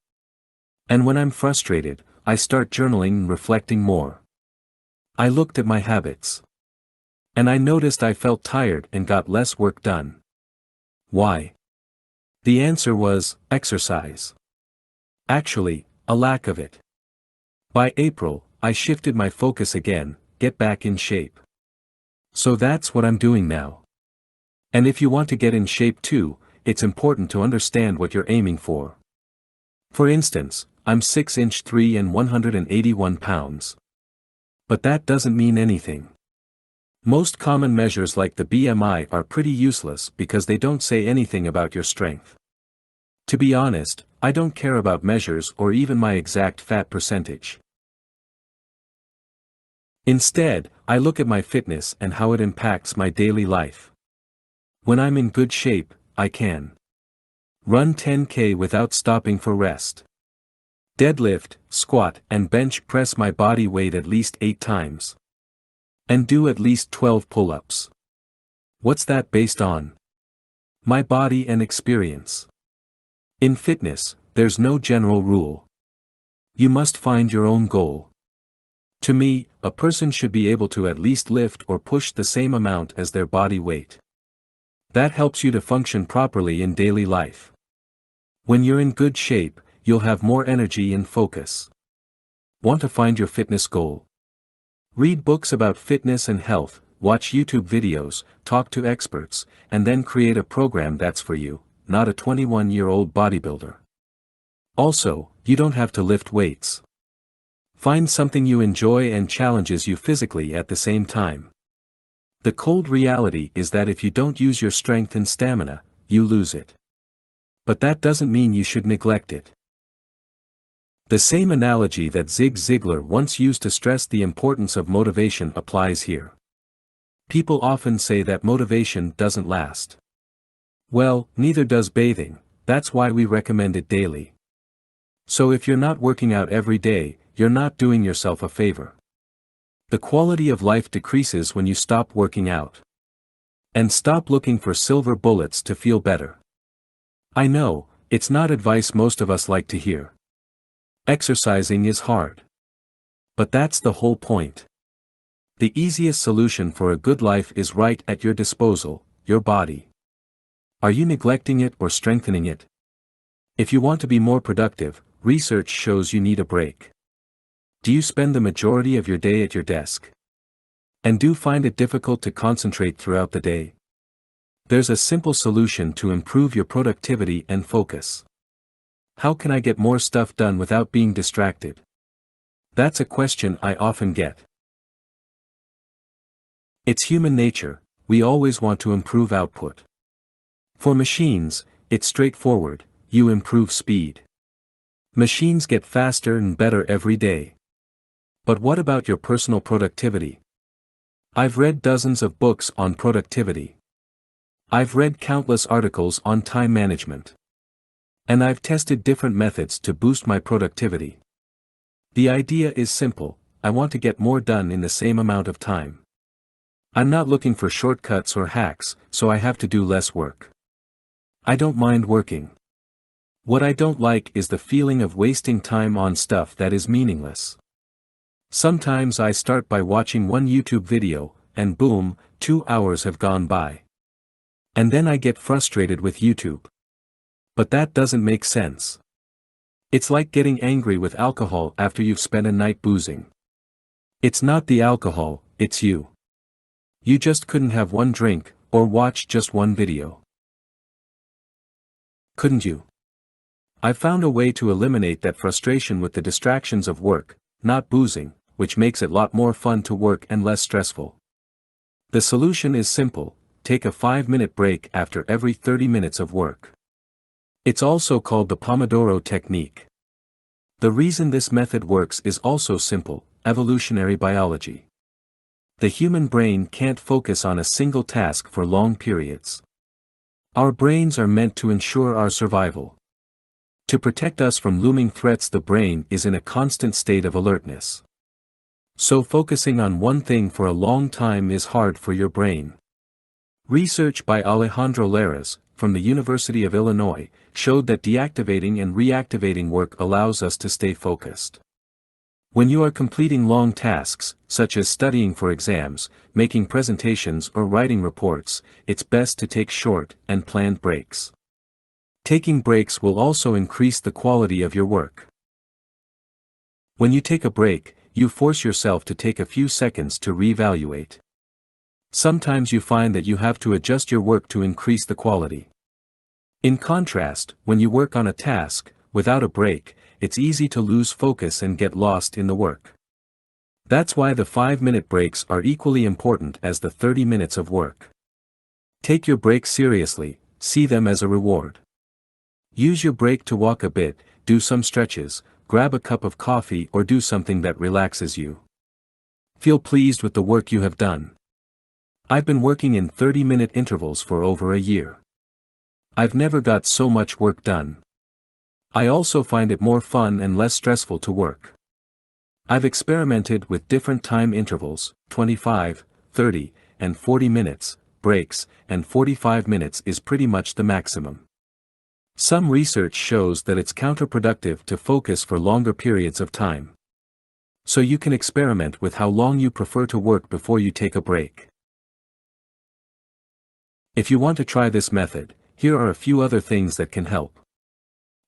[SPEAKER 1] And when I'm frustrated, I start journaling and reflecting more. I looked at my habits. And I noticed I felt tired and got less work done. Why? The answer was, exercise. Actually, a lack of it. By April, I shifted my focus again, get back in shape. So that's what I'm doing now. And if you want to get in shape too, it's important to understand what you're aiming for. For instance, I'm 6'3" and 181 pounds. But that doesn't mean anything. Most common measures like the BMI are pretty useless because they don't say anything about your strength. To be honest, I don't care about measures or even my exact fat percentage. Instead, I look at my fitness and how it impacts my daily life. When I'm in good shape, I can run 10K without stopping for rest. Deadlift, squat, and bench press my body weight at least 8 times. And do at least 12 pull-ups. What's that based on? My body and experience. In fitness, there's no general rule. You must find your own goal. To me, a person should be able to at least lift or push the same amount as their body weight. That helps you to function properly in daily life. When you're in good shape, you'll have more energy and focus. Want to find your fitness goal? Read books about fitness and health, watch YouTube videos, talk to experts, and then create a program that's for you, not a 21-year-old bodybuilder. Also, you don't have to lift weights. Find something you enjoy and challenges you physically at the same time. The cold reality is that if you don't use your strength and stamina, you lose it. But that doesn't mean you should neglect it. The same analogy that Zig Ziglar once used to stress the importance of motivation applies here. People often say that motivation doesn't last. Well, neither does bathing, that's why we recommend it daily. So if you're not working out every day, you're not doing yourself a favor. The quality of life decreases when you stop working out. And stop looking for silver bullets to feel better. I know, it's not advice most of us like to hear. Exercising is hard. But that's the whole point. The easiest solution for a good life is right at your disposal, your body. Are you neglecting it or strengthening it? If you want to be more productive, research shows you need a break. Do you spend the majority of your day at your desk? And do you find it difficult to concentrate throughout the day? There's a simple solution to improve your productivity and focus. How can I get more stuff done without being distracted? That's a question I often get. It's human nature, we always want to improve output. For machines, it's straightforward, you improve speed. Machines get faster and better every day. But what about your personal productivity? I've read dozens of books on productivity. I've read countless articles on time management. And I've tested different methods to boost my productivity. The idea is simple: I want to get more done in the same amount of time. I'm not looking for shortcuts or hacks, so I have to do less work. I don't mind working. What I don't like is the feeling of wasting time on stuff that is meaningless. Sometimes I start by watching one YouTube video, and boom, 2 hours have gone by. And then I get frustrated with YouTube. But that doesn't make sense. It's like getting angry with alcohol after you've spent a night boozing. It's not the alcohol, it's you. You just couldn't have one drink, or watch just one video. Couldn't you? I've found a way to eliminate that frustration with the distractions of work, not boozing, which makes it a lot more fun to work and less stressful. The solution is simple: take a 5-minute break after every 30 minutes of work. It's also called the Pomodoro technique. The reason this method works is also simple: evolutionary biology. The human brain can't focus on a single task for long periods. Our brains are meant to ensure our survival. To protect us from looming threats, the brain is in a constant state of alertness. So focusing on one thing for a long time is hard for your brain. Research by Alejandro Leras, from the University of Illinois, showed that deactivating and reactivating work allows us to stay focused. When you are completing long tasks, such as studying for exams, making presentations or writing reports, it's best to take short and planned breaks. Taking breaks will also increase the quality of your work. When you take a break, you force yourself to take a few seconds to reevaluate. Sometimes you find that you have to adjust your work to increase the quality. In contrast, when you work on a task, without a break, it's easy to lose focus and get lost in the work. That's why the 5-minute breaks are equally important as the 30 minutes of work. Take your breaks seriously, see them as a reward. Use your break to walk a bit, do some stretches, grab a cup of coffee, or do something that relaxes you. Feel pleased with the work you have done. I've been working in 30-minute intervals for over a year. I've never got so much work done. I also find it more fun and less stressful to work. I've experimented with different time intervals, 25, 30, and 40 minutes, breaks, and 45 minutes is pretty much the maximum. Some research shows that it's counterproductive to focus for longer periods of time. So you can experiment with how long you prefer to work before you take a break. If you want to try this method, here are a few other things that can help.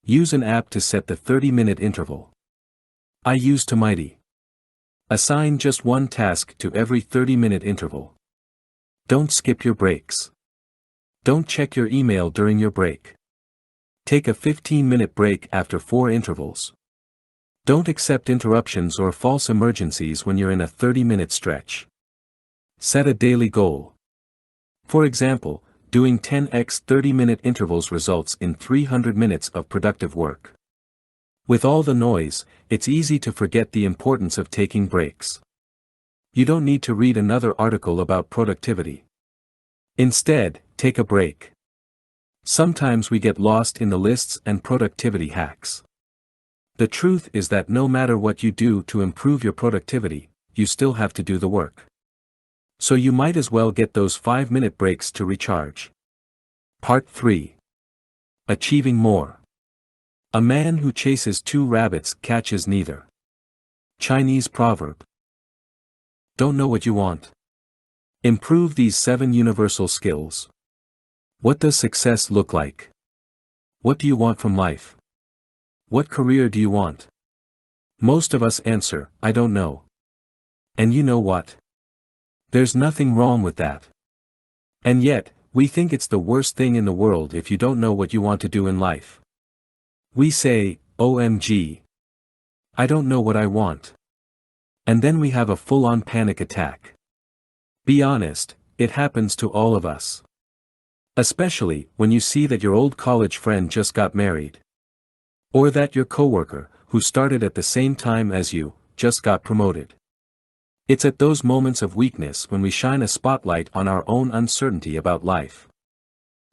[SPEAKER 1] Use an app to set the 30-minute interval. I use Mighty. Assign just one task to every 30-minute interval. Don't skip your breaks. Don't check your email during your break. Take a 15-minute break after 4 intervals. Don't accept interruptions or false emergencies when you're in a 30-minute stretch. Set a daily goal. For example, doing 10x 30-minute intervals results in 300 minutes of productive work. With all the noise, it's easy to forget the importance of taking breaks. You don't need to read another article about productivity. Instead, take a break. Sometimes we get lost in the lists and productivity hacks. The truth is that no matter what you do to improve your productivity, you still have to do the work. So you might as well get those 5-minute breaks to recharge. Part 3. Achieving more. A man who chases 2 rabbits catches neither. Chinese proverb. Don't know what you want? Improve these 7 universal skills. What does success look like? What do you want from life? What career do you want? Most of us answer, I don't know. And you know what? There's nothing wrong with that. And yet, we think it's the worst thing in the world if you don't know what you want to do in life. We say, OMG. I don't know what I want. And then we have a full-on panic attack. Be honest, it happens to all of us. Especially when you see that your old college friend just got married. Or that your coworker, who started at the same time as you, just got promoted. It's at those moments of weakness when we shine a spotlight on our own uncertainty about life.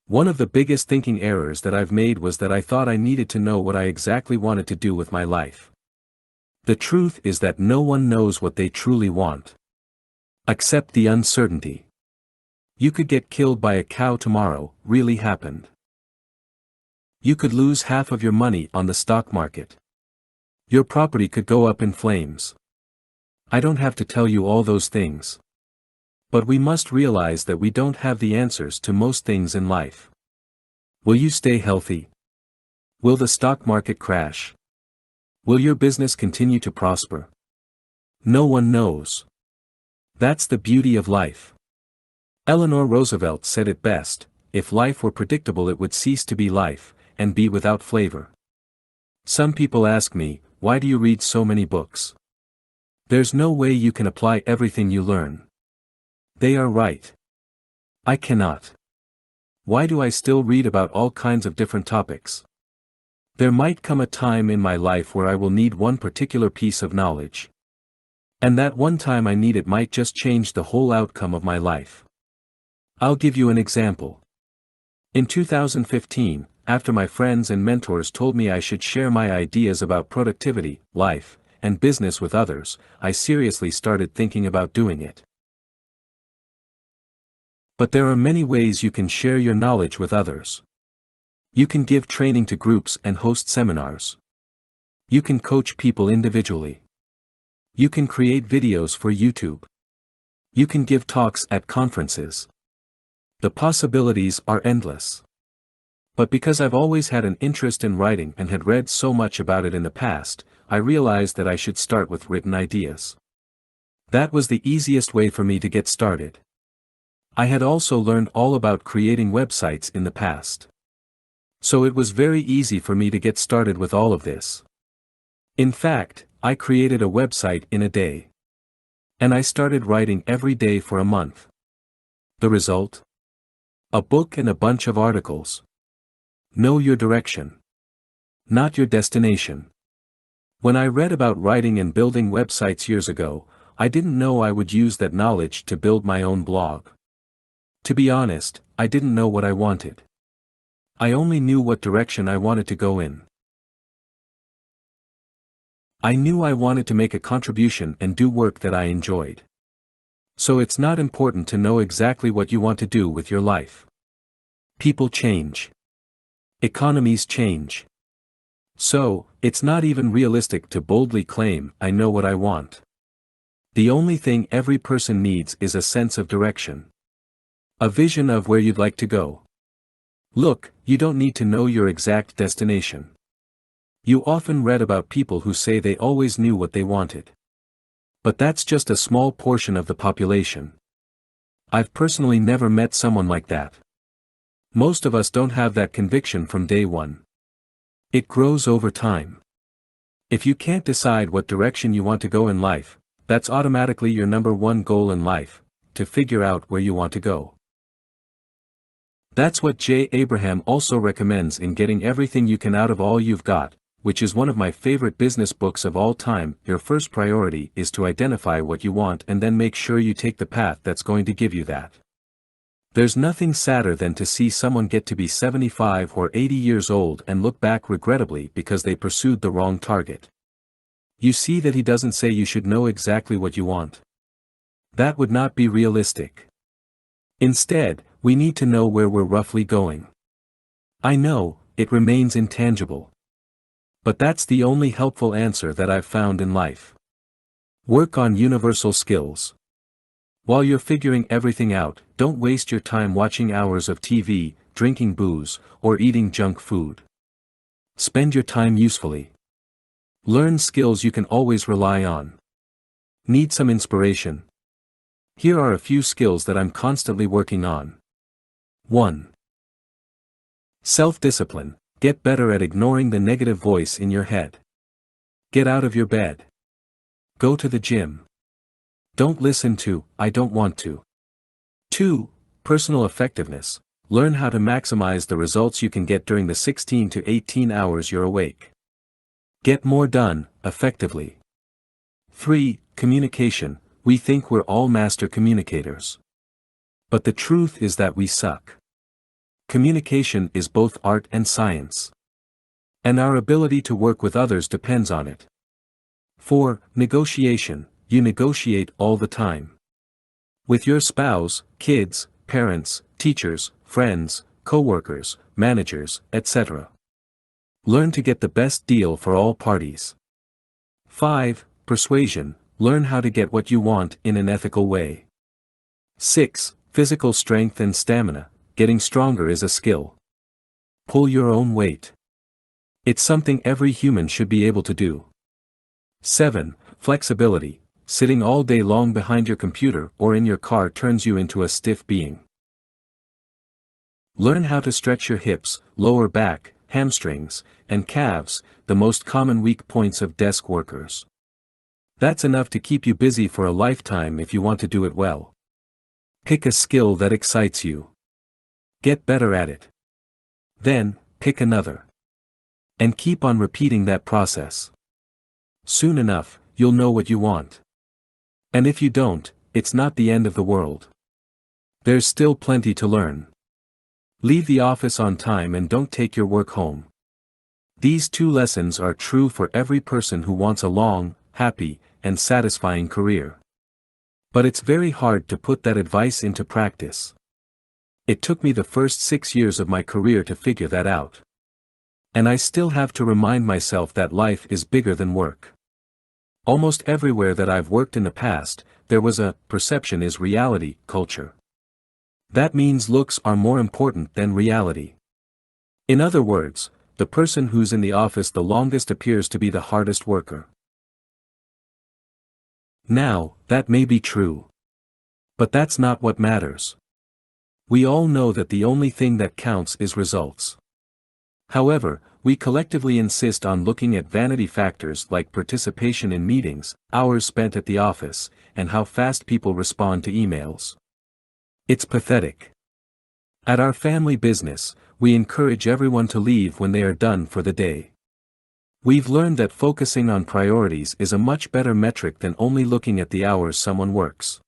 [SPEAKER 1] One of the biggest thinking errors that I've made was that I thought I needed to know what I exactly wanted to do with my life. The truth is that no one knows what they truly want. Accept the uncertainty. You could get killed by a cow tomorrow, really happened. You could lose half of your money on the stock market. Your property could go up in flames. I don't have to tell you all those things. But we must realize that we don't have the answers to most things in life. Will you stay healthy? Will the stock market crash? Will your business continue to prosper? No one knows. That's the beauty of life. Eleanor Roosevelt said it best, if life were predictable it would cease to be life, and be without flavor. Some people ask me, why do you read so many books? There's no way you can apply everything you learn. They are right. I cannot. Why do I still read about all kinds of different topics? There might come a time in my life where I will need one particular piece of knowledge. And that one time I need it might just change the whole outcome of my life. I'll give you an example. In 2015, after my friends and mentors told me I should share my ideas about productivity, life, and business with others, I seriously started thinking about doing it. But there are many ways you can share your knowledge with others. You can give training to groups and host seminars. You can coach people individually. You can create videos for YouTube. You can give talks at conferences. The possibilities are endless. But because I've always had an interest in writing and had read so much about it in the past, I realized that I should start with written ideas. That was the easiest way for me to get started. I had also learned all about creating websites in the past. So it was very easy for me to get started with all of this. In fact, I created a website in a day. And I started writing every day for a month. The result? A book and a bunch of articles. Know your direction. Not your destination. When I read about writing and building websites years ago, I didn't know I would use that knowledge to build my own blog. To be honest, I didn't know what I wanted. I only knew what direction I wanted to go in. I knew I wanted to make a contribution and do work that I enjoyed. So it's not important to know exactly what you want to do with your life. People change. Economies change. So, it's not even realistic to boldly claim, I know what I want. The only thing every person needs is a sense of direction. A vision of where you'd like to go. Look, you don't need to know your exact destination. You often read about people who say they always knew what they wanted. But that's just a small portion of the population. I've personally never met someone like that. Most of us don't have that conviction from day one. It grows over time. If you can't decide what direction you want to go in life, that's automatically your number one goal in life, to figure out where you want to go. That's what J. Abraham also recommends in Getting Everything You Can Out of All You've Got, which is one of my favorite business books of all time. Your first priority is to identify what you want and then make sure you take the path that's going to give you that. There's nothing sadder than to see someone get to be 75 or 80 years old and look back regrettably because they pursued the wrong target. You see that he doesn't say you should know exactly what you want. That would not be realistic. Instead, we need to know where we're roughly going. I know, it remains intangible. But that's the only helpful answer that I've found in life. Work on universal skills. While you're figuring everything out, don't waste your time watching hours of TV, drinking booze, or eating junk food. Spend your time usefully. Learn skills you can always rely on. Need some inspiration? Here are a few skills that I'm constantly working on. 1. Self-discipline. Get better at ignoring the negative voice in your head. Get out of your bed. Go to the gym. Don't listen to, I don't want to. 2. Personal effectiveness. Learn how to maximize the results you can get during the 16 to 18 hours you're awake. Get more done, effectively. 3. Communication. We think we're all master communicators. But the truth is that we suck. Communication is both art and science. And our ability to work with others depends on it. 4. Negotiation. You negotiate all the time. With your spouse, kids, parents, teachers, friends, co-workers, managers, etc. Learn to get the best deal for all parties. 5. Persuasion. Learn how to get what you want in an ethical way. 6. Physical strength and stamina. Getting stronger is a skill. Pull your own weight. It's something every human should be able to do. 7. Flexibility. Sitting all day long behind your computer or in your car turns you into a stiff being. Learn how to stretch your hips, lower back, hamstrings, and calves, the most common weak points of desk workers. That's enough to keep you busy for a lifetime if you want to do it well. Pick a skill that excites you. Get better at it. Then, pick another. And keep on repeating that process. Soon enough, you'll know what you want. And if you don't, it's not the end of the world. There's still plenty to learn. Leave the office on time and don't take your work home. These 2 lessons are true for every person who wants a long, happy, and satisfying career. But it's very hard to put that advice into practice. It took me the first 6 years of my career to figure that out. And I still have to remind myself that life is bigger than work. Almost everywhere that I've worked in the past, there was a perception is reality culture. That means looks are more important than reality. In other words, the person who's in the office the longest appears to be the hardest worker. Now, that may be true. But that's not what matters. We all know that the only thing that counts is results. However, we collectively insist on looking at vanity factors like participation in meetings, hours spent at the office, and how fast people respond to emails. It's pathetic. At our family business, we encourage everyone to leave when they are done for the day. We've learned that focusing on priorities is a much better metric than only looking at the hours someone works.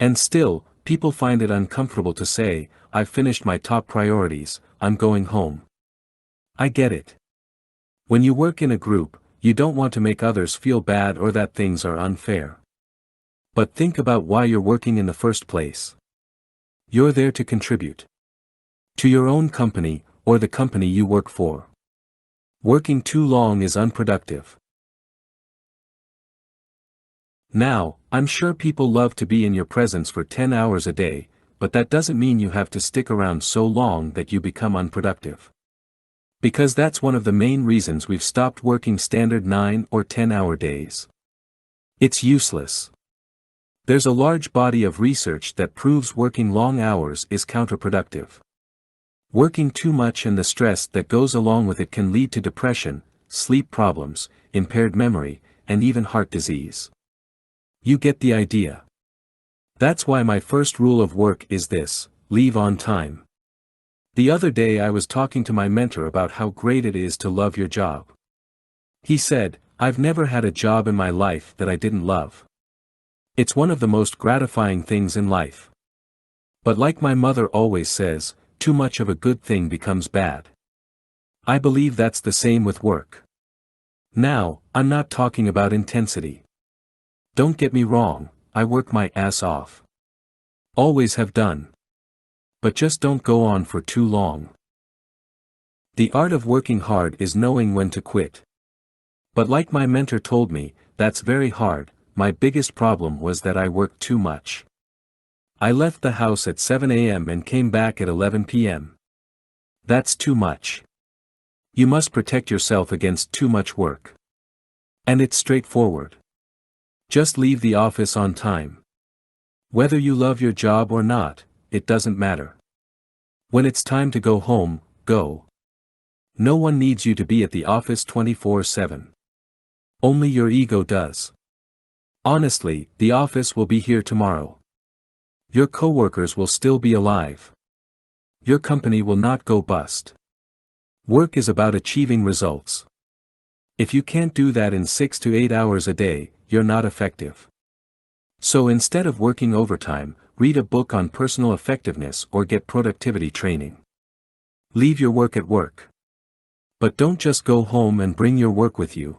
[SPEAKER 1] And still, people find it uncomfortable to say, "I've finished my top priorities, I'm going home." I get it. When you work in a group, you don't want to make others feel bad or that things are unfair. But think about why you're working in the first place. You're there to contribute. To your own company, or the company you work for. Working too long is unproductive. Now, I'm sure people love to be in your presence for 10 hours a day, but that doesn't mean you have to stick around so long that you become unproductive. Because that's one of the main reasons we've stopped working standard 9 or 10-hour days. It's useless. There's a large body of research that proves working long hours is counterproductive. Working too much and the stress that goes along with it can lead to depression, sleep problems, impaired memory, and even heart disease. You get the idea. That's why my first rule of work is this: leave on time. The other day I was talking to my mentor about how great it is to love your job. He said, "I've never had a job in my life that I didn't love. It's one of the most gratifying things in life. But like my mother always says, too much of a good thing becomes bad." I believe that's the same with work. Now, I'm not talking about intensity. Don't get me wrong, I work my ass off. Always have done. But just don't go on for too long. The art of working hard is knowing when to quit. But like my mentor told me, that's very hard. My biggest problem was that I worked too much. I left the house at 7 a.m. and came back at 11 p.m. That's too much. You must protect yourself against too much work. And it's straightforward. Just leave the office on time. Whether you love your job or not, it doesn't matter. When it's time to go home, go. No one needs you to be at the office 24/7. Only your ego does. Honestly, the office will be here tomorrow. Your coworkers will still be alive. Your company will not go bust. Work is about achieving results. If you can't do that in 6 to 8 hours a day, you're not effective. So instead of working overtime, read a book on personal effectiveness or get productivity training. Leave your work at work. But don't just go home and bring your work with you.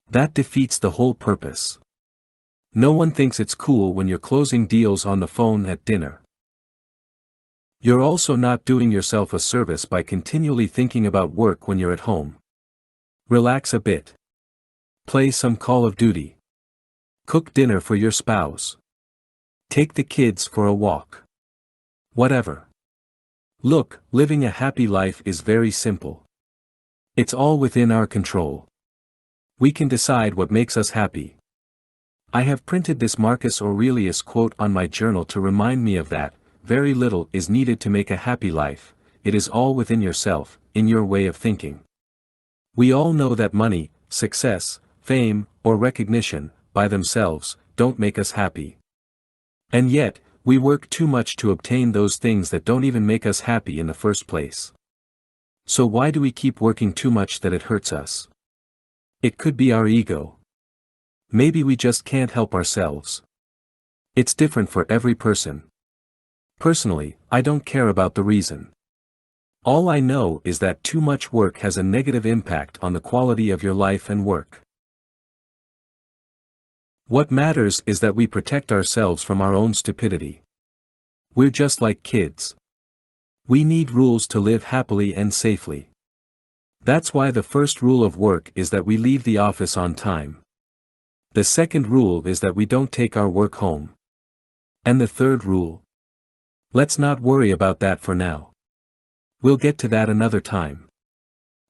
[SPEAKER 1] That defeats the whole purpose. No one thinks it's cool when you're closing deals on the phone at dinner. You're also not doing yourself a service by continually thinking about work when you're at home. Relax a bit. Play some Call of Duty. Cook dinner for your spouse. Take the kids for a walk. Whatever. Look, living a happy life is very simple. It's all within our control. We can decide what makes us happy. I have printed this Marcus Aurelius quote on my journal to remind me of that. Very little is needed to make a happy life, it is all within yourself, in your way of thinking. We all know that money, success, fame, or recognition, by themselves, don't make us happy. And yet, we work too much to obtain those things that don't even make us happy in the first place. So why do we keep working too much that it hurts us? It could be our ego. Maybe we just can't help ourselves. It's different for every person. Personally, I don't care about the reason. All I know is that too much work has a negative impact on the quality of your life and work. What matters is that we protect ourselves from our own stupidity. We're just like kids. We need rules to live happily and safely. That's why the first rule of work is that we leave the office on time. The second rule is that we don't take our work home. And the third rule? Let's not worry about that for now. We'll get to that another time.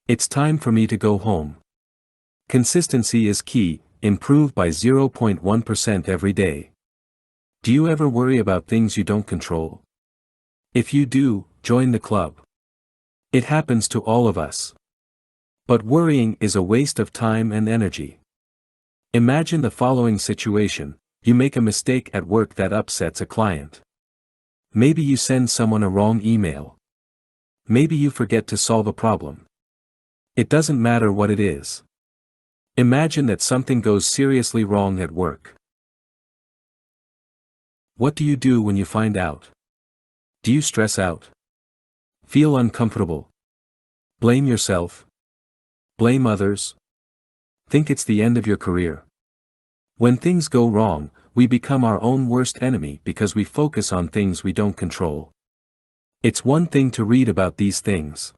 [SPEAKER 1] It's time for me to go home. Consistency is key, improve by 0.1% every day. Do you ever worry about things you don't control? If you do, join the club. It happens to all of us. But worrying is a waste of time and energy. Imagine the following situation: you make a mistake at work that upsets a client. Maybe you send someone a wrong email. Maybe you forget to solve a problem. It doesn't matter what it is. Imagine that something goes seriously wrong at work. What do you do when you find out? Do you stress out? Feel uncomfortable? Blame yourself? Blame others? Think it's the end of your career? When things go wrong, we become our own worst enemy because we focus on things we don't control. It's one thing to read about these things.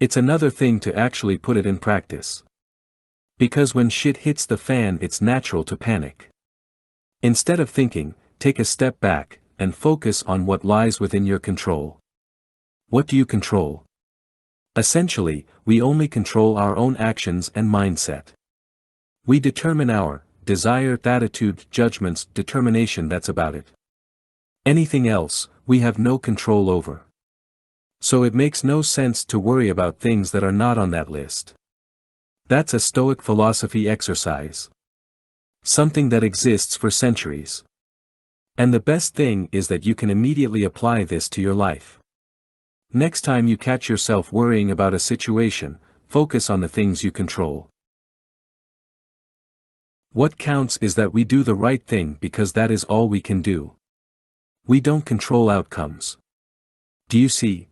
[SPEAKER 1] It's another thing to actually put it in practice. Because when shit hits the fan, it's natural to panic. Instead of thinking, take a step back, and focus on what lies within your control. What do you control? Essentially, we only control our own actions and mindset. We determine our desire, attitude, judgments, determination, that's about it. Anything else, we have no control over. So it makes no sense to worry about things that are not on that list. That's a Stoic philosophy exercise. Something that exists for centuries. And the best thing is that you can immediately apply this to your life. Next time you catch yourself worrying about a situation, focus on the things you control. What counts is that we do the right thing because that is all we can do. We don't control outcomes. Do you see?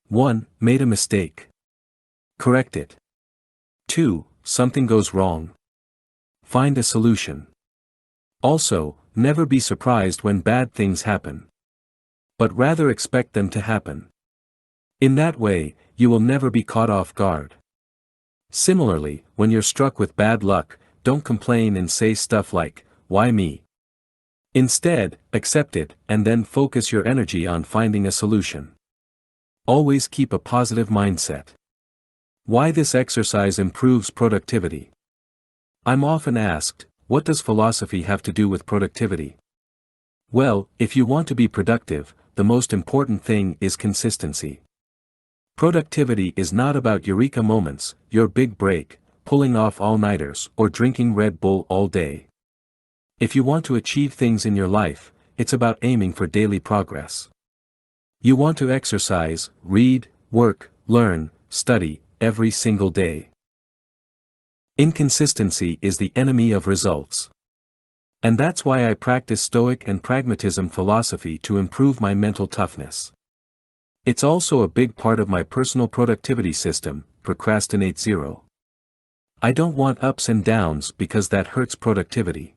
[SPEAKER 1] 1. Made a mistake. Correct it. 2. Something goes wrong. Find a solution. Also, never be surprised when bad things happen. But rather expect them to happen. In that way, you will never be caught off guard. Similarly, when you're struck with bad luck, don't complain and say stuff like, "Why me?" Instead, accept it, and then focus your energy on finding a solution. Always keep a positive mindset. Why this exercise improves productivity? I'm often asked, what does philosophy have to do with productivity? Well, if you want to be productive, the most important thing is consistency. Productivity is not about eureka moments, your big break, pulling off all-nighters, or drinking Red Bull all day. If you want to achieve things in your life, it's about aiming for daily progress. You want to exercise, read, work, learn, study, every single day. Inconsistency is the enemy of results. And that's why I practice Stoic and pragmatism philosophy to improve my mental toughness. It's also a big part of my personal productivity system, Procrastinate Zero. I don't want ups and downs because that hurts productivity.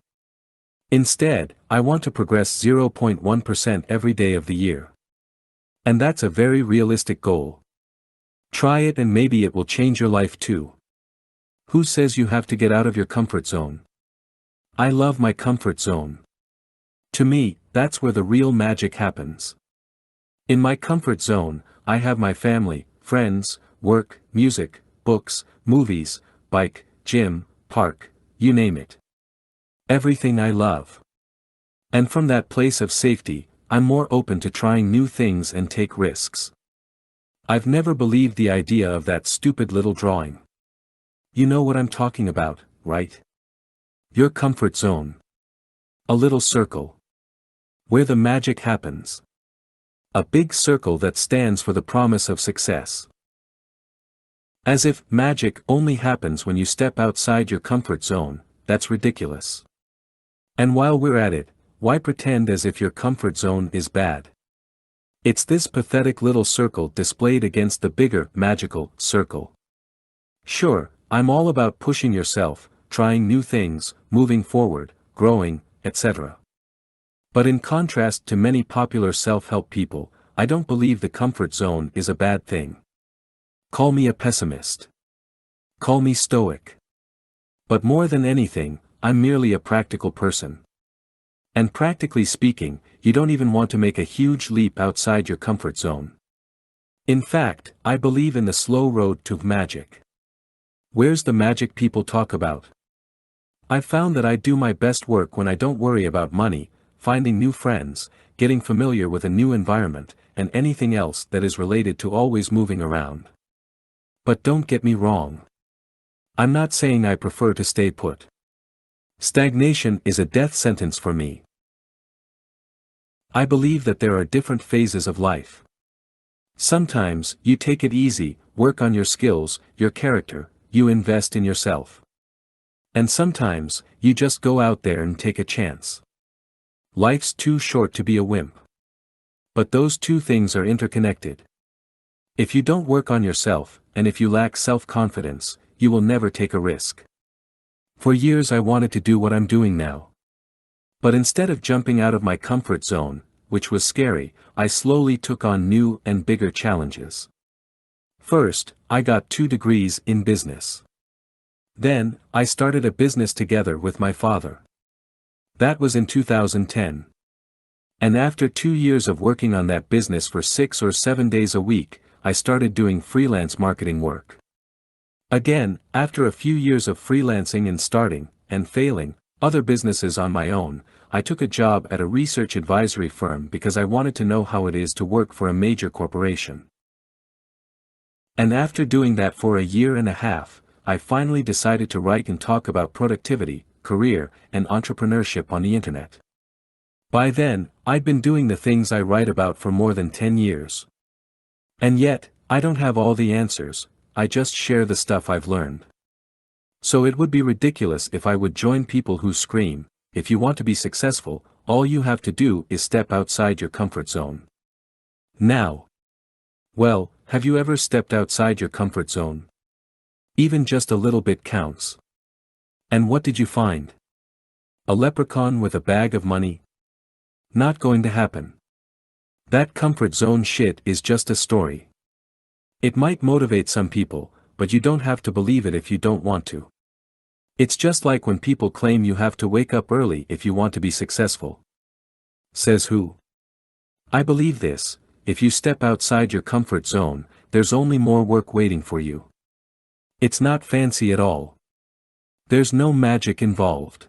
[SPEAKER 1] Instead, I want to progress 0.1% every day of the year. And that's a very realistic goal. Try it and maybe it will change your life too. Who says you have to get out of your comfort zone? I love my comfort zone. To me, that's where the real magic happens. In my comfort zone, I have my family, friends, work, music, books, movies, bike, gym, park, you name it. Everything I love. And from that place of safety, I'm more open to trying new things and take risks. I've never believed the idea of that stupid little drawing. You know what I'm talking about, right? Your comfort zone. A little circle. Where the magic happens. A big circle that stands for the promise of success. As if magic only happens when you step outside your comfort zone, that's ridiculous. And while we're at it, why pretend as if your comfort zone is bad? It's this pathetic little circle displayed against the bigger, magical, circle. Sure, I'm all about pushing yourself, trying new things, moving forward, growing, etc. But in contrast to many popular self-help people, I don't believe the comfort zone is a bad thing. Call me a pessimist. Call me stoic. But more than anything, I'm merely a practical person. And practically speaking, you don't even want to make a huge leap outside your comfort zone. In fact, I believe in the slow road to magic. Where's the magic people talk about? I've found that I do my best work when I don't worry about money, finding new friends, getting familiar with a new environment, and anything else that is related to always moving around. But don't get me wrong. I'm not saying I prefer to stay put. Stagnation is a death sentence for me. I believe that there are different phases of life. Sometimes, you take it easy, work on your skills, your character, you invest in yourself. And sometimes, you just go out there and take a chance. Life's too short to be a wimp. But those two things are interconnected. If you don't work on yourself, and if you lack self-confidence, you will never take a risk. For years I wanted to do what I'm doing now. But instead of jumping out of my comfort zone, which was scary, I slowly took on new and bigger challenges. First, I got 2 degrees in business. Then, I started a business together with my father. That was in 2010. And after 2 years of working on that business for 6 or 7 days a week, I started doing freelance marketing work. Again, after a few years of freelancing and starting, and failing, other businesses on my own, I took a job at a research advisory firm because I wanted to know how it is to work for a major corporation. And after doing that for a year and a half, I finally decided to write and talk about productivity, career, and entrepreneurship on the internet. By then, I'd been doing the things I write about for more than 10 years. And yet, I don't have all the answers, I just share the stuff I've learned. So it would be ridiculous if I would join people who scream, if you want to be successful, all you have to do is step outside your comfort zone. Now. Well, have you ever stepped outside your comfort zone? Even just a little bit counts. And what did you find? A leprechaun with a bag of money? Not going to happen. That comfort zone shit is just a story. It might motivate some people, but you don't have to believe it if you don't want to. It's just like when people claim you have to wake up early if you want to be successful. Says who? I believe this: if you step outside your comfort zone, there's only more work waiting for you. It's not fancy at all. There's no magic involved.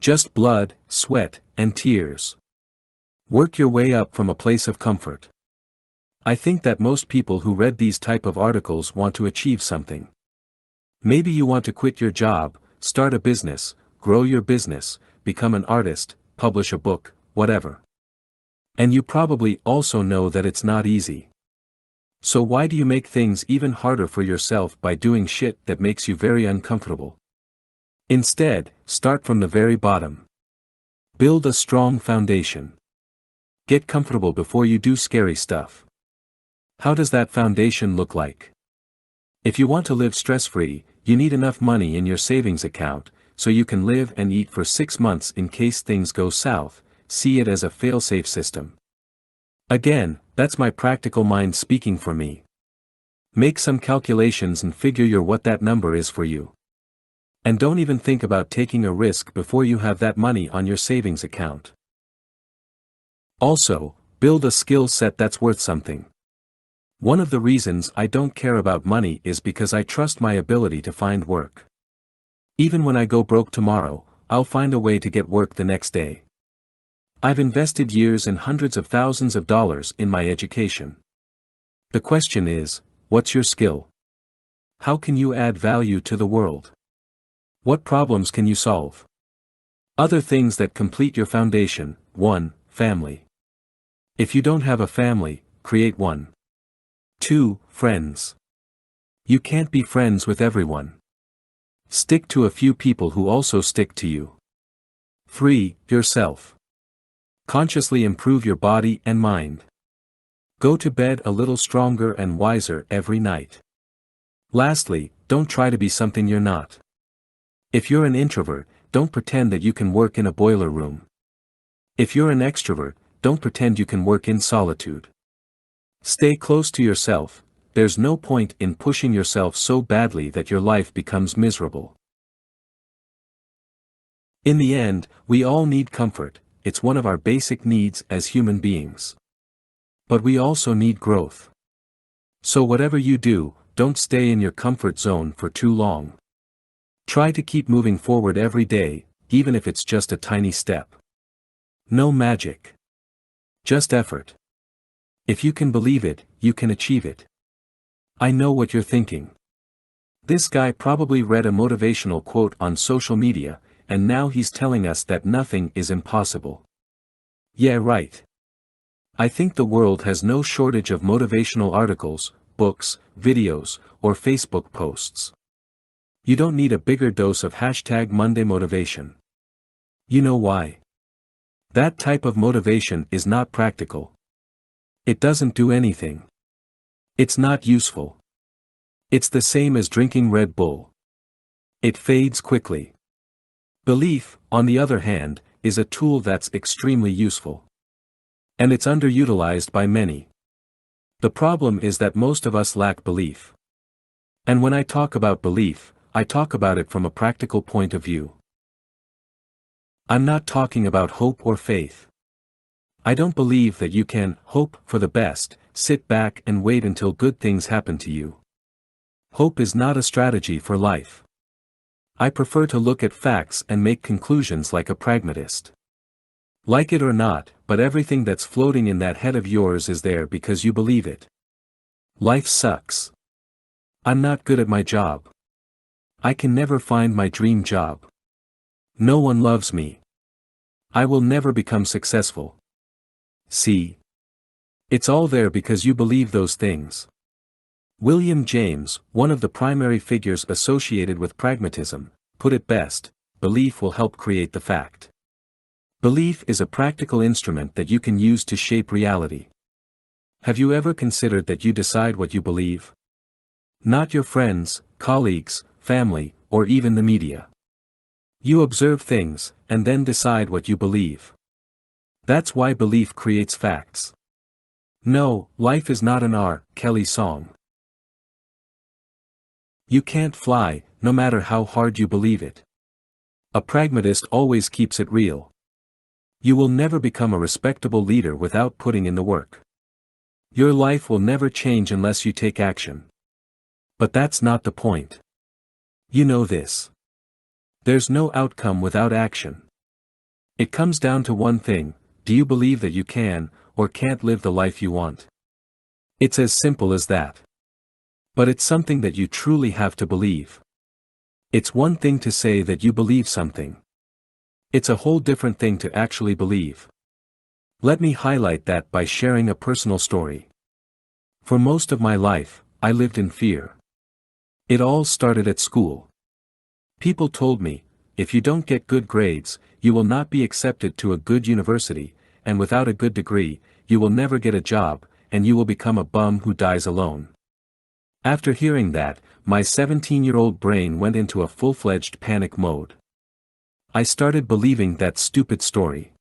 [SPEAKER 1] Just blood, sweat, and tears. Work your way up from a place of comfort. I think that most people who read these type of articles want to achieve something. Maybe you want to quit your job, start a business, grow your business, become an artist, publish a book, whatever. And you probably also know that it's not easy. So why do you make things even harder for yourself by doing shit that makes you very uncomfortable? Instead, start from the very bottom. Build a strong foundation. Get comfortable before you do scary stuff. How does that foundation look like? If you want to live stress-free, you need enough money in your savings account, so you can live and eat for 6 months in case things go south. See it as a fail-safe system. Again, that's my practical mind speaking for me. Make some calculations and figure what that number is for you. And don't even think about taking a risk before you have that money on your savings account. Also, build a skill set that's worth something. One of the reasons I don't care about money is because I trust my ability to find work. Even when I go broke tomorrow, I'll find a way to get work the next day. I've invested years and hundreds of thousands of dollars in my education. The question is, what's your skill? How can you add value to the world? What problems can you solve? Other things that complete your foundation. 1. Family. If you don't have a family, create one. 2. Friends. You can't be friends with everyone. Stick to a few people who also stick to you. 3. Yourself. Consciously improve your body and mind. Go to bed a little stronger and wiser every night. Lastly, don't try to be something you're not. If you're an introvert, don't pretend that you can work in a boiler room. If you're an extrovert, don't pretend you can work in solitude. Stay close to yourself. There's no point in pushing yourself so badly that your life becomes miserable. In the end, we all need comfort. It's one of our basic needs as human beings. But we also need growth. So whatever you do, don't stay in your comfort zone for too long. Try to keep moving forward every day, even if it's just a tiny step. No magic. Just effort. If you can believe it, you can achieve it. I know what you're thinking. This guy probably read a motivational quote on social media, and now he's telling us that nothing is impossible. Yeah, right. I think the world has no shortage of motivational articles, books, videos, or Facebook posts. You don't need a bigger dose of #Monday motivation. You know why? That type of motivation is not practical. It doesn't do anything. It's not useful. It's the same as drinking Red Bull. It fades quickly. Belief, on the other hand, is a tool that's extremely useful. And it's underutilized by many. The problem is that most of us lack belief. And when I talk about belief, I talk about it from a practical point of view. I'm not talking about hope or faith. I don't believe that you can hope for the best, sit back and wait until good things happen to you. Hope is not a strategy for life. I prefer to look at facts and make conclusions like a pragmatist. Like it or not, but everything that's floating in that head of yours is there because you believe it. Life sucks. I'm not good at my job. I can never find my dream job. No one loves me. I will never become successful. See? It's all there because you believe those things. William James, one of the primary figures associated with pragmatism, put it best: belief will help create the fact. Belief is a practical instrument that you can use to shape reality. Have you ever considered that you decide what you believe? Not your friends, colleagues, family, or even the media. You observe things, and then decide what you believe. That's why belief creates facts. No, life is not an R. Kelly song. You can't fly, no matter how hard you believe it. A pragmatist always keeps it real. You will never become a respectable leader without putting in the work. Your life will never change unless you take action. But that's not the point. You know this. There's no outcome without action. It comes down to one thing: do you believe that you can, or can't live the life you want? It's as simple as that. But it's something that you truly have to believe. It's one thing to say that you believe something. It's a whole different thing to actually believe. Let me highlight that by sharing a personal story. For most of my life, I lived in fear. It all started at school. People told me, if you don't get good grades, you will not be accepted to a good university, and without a good degree, you will never get a job, and you will become a bum who dies alone. After hearing that, my 17-year-old brain went into a full-fledged panic mode. I started believing that stupid story.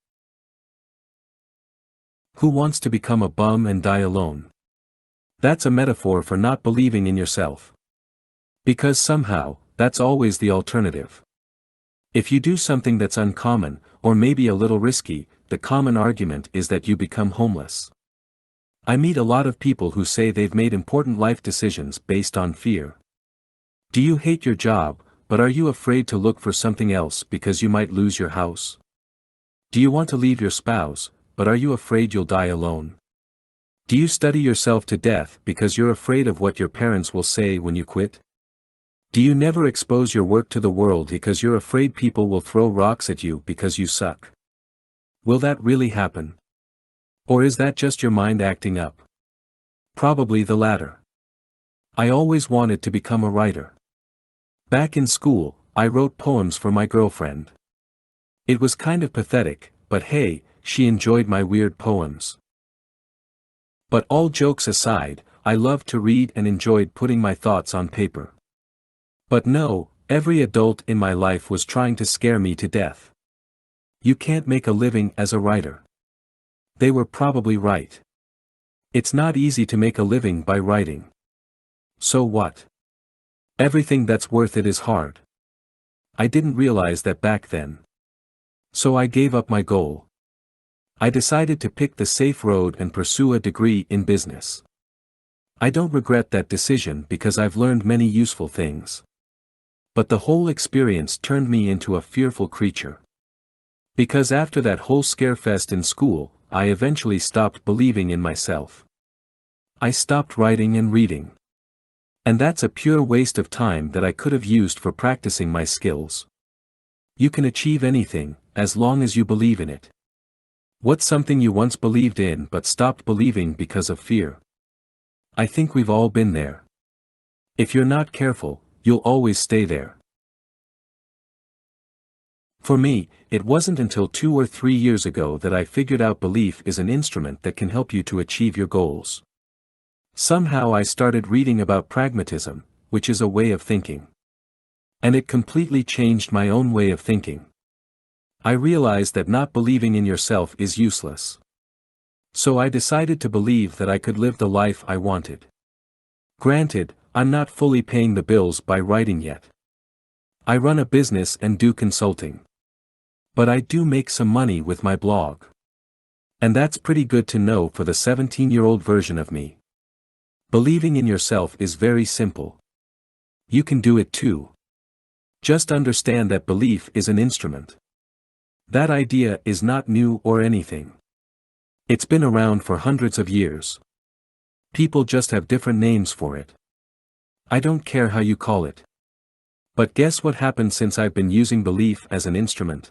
[SPEAKER 1] Who wants to become a bum and die alone? That's a metaphor for not believing in yourself. Because somehow, that's always the alternative. If you do something that's uncommon, or maybe a little risky, the common argument is that you become homeless. I meet a lot of people who say they've made important life decisions based on fear. Do you hate your job, but are you afraid to look for something else because you might lose your house? Do you want to leave your spouse, but are you afraid you'll die alone? Do you study yourself to death because you're afraid of what your parents will say when you quit? Do you never expose your work to the world because you're afraid people will throw rocks at you because you suck? Will that really happen? Or is that just your mind acting up? Probably the latter. I always wanted to become a writer. Back in school, I wrote poems for my girlfriend. It was kind of pathetic, but hey, she enjoyed my weird poems. But all jokes aside, I loved to read and enjoyed putting my thoughts on paper. But no, every adult in my life was trying to scare me to death. You can't make a living as a writer. They were probably right. It's not easy to make a living by writing. So what? Everything that's worth it is hard. I didn't realize that back then. So I gave up my goal. I decided to pick the safe road and pursue a degree in business. I don't regret that decision because I've learned many useful things. But the whole experience turned me into a fearful creature. Because after that whole scarefest in school, I eventually stopped believing in myself. I stopped writing and reading. And that's a pure waste of time that I could have used for practicing my skills. You can achieve anything, as long as you believe in it. What's something you once believed in but stopped believing because of fear? I think we've all been there. If you're not careful, you'll always stay there. For me, it wasn't until 2 or 3 years ago that I figured out belief is an instrument that can help you to achieve your goals. Somehow I started reading about pragmatism, which is a way of thinking. And it completely changed my own way of thinking. I realized that not believing in yourself is useless. So I decided to believe that I could live the life I wanted. Granted, I'm not fully paying the bills by writing yet. I run a business and do consulting. But I do make some money with my blog. And that's pretty good to know for the 17-year-old version of me. Believing in yourself is very simple. You can do it too. Just understand that belief is an instrument. That idea is not new or anything. It's been around for hundreds of years. People just have different names for it. I don't care how you call it. But guess what happened since I've been using belief as an instrument?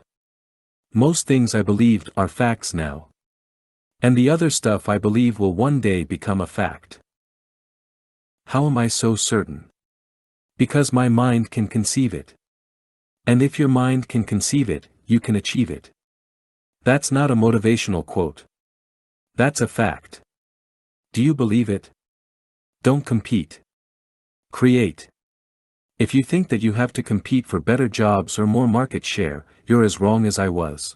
[SPEAKER 1] Most things I believed are facts now. And the other stuff I believe will one day become a fact. How am I so certain? Because my mind can conceive it. And if your mind can conceive it, you can achieve it. That's not a motivational quote. That's a fact. Do you believe it? Don't compete. Create. If you think that you have to compete for better jobs or more market share, you're as wrong as I was.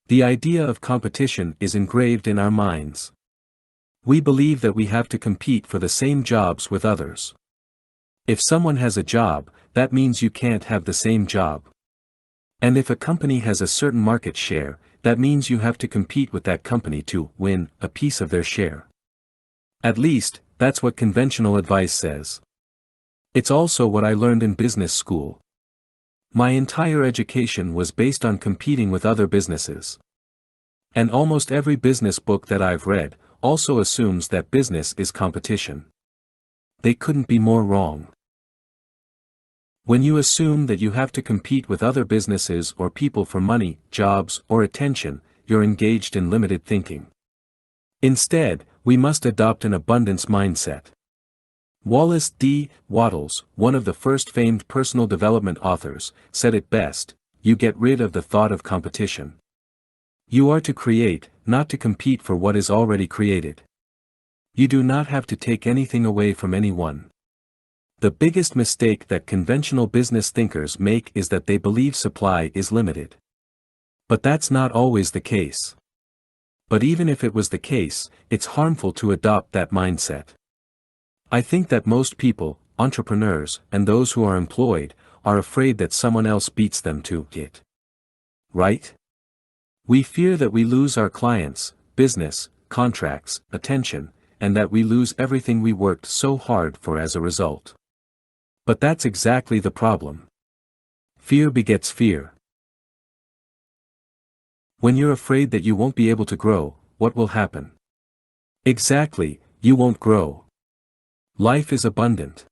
[SPEAKER 1] The idea of competition is engraved in our minds. We believe that we have to compete for the same jobs with others. If someone has a job, that means you can't have the same job. And if a company has a certain market share, that means you have to compete with that company to win a piece of their share. At least, that's what conventional advice says. It's also what I learned in business school. My entire education was based on competing with other businesses. And almost every business book that I've read also assumes that business is competition. They couldn't be more wrong. When you assume that you have to compete with other businesses or people for money, jobs, or attention, you're engaged in limited thinking. Instead, we must adopt an abundance mindset. Wallace D. Wattles, one of the first famed personal development authors, said it best: you get rid of the thought of competition. You are to create, not to compete for what is already created. You do not have to take anything away from anyone. The biggest mistake that conventional business thinkers make is that they believe supply is limited. But that's not always the case. But even if it was the case, it's harmful to adopt that mindset. I think that most people, entrepreneurs, and those who are employed, are afraid that someone else beats them to it. Right? We fear that we lose our clients, business, contracts, attention, and that we lose everything we worked so hard for as a result. But that's exactly the problem. Fear begets fear. When you're afraid that you won't be able to grow, what will happen? Exactly, you won't grow. Life is abundant.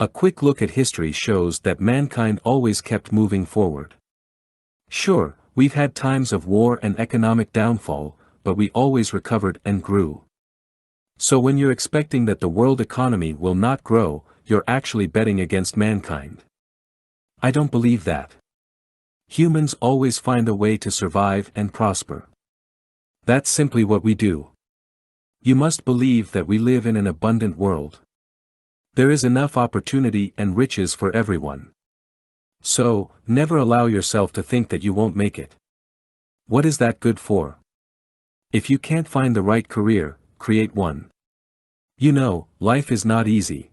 [SPEAKER 1] A quick look at history shows that mankind always kept moving forward. Sure, we've had times of war and economic downfall, but we always recovered and grew. So when you're expecting that the world economy will not grow, you're actually betting against mankind. I don't believe that. Humans always find a way to survive and prosper. That's simply what we do. You must believe that we live in an abundant world. There is enough opportunity and riches for everyone. So, never allow yourself to think that you won't make it. What is that good for? If you can't find the right career, create one. You know, life is not easy.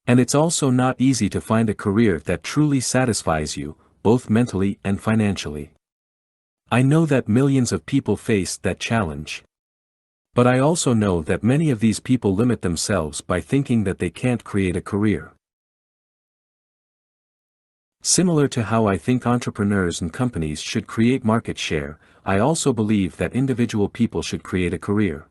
[SPEAKER 1] And it's also not easy to find a career that truly satisfies you, both mentally and financially. I know that millions of people face that challenge. But I also know that many of these people limit themselves by thinking that they can't create a career. Similar to how I think entrepreneurs and companies should create market share, I also believe that individual people should create a career.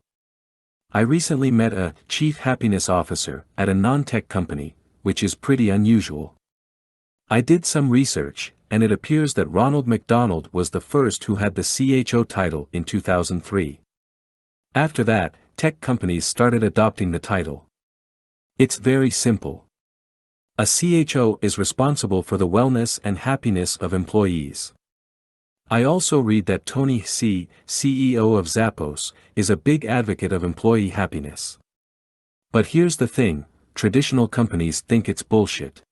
[SPEAKER 1] I recently met a chief happiness officer at a non-tech company, which is pretty unusual. I did some research, and it appears that Ronald McDonald was the first who had the CHO title in 2003. After that, tech companies started adopting the title. It's very simple. A CHO is responsible for the wellness and happiness of employees. I also read that Tony Hsieh, CEO of Zappos, is a big advocate of employee happiness. But here's the thing, traditional companies think it's bullshit.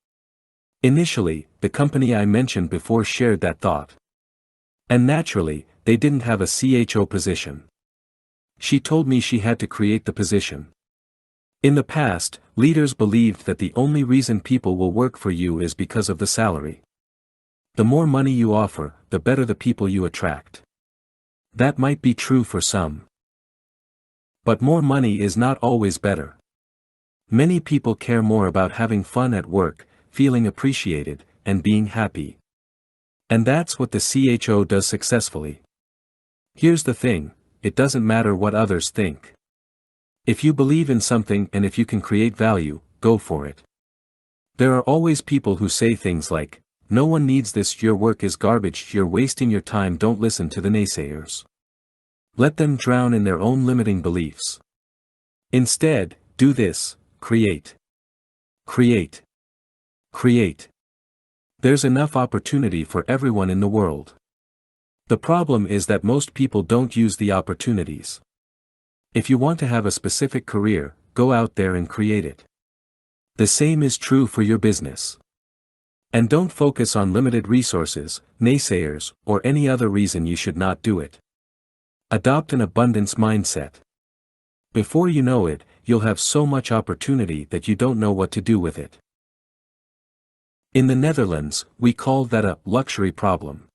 [SPEAKER 1] Initially, the company I mentioned before shared that thought. And naturally, they didn't have a CHO position. She told me she had to create the position. In the past, leaders believed that the only reason people will work for you is because of the salary. The more money you offer, the better the people you attract. That might be true for some. But more money is not always better. Many people care more about having fun at work, feeling appreciated, and being happy. And that's what the CHO does successfully. Here's the thing. It doesn't matter what others think. If you believe in something and if you can create value, go for it. There are always people who say things like, "No one needs this, your work is garbage, you're wasting your time." Don't listen to the naysayers. Let them drown in their own limiting beliefs. Instead, do this: create. Create. Create. There's enough opportunity for everyone in the world. The problem is that most people don't use the opportunities. If you want to have a specific career, go out there and create it. The same is true for your business. And don't focus on limited resources, naysayers, or any other reason you should not do it. Adopt an abundance mindset. Before you know it, you'll have so much opportunity that you don't know what to do with it. In the Netherlands, we call that a luxury problem.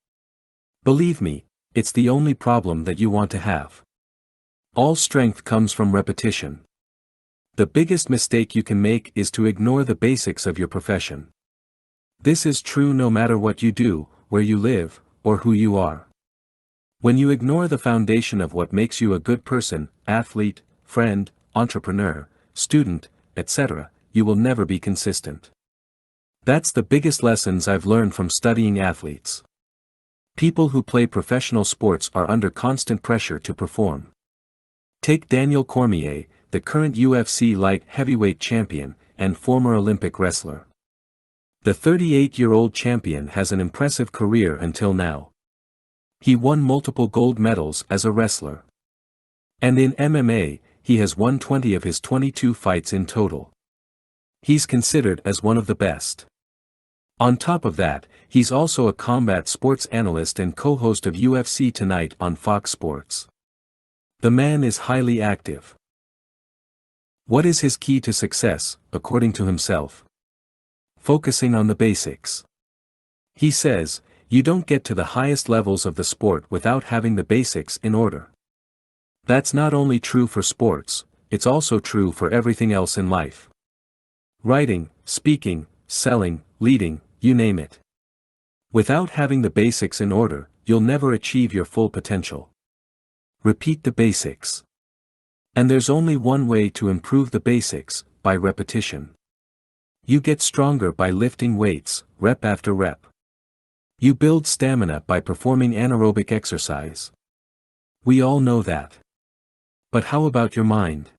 [SPEAKER 1] Believe me, it's the only problem that you want to have. All strength comes from repetition. The biggest mistake you can make is to ignore the basics of your profession. This is true no matter what you do, where you live, or who you are. When you ignore the foundation of what makes you a good person, athlete, friend, entrepreneur, student, etc., you will never be consistent. That's the biggest lessons I've learned from studying athletes. People who play professional sports are under constant pressure to perform. Take Daniel Cormier, the current UFC light heavyweight champion, and former Olympic wrestler. The 38-year-old champion has an impressive career until now. He won multiple gold medals as a wrestler. And in MMA, he has won 20 of his 22 fights in total. He's considered as one of the best. On top of that, he's also a combat sports analyst and co-host of UFC Tonight on Fox Sports. The man is highly active. What is his key to success, according to himself? Focusing on the basics. He says, you don't get to the highest levels of the sport without having the basics in order. That's not only true for sports, it's also true for everything else in life. Writing, speaking, selling, leading, you name it. Without having the basics in order, you'll never achieve your full potential. Repeat the basics. And there's only one way to improve the basics, by repetition. You get stronger by lifting weights, rep after rep. You build stamina by performing anaerobic exercise. We all know that. But how about your mind?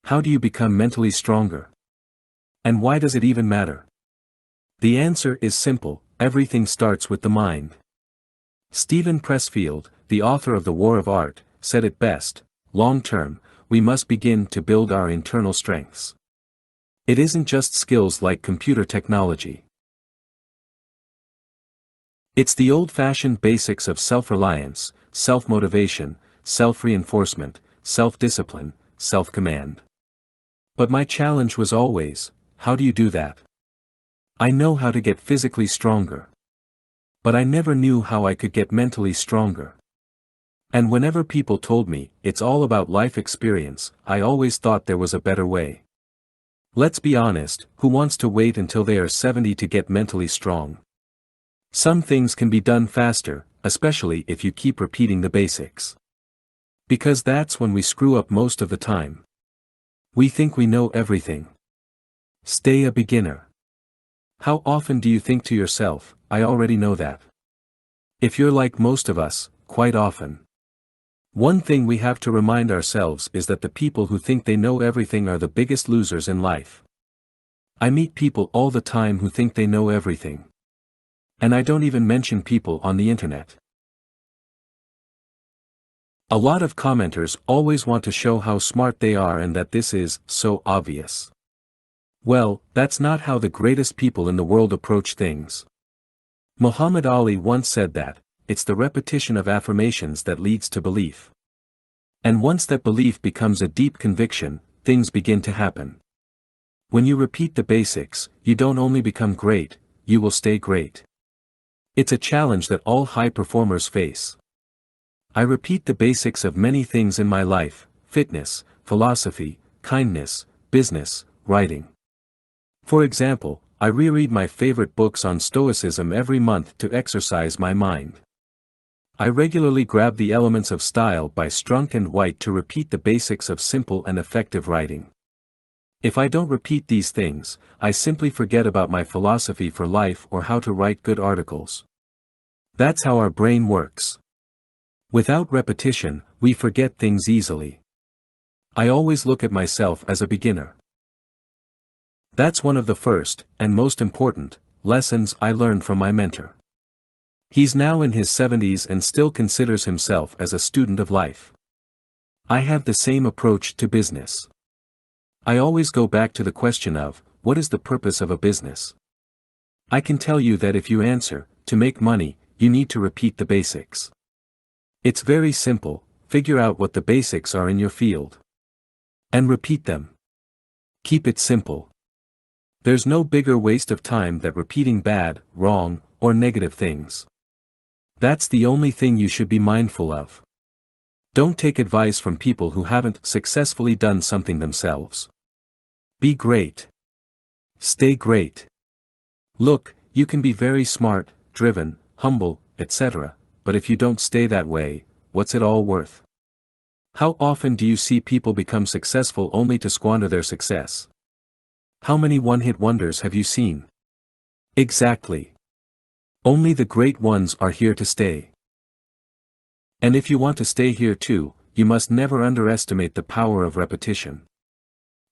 [SPEAKER 1] How do you become mentally stronger? And why does it even matter? The answer is simple: everything starts with the mind. Stephen Pressfield, the author of The War of Art, said it best: long term, we must begin to build our internal strengths. It isn't just skills like computer technology. It's the old-fashioned basics of self-reliance, self-motivation, self-reinforcement, self-discipline, self-command. But my challenge was always, how do you do that? I know how to get physically stronger. But I never knew how I could get mentally stronger. And whenever people told me, it's all about life experience, I always thought there was a better way. Let's be honest, who wants to wait until they are 70 to get mentally strong? Some things can be done faster, especially if you keep repeating the basics. Because that's when we screw up most of the time. We think we know everything. Stay a beginner. How often do you think to yourself, I already know that? If you're like most of us, quite often. One thing we have to remind ourselves is that the people who think they know everything are the biggest losers in life. I meet people all the time who think they know everything. And I don't even mention people on the internet. A lot of commenters always want to show how smart they are and that this is so obvious. Well, that's not how the greatest people in the world approach things. Muhammad Ali once said that, it's the repetition of affirmations that leads to belief. And once that belief becomes a deep conviction, things begin to happen. When you repeat the basics, you don't only become great, you will stay great. It's a challenge that all high performers face. I repeat the basics of many things in my life: fitness, philosophy, kindness, business, writing. For example, I reread my favorite books on Stoicism every month to exercise my mind. I regularly grab the elements of style by Strunk and White to repeat the basics of simple and effective writing. If I don't repeat these things, I simply forget about my philosophy for life or how to write good articles. That's how our brain works. Without repetition, we forget things easily. I always look at myself as a beginner. That's one of the first, and most important, lessons I learned from my mentor. He's now in his 70s and still considers himself as a student of life. I have the same approach to business. I always go back to the question of, what is the purpose of a business? I can tell you that if you answer, to make money, you need to repeat the basics. It's very simple: figure out what the basics are in your field. And repeat them. Keep it simple. There's no bigger waste of time than repeating bad, wrong, or negative things. That's the only thing you should be mindful of. Don't take advice from people who haven't successfully done something themselves. Be great. Stay great. Look, you can be very smart, driven, humble, etc., but if you don't stay that way, what's it all worth? How often do you see people become successful only to squander their success? How many one-hit wonders have you seen? Exactly. Only the great ones are here to stay. And if you want to stay here too, you must never underestimate the power of repetition.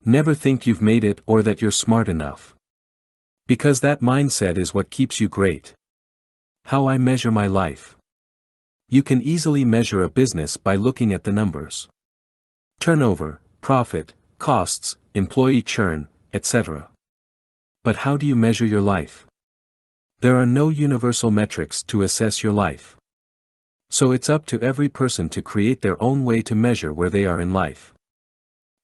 [SPEAKER 1] Never think you've made it or that you're smart enough. Because that mindset is what keeps you great. How I measure my life. You can easily measure a business by looking at the numbers. Turnover, profit, costs, employee churn, etc. But how do you measure your life? There are no universal metrics to assess your life. So it's up to every person to create their own way to measure where they are in life.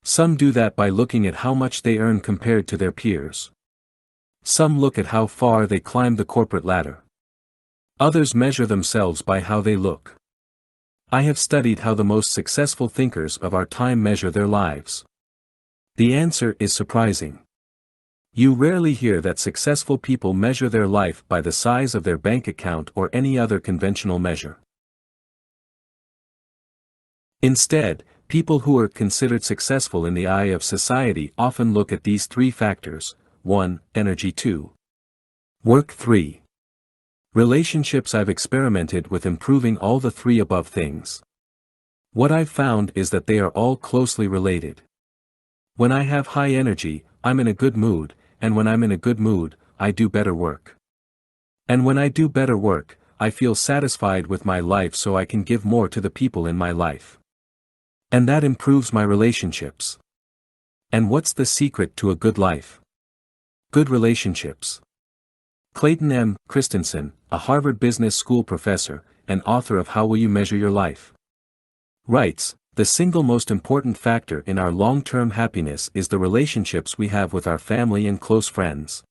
[SPEAKER 1] Some do that by looking at how much they earn compared to their peers. Some look at how far they climb the corporate ladder. Others measure themselves by how they look. I have studied how the most successful thinkers of our time measure their lives. The answer is surprising. You rarely hear that successful people measure their life by the size of their bank account or any other conventional measure. Instead, people who are considered successful in the eye of society often look at these three factors: 1. Energy. 2. Work. 3. Relationships. I've experimented with improving all the three above things. What I've found is that they are all closely related. When I have high energy, I'm in a good mood, and when I'm in a good mood, I do better work. And when I do better work, I feel satisfied with my life, so I can give more to the people in my life. And that improves my relationships. And what's the secret to a good life? Good relationships. Clayton M. Christensen, a Harvard Business School professor, and author of How Will You Measure Your Life, writes, "The single most important factor in our long-term happiness is the relationships we have with our family and close friends.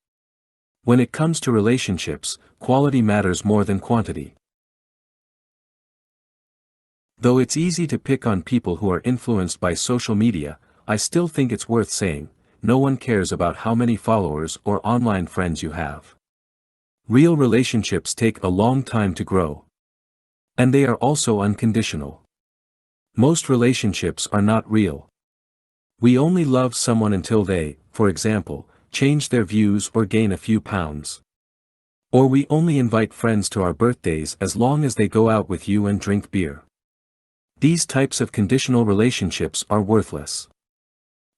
[SPEAKER 1] When it comes to relationships, quality matters more than quantity." Though it's easy to pick on people who are influenced by social media, I still think it's worth saying, no one cares about how many followers or online friends you have. Real relationships take a long time to grow. And they are also unconditional. Most relationships are not real. We only love someone until they, for example, change their views or gain a few pounds. Or we only invite friends to our birthdays as long as they go out with you and drink beer. These types of conditional relationships are worthless.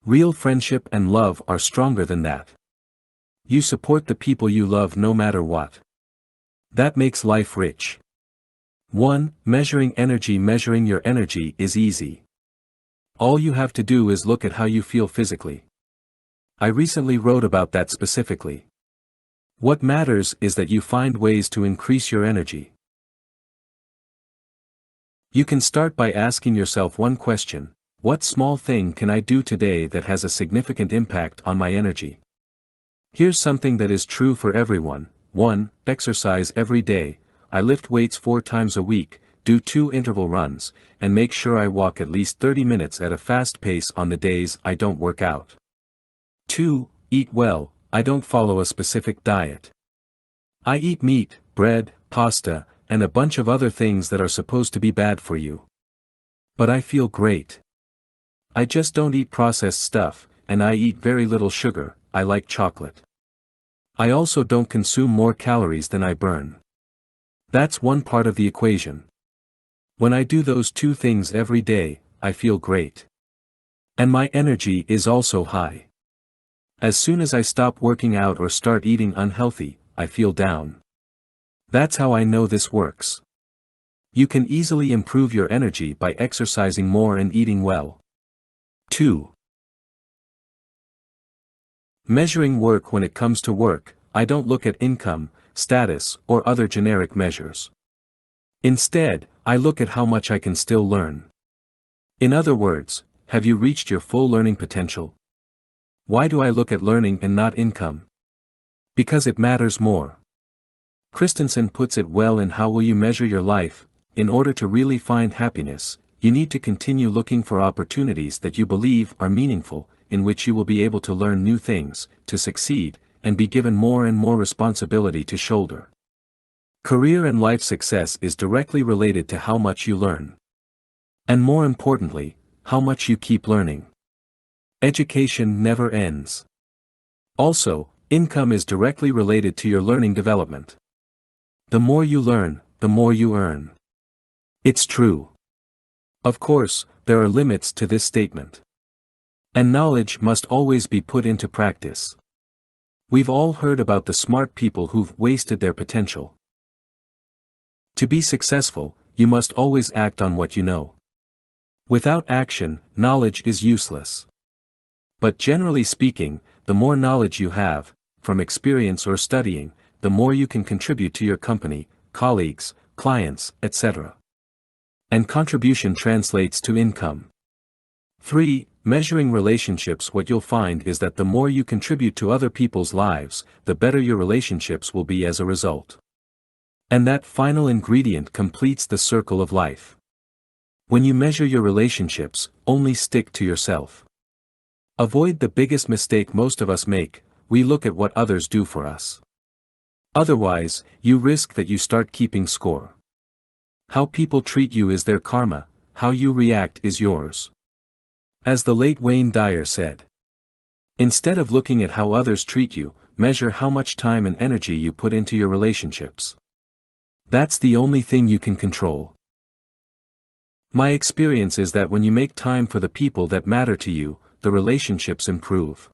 [SPEAKER 1] Real friendship and love are stronger than that. You support the people you love no matter what. That makes life rich. 1. Measuring energy. Measuring your energy is easy. All you have to do is look at how you feel physically. I recently wrote about that specifically. What matters is that you find ways to increase your energy. You can start by asking yourself one question: what small thing can I do today that has a significant impact on my energy? Here's something that is true for everyone. 1. Exercise every day. I lift weights 4 times a week, do 2 interval runs, and make sure I walk at least 30 minutes at a fast pace on the days I don't work out. 2. Eat well. I don't follow a specific diet. I eat meat, bread, pasta, and a bunch of other things that are supposed to be bad for you. But I feel great. I just don't eat processed stuff, and I eat very little sugar. I like chocolate. I also don't consume more calories than I burn. That's one part of the equation. When I do those 2 things every day, I feel great. And my energy is also high. As soon as I stop working out or start eating unhealthy, I feel down. That's how I know this works. You can easily improve your energy by exercising more and eating well. 2. Measuring work. When it comes to work, I don't look at income, status, or other generic measures. Instead, I look at how much I can still learn. In other words, have you reached your full learning potential? Why do I look at learning and not income? Because it matters more. Christensen puts it well in How Will You Measure Your Life? In order to really find happiness, you need to continue looking for opportunities that you believe are meaningful, in which you will be able to learn new things, to succeed, and be given more and more responsibility to shoulder. Career and life success is directly related to how much you learn. And more importantly, how much you keep learning. Education never ends. Also, income is directly related to your learning development. The more you learn, the more you earn. It's true. Of course, there are limits to this statement. And knowledge must always be put into practice. We've all heard about the smart people who've wasted their potential. To be successful, you must always act on what you know. Without action, knowledge is useless. But generally speaking, the more knowledge you have, from experience or studying, the more you can contribute to your company, colleagues, clients, etc. And contribution translates to income. 3. Measuring relationships. What you'll find is that the more you contribute to other people's lives, the better your relationships will be as a result. And that final ingredient completes the circle of life. When you measure your relationships, only stick to yourself. Avoid the biggest mistake most of us make: we look at what others do for us. Otherwise, you risk that you start keeping score. How people treat you is their karma, how you react is yours. As the late Wayne Dyer said, instead of looking at how others treat you, measure how much time and energy you put into your relationships. That's the only thing you can control. My experience is that when you make time for the people that matter to you, the relationships improve.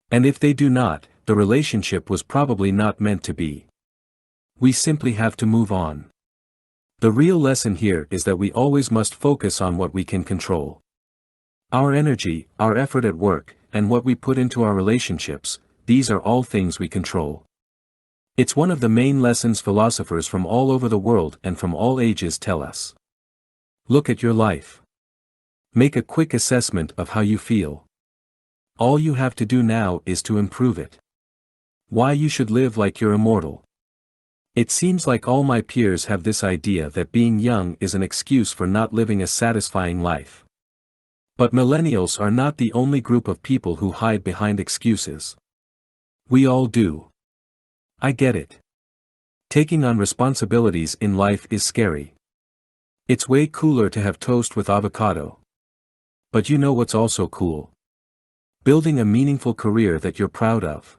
[SPEAKER 1] And if they do not, the relationship was probably not meant to be. We simply have to move on. The real lesson here is that we always must focus on what we can control. Our energy, our effort at work, and what we put into our relationships, these are all things we control. It's one of the main lessons philosophers from all over the world and from all ages tell us. Look at your life. Make a quick assessment of how you feel. All you have to do now is to improve it. Why you should live like you're immortal. It seems like all my peers have this idea that being young is an excuse for not living a satisfying life. But millennials are not the only group of people who hide behind excuses. We all do. I get it. Taking on responsibilities in life is scary. It's way cooler to have toast with avocado. But you know what's also cool? Building a meaningful career that you're proud of.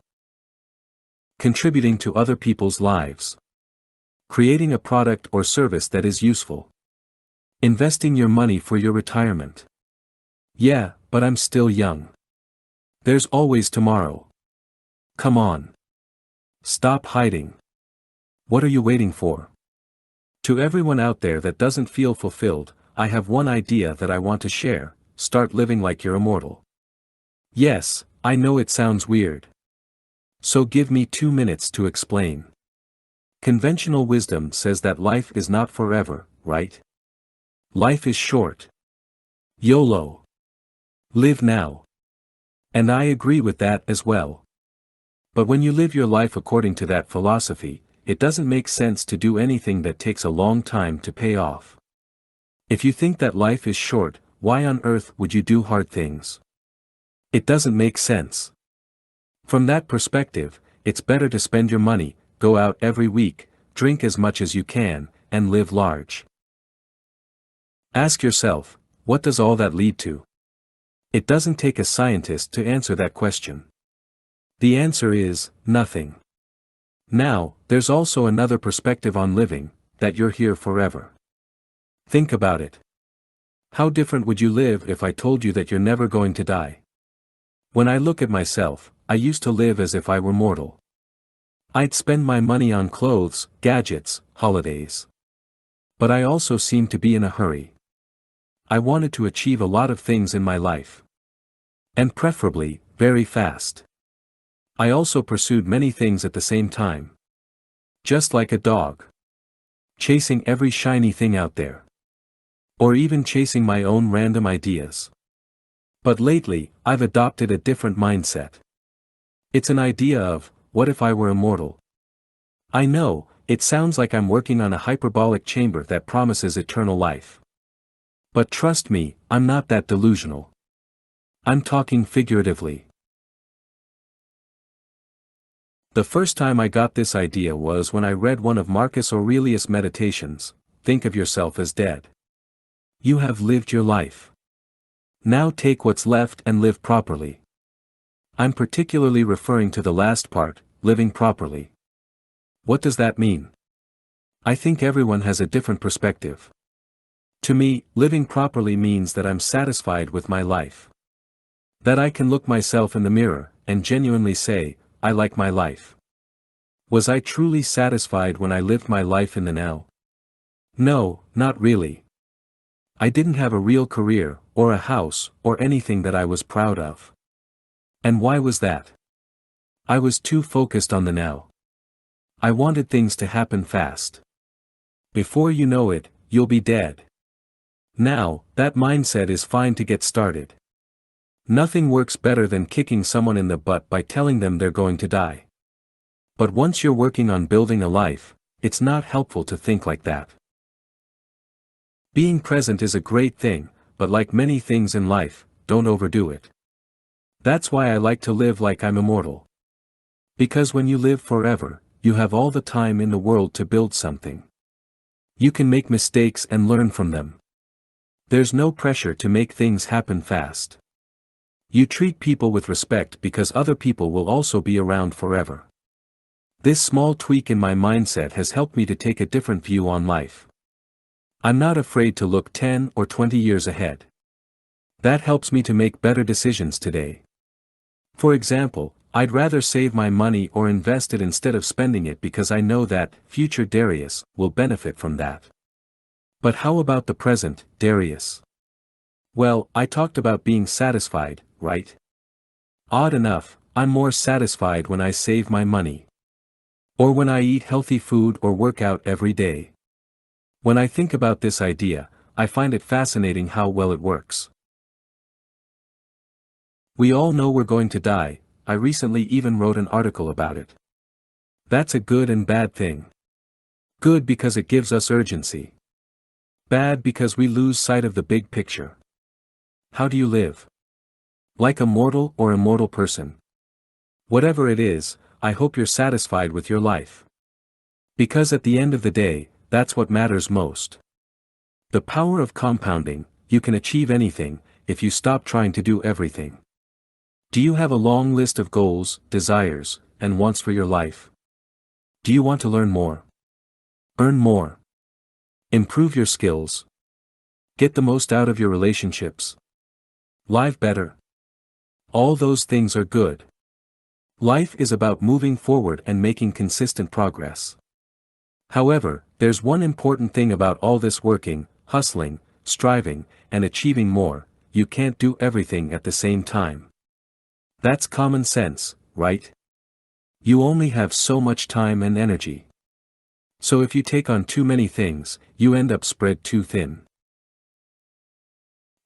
[SPEAKER 1] Contributing to other people's lives. Creating a product or service that is useful. Investing your money for your retirement. Yeah, but I'm still young. There's always tomorrow. Come on. Stop hiding. What are you waiting for? To everyone out there that doesn't feel fulfilled, I have one idea that I want to share: start living like you're immortal. Yes, I know it sounds weird. So give me 2 minutes to explain. Conventional wisdom says that life is not forever, right? Life is short. YOLO. Live now. And I agree with that as well. But when you live your life according to that philosophy, it doesn't make sense to do anything that takes a long time to pay off. If you think that life is short, why on earth would you do hard things? It doesn't make sense. From that perspective, it's better to spend your money, go out every week, drink as much as you can, and live large. Ask yourself, what does all that lead to? It doesn't take a scientist to answer that question. The answer is, nothing. Now, there's also another perspective on living, that you're here forever. Think about it. How different would you live if I told you that you're never going to die? When I look at myself, I used to live as if I were mortal. I'd spend my money on clothes, gadgets, holidays. But I also seemed to be in a hurry. I wanted to achieve a lot of things in my life. And preferably, very fast. I also pursued many things at the same time. Just like a dog. Chasing every shiny thing out there. Or even chasing my own random ideas. But lately, I've adopted a different mindset. It's an idea of, what if I were immortal? I know, it sounds like I'm working on a hyperbolic chamber that promises eternal life. But trust me, I'm not that delusional. I'm talking figuratively. The first time I got this idea was when I read one of Marcus Aurelius' meditations: think of yourself as dead. You have lived your life. Now take what's left and live properly. I'm particularly referring to the last part, living properly. What does that mean? I think everyone has a different perspective. To me, living properly means that I'm satisfied with my life. That I can look myself in the mirror, and genuinely say, I like my life. Was I truly satisfied when I lived my life in the now? No, not really. I didn't have a real career, or a house, or anything that I was proud of. And why was that? I was too focused on the now. I wanted things to happen fast. Before you know it, you'll be dead. Now, that mindset is fine to get started. Nothing works better than kicking someone in the butt by telling them they're going to die. But once you're working on building a life, it's not helpful to think like that. Being present is a great thing, but like many things in life, don't overdo it. That's why I like to live like I'm immortal. Because when you live forever, you have all the time in the world to build something. You can make mistakes and learn from them. There's no pressure to make things happen fast. You treat people with respect because other people will also be around forever. This small tweak in my mindset has helped me to take a different view on life. I'm not afraid to look 10 or 20 years ahead. That helps me to make better decisions today. For example, I'd rather save my money or invest it instead of spending it because I know that future Darius will benefit from that. But how about the present, Darius? Well, I talked about being satisfied, right? Odd enough, I'm more satisfied when I save my money. Or when I eat healthy food or work out every day. When I think about this idea, I find it fascinating how well it works. We all know we're going to die. I recently even wrote an article about it. That's a good and bad thing. Good because it gives us urgency. Bad because we lose sight of the big picture. How do you live? Like a mortal or immortal person? Whatever it is, I hope you're satisfied with your life. Because at the end of the day, that's what matters most. The power of compounding, you can achieve anything, if you stop trying to do everything. Do you have a long list of goals, desires, and wants for your life? Do you want to learn more? Earn more? Improve your skills? Get the most out of your relationships? Live better? All those things are good. Life is about moving forward and making consistent progress. However, there's one important thing about all this working, hustling, striving, and achieving more: you can't do everything at the same time. That's common sense, right? You only have so much time and energy. So if you take on too many things, you end up spread too thin.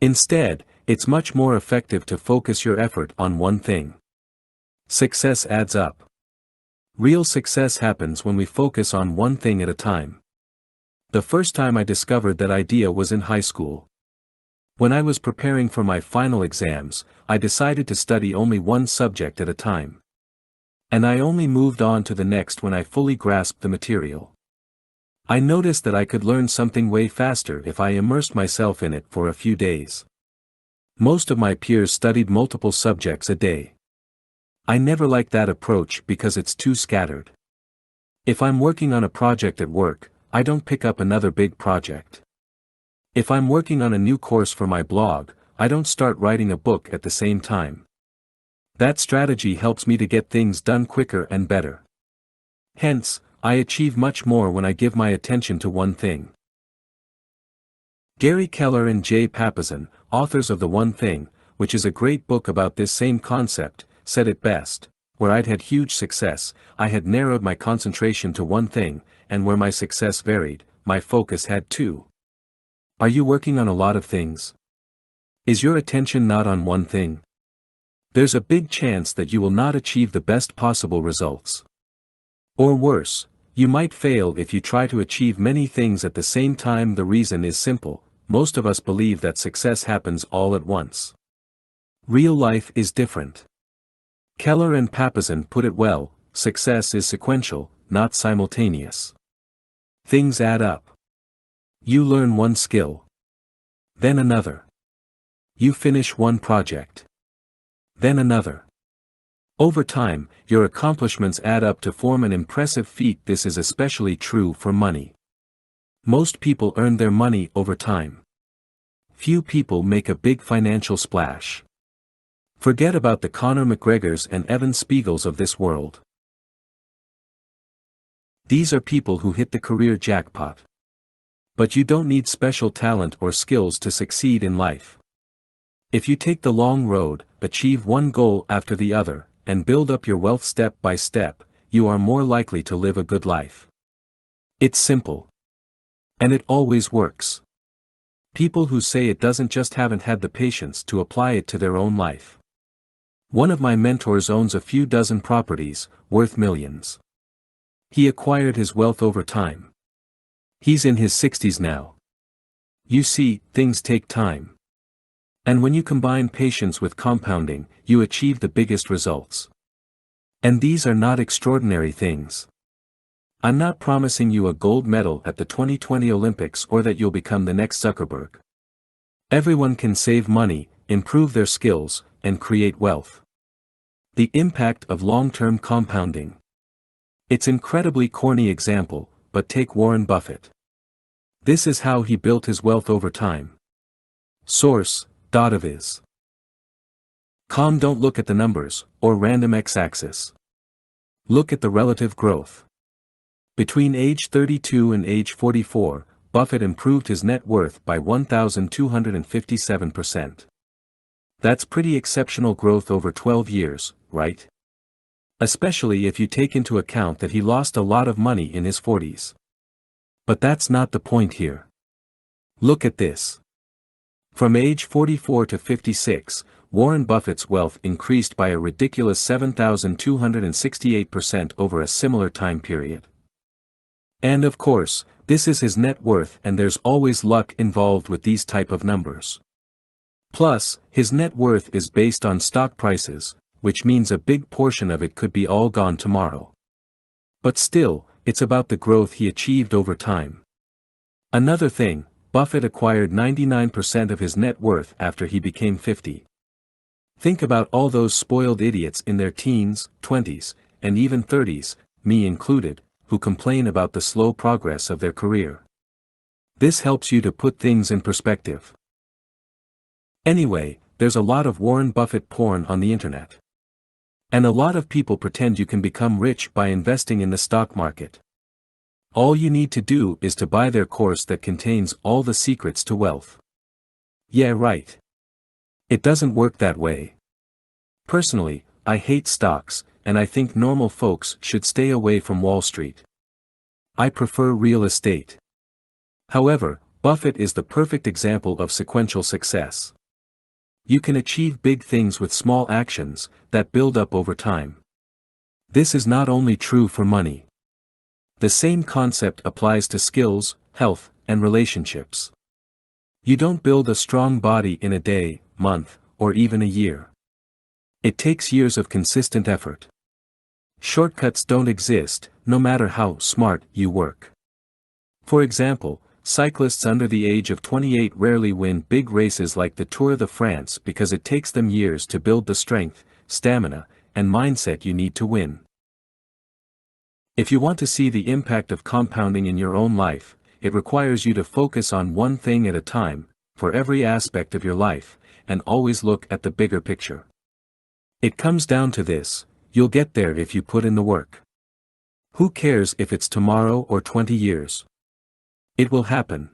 [SPEAKER 1] Instead, it's much more effective to focus your effort on one thing. Success adds up. Real success happens when we focus on one thing at a time. The first time I discovered that idea was in high school. When I was preparing for my final exams, I decided to study only one subject at a time. And I only moved on to the next when I fully grasped the material. I noticed that I could learn something way faster if I immersed myself in it for a few days. Most of my peers studied multiple subjects a day. I never liked that approach because it's too scattered. If I'm working on a project at work, I don't pick up another big project. If I'm working on a new course for my blog, I don't start writing a book at the same time. That strategy helps me to get things done quicker and better. Hence, I achieve much more when I give my attention to one thing. Gary Keller and Jay Papasan, authors of The One Thing, which is a great book about this same concept, said it best: where I'd had huge success, I had narrowed my concentration to one thing, and where my success varied, my focus had too. Are you working on a lot of things? Is your attention not on one thing? There's a big chance that you will not achieve the best possible results. Or worse, you might fail if you try to achieve many things at the same time. The reason is simple: most of us believe that success happens all at once. Real life is different. Keller and Papasan put it well: success is sequential, not simultaneous. Things add up. You learn one skill. Then another. You finish one project. Then another. Over time, your accomplishments add up to form an impressive feat. This is especially true for money. Most people earn their money over time. few people make a big financial splash. Forget about the Conor McGregors and Evan Spiegels of this world. These are people who hit the career jackpot. But you don't need special talent or skills to succeed in life. If you take the long road, achieve one goal after the other, and build up your wealth step by step, you are more likely to live a good life. It's simple. And it always works. People who say it doesn't just haven't had the patience to apply it to their own life. One of my mentors owns a few dozen properties, worth millions. He acquired his wealth over time. He's in his 60s now. You see, things take time. And when you combine patience with compounding, you achieve the biggest results. And these are not extraordinary things. I'm not promising you a gold medal at the 2020 Olympics or that you'll become the next Zuckerberg. Everyone can save money, improve their skills, and create wealth. The impact of long-term compounding. It's an incredibly corny example, but take Warren Buffett. This is how he built his wealth over time. Source, .aviz. Don't look at the numbers, or random x-axis. Look at the relative growth. Between age 32 and age 44, Buffett improved his net worth by 1,257%. That's pretty exceptional growth over 12 years, right? Especially if you take into account that he lost a lot of money in his 40s. But that's not the point here. Look at this. From age 44 to 56, Warren Buffett's wealth increased by a ridiculous 7,268% over a similar time period. And of course, this is his net worth, and there's always luck involved with these type of numbers. Plus, his net worth is based on stock prices, which means a big portion of it could be all gone tomorrow. But still, it's about the growth he achieved over time. Another thing, Buffett acquired 99% of his net worth after he became 50. Think about all those spoiled idiots in their teens, 20s, and even 30s, me included, who complain about the slow progress of their career. This helps you to put things in perspective. Anyway, there's a lot of Warren Buffett porn on the internet. And a lot of people pretend you can become rich by investing in the stock market. All you need to do is to buy their course that contains all the secrets to wealth. Yeah, right. It doesn't work that way. Personally, I hate stocks, and I think normal folks should stay away from Wall Street. I prefer real estate. However, Buffett is the perfect example of sequential success. You can achieve big things with small actions that build up over time. This is not only true for money. The same concept applies to skills, health, and relationships. You don't build a strong body in a day, month, or even a year. It takes years of consistent effort. Shortcuts don't exist, no matter how smart you work. For example, cyclists under the age of 28 rarely win big races like the Tour de France because it takes them years to build the strength, stamina, and mindset you need to win. If you want to see the impact of compounding in your own life, it requires you to focus on one thing at a time, for every aspect of your life, and always look at the bigger picture. It comes down to this: you'll get there if you put in the work. Who cares if it's tomorrow or 20 years? It will happen.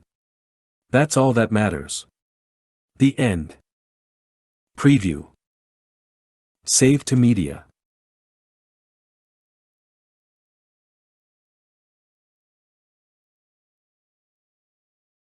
[SPEAKER 1] That's all that matters. The end. Preview. Save to media.